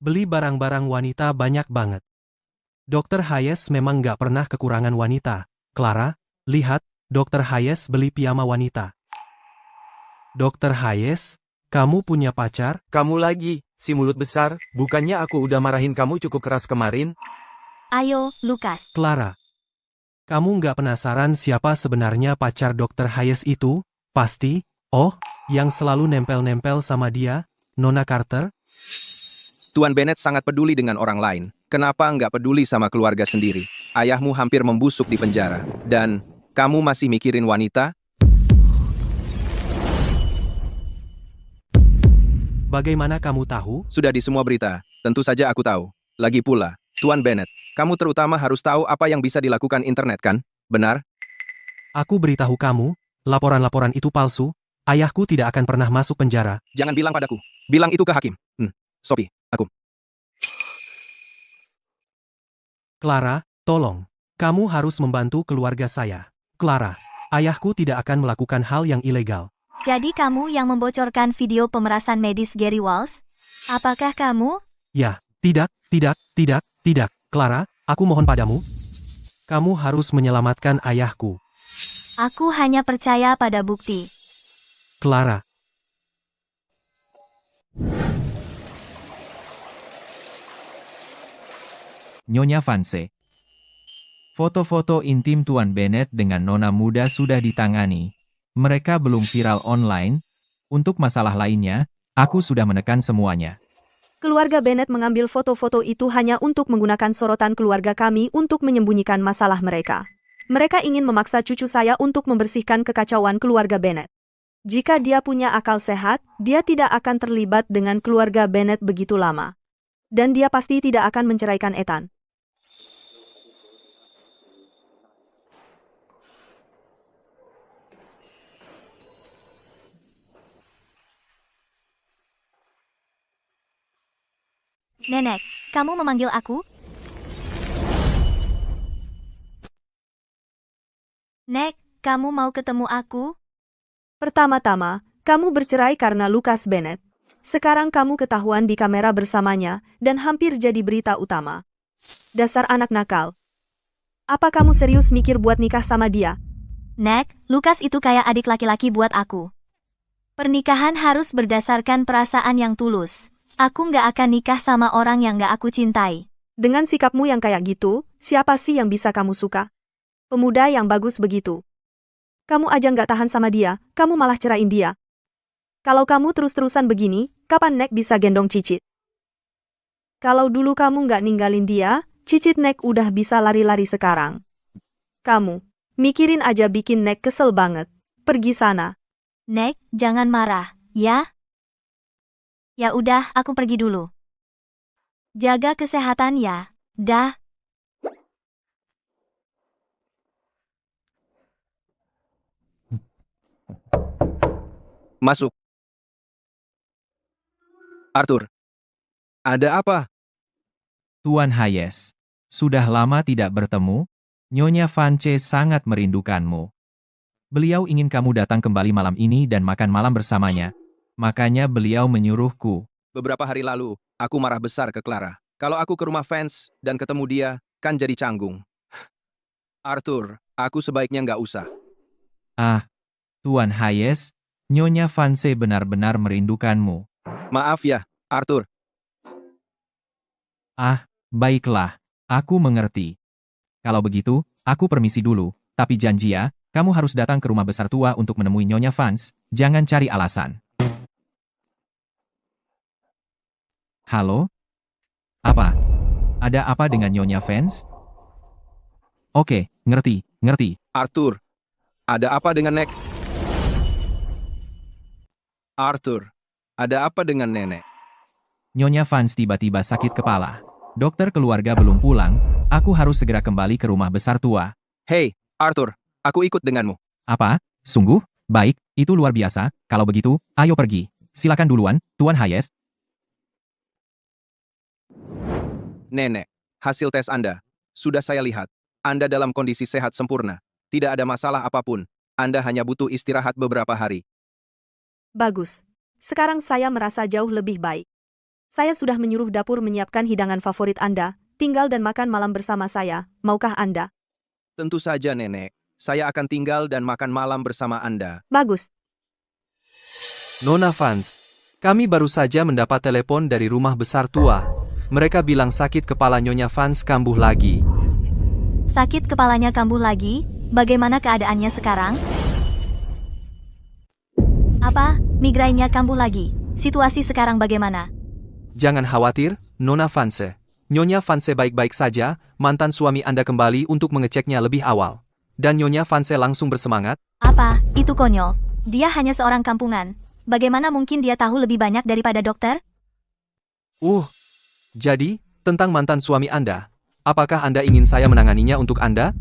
Beli barang-barang wanita banyak banget. Dr. Hayes memang nggak pernah kekurangan wanita. Clara, lihat, Dr. Hayes beli piyama wanita. Dr. Hayes, kamu punya pacar? Kamu lagi, Si mulut besar, bukannya aku udah marahin kamu cukup keras kemarin? Ayo, Lukas. Clara. Kamu nggak penasaran siapa sebenarnya pacar Dr. Hayes itu? Pasti, yang selalu nempel-nempel sama dia, Nona Carter? Tuan Bennett sangat peduli dengan orang lain. Kenapa nggak peduli sama keluarga sendiri? Ayahmu hampir membusuk di penjara. Dan, kamu masih mikirin wanita? Bagaimana kamu tahu? Sudah di semua berita. Tentu saja aku tahu. Lagi pula, Tuan Bennett, kamu terutama harus tahu apa yang bisa dilakukan internet kan? Benar? Aku beritahu kamu, laporan-laporan itu palsu. Ayahku tidak akan pernah masuk penjara. Jangan bilang padaku. Bilang itu ke hakim. Sophie, aku. Clara, tolong. Kamu harus membantu keluarga saya. Clara, ayahku tidak akan melakukan hal yang ilegal. Jadi kamu yang membocorkan video pemerasan medis Gary Walsh? Apakah kamu? Ya, tidak. Clara, aku mohon padamu. Kamu harus menyelamatkan ayahku. Aku hanya percaya pada bukti. Clara. Nyonya Vance. Foto-foto intim Tuan Bennett dengan nona muda sudah ditangani. Mereka belum viral online. Untuk masalah lainnya, aku sudah menekan semuanya. Keluarga Bennett mengambil foto-foto itu hanya untuk menggunakan sorotan keluarga kami untuk menyembunyikan masalah mereka. Mereka ingin memaksa cucu saya untuk membersihkan kekacauan keluarga Bennett. Jika dia punya akal sehat, dia tidak akan terlibat dengan keluarga Bennett begitu lama. Dan dia pasti tidak akan menceraikan Ethan. Nenek, kamu memanggil aku? Nek, kamu mau ketemu aku? Pertama-tama, kamu bercerai karena Lukas Bennett. Sekarang kamu ketahuan di kamera bersamanya, dan hampir jadi berita utama. Dasar anak nakal. Apa kamu serius mikir buat nikah sama dia? Nek, Lukas itu kayak adik laki-laki buat aku. Pernikahan harus berdasarkan perasaan yang tulus. Aku nggak akan nikah sama orang yang nggak aku cintai. Dengan sikapmu yang kayak gitu, siapa sih yang bisa kamu suka? Pemuda yang bagus begitu. Kamu aja nggak tahan sama dia, kamu malah cerain dia. Kalau kamu terus-terusan begini, kapan Nek bisa gendong Cicit? Kalau dulu kamu nggak ninggalin dia, Cicit Nek udah bisa lari-lari sekarang. Kamu, mikirin aja bikin Nek kesel banget. Pergi sana. Nek, jangan marah, ya? Ya udah, aku pergi dulu. Jaga kesehatan ya. Dah. Masuk. Arthur. Ada apa? Tuan Hayes. Sudah lama tidak bertemu, Nyonya Vance sangat merindukanmu. Beliau ingin kamu datang kembali malam ini dan makan malam bersamanya. Makanya beliau menyuruhku. Beberapa hari lalu, aku marah besar ke Clara. Kalau aku ke rumah fans dan ketemu dia, kan jadi canggung. Arthur, aku sebaiknya nggak usah. Tuan Hayes, Nyonya Vance benar-benar merindukanmu. Maaf ya, Arthur. Baiklah, aku mengerti. Kalau begitu, aku permisi dulu, tapi janji ya, kamu harus datang ke rumah besar tua untuk menemui Nyonya Vance, jangan cari alasan. Halo? Apa? Ada apa dengan Nyonya Vance? Oke, ngerti. Arthur, ada apa dengan Nek? Arthur, ada apa dengan nenek? Nyonya Vance tiba-tiba sakit kepala. Dokter keluarga belum pulang, aku harus segera kembali ke rumah besar tua. Hei, Arthur, aku ikut denganmu. Apa? Sungguh? Baik, itu luar biasa. Kalau begitu, ayo pergi. Silakan duluan, Tuan Hayes. Nenek, hasil tes Anda. Sudah saya lihat. Anda dalam kondisi sehat sempurna. Tidak ada masalah apapun. Anda hanya butuh istirahat beberapa hari. Bagus. Sekarang saya merasa jauh lebih baik. Saya sudah menyuruh dapur menyiapkan hidangan favorit Anda. Tinggal dan makan malam bersama saya. Maukah Anda? Tentu saja, Nenek. Saya akan tinggal dan makan malam bersama Anda. Bagus. Nona Vance, Kami baru saja mendapat telepon dari rumah besar tua. Mereka bilang sakit kepala Nyonya Vance kambuh lagi. Sakit kepalanya kambuh lagi? Bagaimana keadaannya sekarang? Apa? Migrainnya kambuh lagi? Situasi sekarang bagaimana? Jangan khawatir, Nona Vance. Nyonya Vance baik-baik saja, mantan suami Anda kembali untuk mengeceknya lebih awal. Dan Nyonya Vance langsung bersemangat. Apa? Itu konyol. Dia hanya seorang kampungan. Bagaimana mungkin dia tahu lebih banyak daripada dokter? Jadi, tentang mantan suami Anda. Apakah Anda ingin saya menanganinya untuk Anda?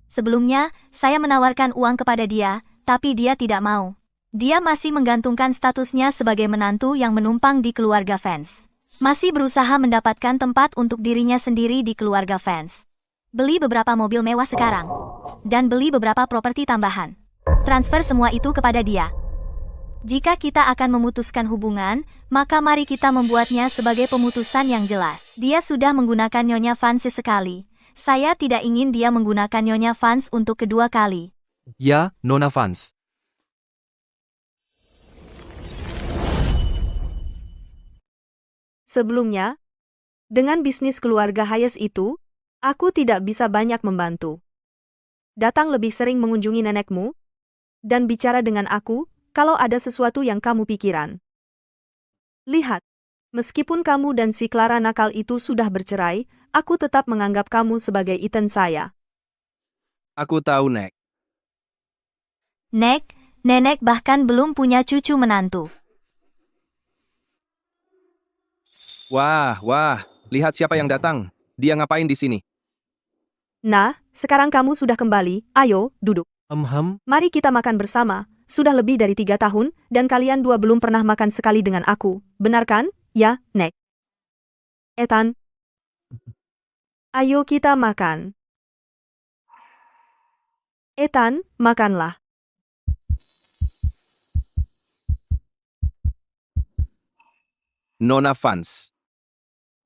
Sebelumnya, saya menawarkan uang kepada dia, tapi dia tidak mau. Dia masih menggantungkan statusnya sebagai menantu yang menumpang di keluarga Vance. Masih berusaha mendapatkan tempat untuk dirinya sendiri di keluarga Vance. Beli beberapa mobil mewah sekarang. Dan beli beberapa properti tambahan. Transfer semua itu kepada dia. Jika kita akan memutuskan hubungan, maka mari kita membuatnya sebagai pemutusan yang jelas. Dia sudah menggunakan Nyonya Vance sekali. Saya tidak ingin dia menggunakan Nyonya Vance untuk kedua kali. Ya, Nona Vance. Sebelumnya, dengan bisnis keluarga Hayes itu, aku tidak bisa banyak membantu. Datang lebih sering mengunjungi nenekmu, dan bicara dengan aku, kalau ada sesuatu yang kamu pikiran. Lihat, meskipun kamu dan si Clara nakal itu sudah bercerai, aku tetap menganggap kamu sebagai Ethan saya. Aku tahu, Nek. Nek, nenek bahkan belum punya cucu menantu. Wah, lihat siapa yang datang. Dia ngapain di sini? Nah, sekarang kamu sudah kembali, ayo, duduk. Mari kita makan bersama. Sudah lebih dari 3 tahun, dan kalian dua belum pernah makan sekali dengan aku. Benar kan? Ya, Nek. Ethan. Ayo kita makan. Ethan, makanlah. Nona Vance.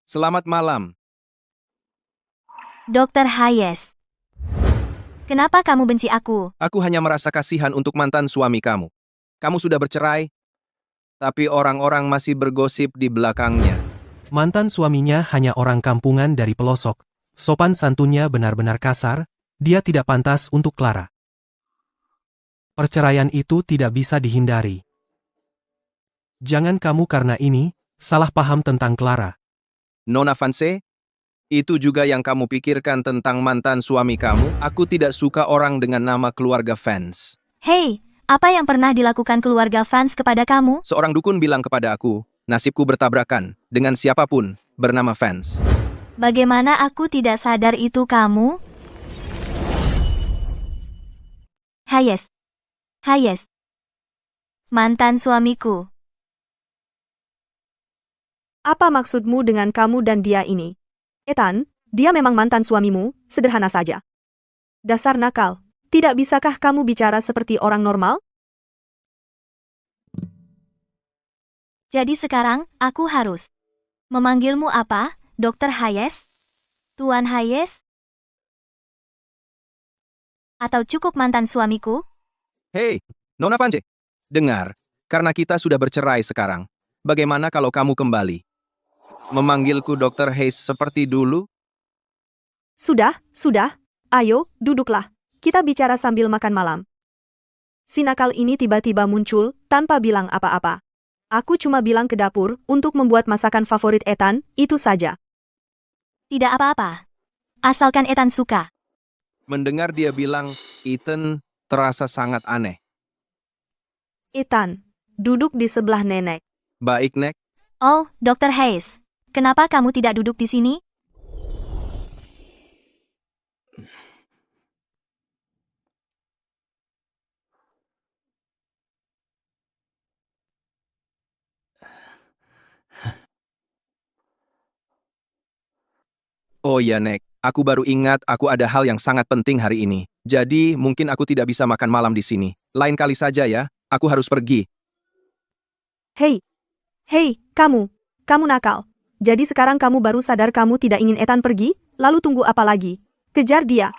Selamat malam. Dr. Hayes. Kenapa kamu benci aku? Aku hanya merasa kasihan untuk mantan suami kamu. Kamu sudah bercerai, tapi orang-orang masih bergosip di belakangnya. Mantan suaminya hanya orang kampungan dari pelosok. Sopan santunnya benar-benar kasar, dia tidak pantas untuk Clara. Perceraian itu tidak bisa dihindari. Jangan kamu karena ini, salah paham tentang Clara. Nona Vance, itu juga yang kamu pikirkan tentang mantan suami kamu? Aku tidak suka orang dengan nama keluarga Vance. Hei, apa yang pernah dilakukan keluarga Vance kepada kamu? Seorang dukun bilang kepada aku, nasibku bertabrakan dengan siapapun bernama Vance. Bagaimana aku tidak sadar itu kamu? Hayes. Mantan suamiku. Apa maksudmu dengan kamu dan dia ini? Ethan, dia memang mantan suamimu, sederhana saja. Dasar nakal, tidak bisakah kamu bicara seperti orang normal? Jadi sekarang, aku harus memanggilmu apa, Dr. Hayes? Tuan Hayes? Atau cukup mantan suamiku? Hei, Nona Vance, dengar, karena kita sudah bercerai sekarang, bagaimana kalau kamu kembali? Memanggilku Dr. Hayes seperti dulu? Sudah. Ayo, duduklah. Kita bicara sambil makan malam. Si nakal ini tiba-tiba muncul, tanpa bilang apa-apa. Aku cuma bilang ke dapur, untuk membuat masakan favorit Ethan, itu saja. Tidak apa-apa. Asalkan Ethan suka. Mendengar dia bilang, Ethan terasa sangat aneh. Ethan, duduk di sebelah nenek. Baik, Nek. Oh, Dr. Hayes. Kenapa kamu tidak duduk di sini? Oh ya, Nek. Aku baru ingat aku ada hal yang sangat penting hari ini. Jadi, mungkin aku tidak bisa makan malam di sini. Lain kali saja ya, aku harus pergi. Hei, kamu nakal. Jadi sekarang kamu baru sadar kamu tidak ingin Ethan pergi? Lalu tunggu apa lagi? Kejar dia.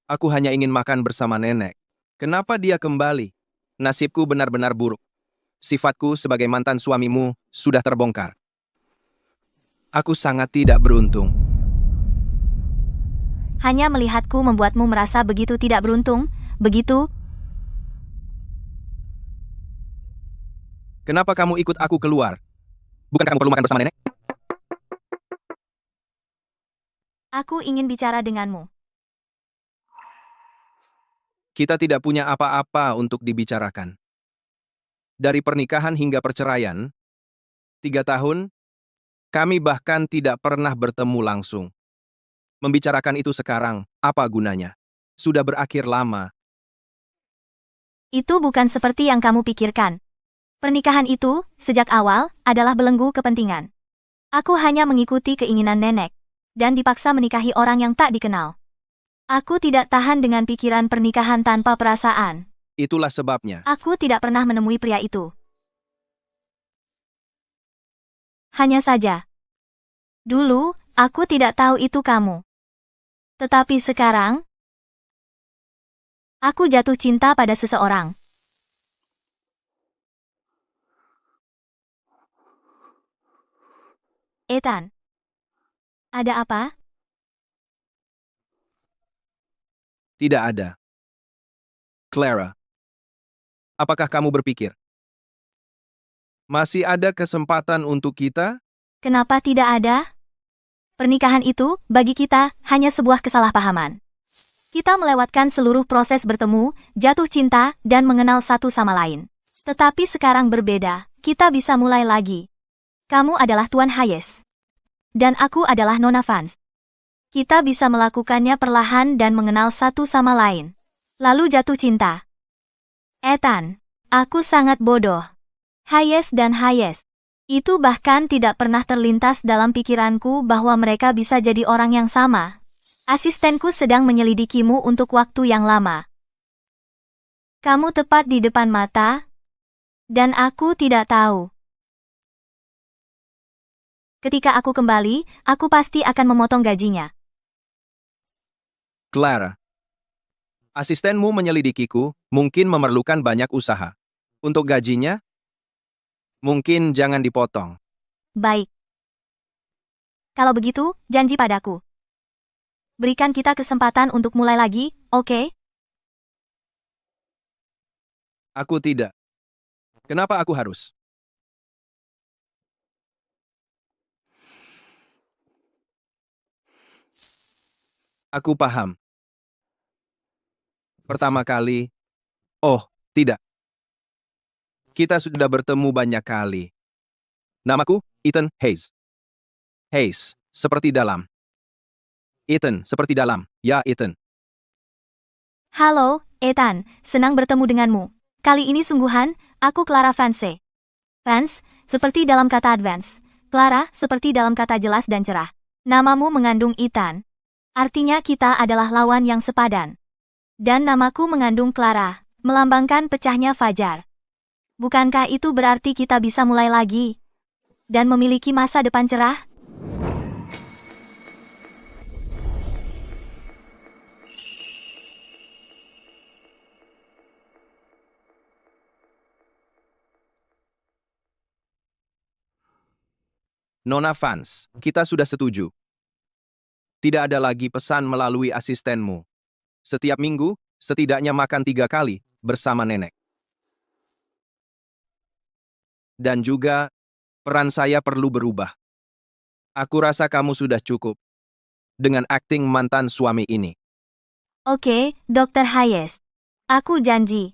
Aku hanya ingin makan bersama nenek. Kenapa dia kembali? Nasibku benar-benar buruk. Sifatku sebagai mantan suamimu sudah terbongkar. Aku sangat tidak beruntung. Hanya melihatku membuatmu merasa begitu tidak beruntung, begitu? Kenapa kamu ikut aku keluar? Bukan kamu perlu makan bersama nenek? Aku ingin bicara denganmu. Kita tidak punya apa-apa untuk dibicarakan. Dari pernikahan hingga perceraian, 3 tahun, kami bahkan tidak pernah bertemu langsung. Membicarakan itu sekarang, apa gunanya? Sudah berakhir lama. Itu bukan seperti yang kamu pikirkan. Pernikahan itu, sejak awal, adalah belenggu kepentingan. Aku hanya mengikuti keinginan nenek, dan dipaksa menikahi orang yang tak dikenal. Aku tidak tahan dengan pikiran pernikahan tanpa perasaan. Itulah sebabnya. Aku tidak pernah menemui pria itu. Hanya saja. Dulu, aku tidak tahu itu kamu. Tetapi sekarang, aku jatuh cinta pada seseorang. Ethan. Ada apa? Tidak ada. Clara, apakah kamu berpikir masih ada kesempatan untuk kita? Kenapa tidak ada? Pernikahan itu, bagi kita, hanya sebuah kesalahpahaman. Kita melewatkan seluruh proses bertemu, jatuh cinta, dan mengenal satu sama lain. Tetapi sekarang berbeda, kita bisa mulai lagi. Kamu adalah Tuan Hayes. Dan aku adalah Nona Vance. Kita bisa melakukannya perlahan dan mengenal satu sama lain. Lalu jatuh cinta. Ethan, aku sangat bodoh. Hayes dan Hayes. Itu bahkan tidak pernah terlintas dalam pikiranku bahwa mereka bisa jadi orang yang sama. Asistenku sedang menyelidikimu untuk waktu yang lama. Kamu tepat di depan mata, dan aku tidak tahu. Ketika aku kembali, aku pasti akan memotong gajinya. Clara, asistenmu menyelidikiku, mungkin memerlukan banyak usaha. Untuk gajinya, mungkin jangan dipotong. Baik. Kalau begitu, janji padaku. Berikan kita kesempatan untuk mulai lagi, oke? Aku tidak. Kenapa aku harus? Aku paham. Pertama kali, oh, tidak. Kita sudah bertemu banyak kali. Namaku, Ethan Hayes. Hayes, seperti dalam. Ethan, seperti dalam. Ya, Ethan. Halo, Ethan. Senang bertemu denganmu. Kali ini sungguhan, aku Clara Vance. Vance, seperti dalam kata advance. Clara, seperti dalam kata jelas dan cerah. Namamu mengandung Ethan. Artinya kita adalah lawan yang sepadan. Dan namaku mengandung Clara, melambangkan pecahnya fajar. Bukankah itu berarti kita bisa mulai lagi? Dan memiliki masa depan cerah? Nona Vance, kita sudah setuju. Tidak ada lagi pesan melalui asistenmu. Setiap minggu, setidaknya makan 3 kali bersama nenek. Dan juga, peran saya perlu berubah. Aku rasa kamu sudah cukup dengan akting mantan suami ini. Oke, Dr. Hayes. Aku janji.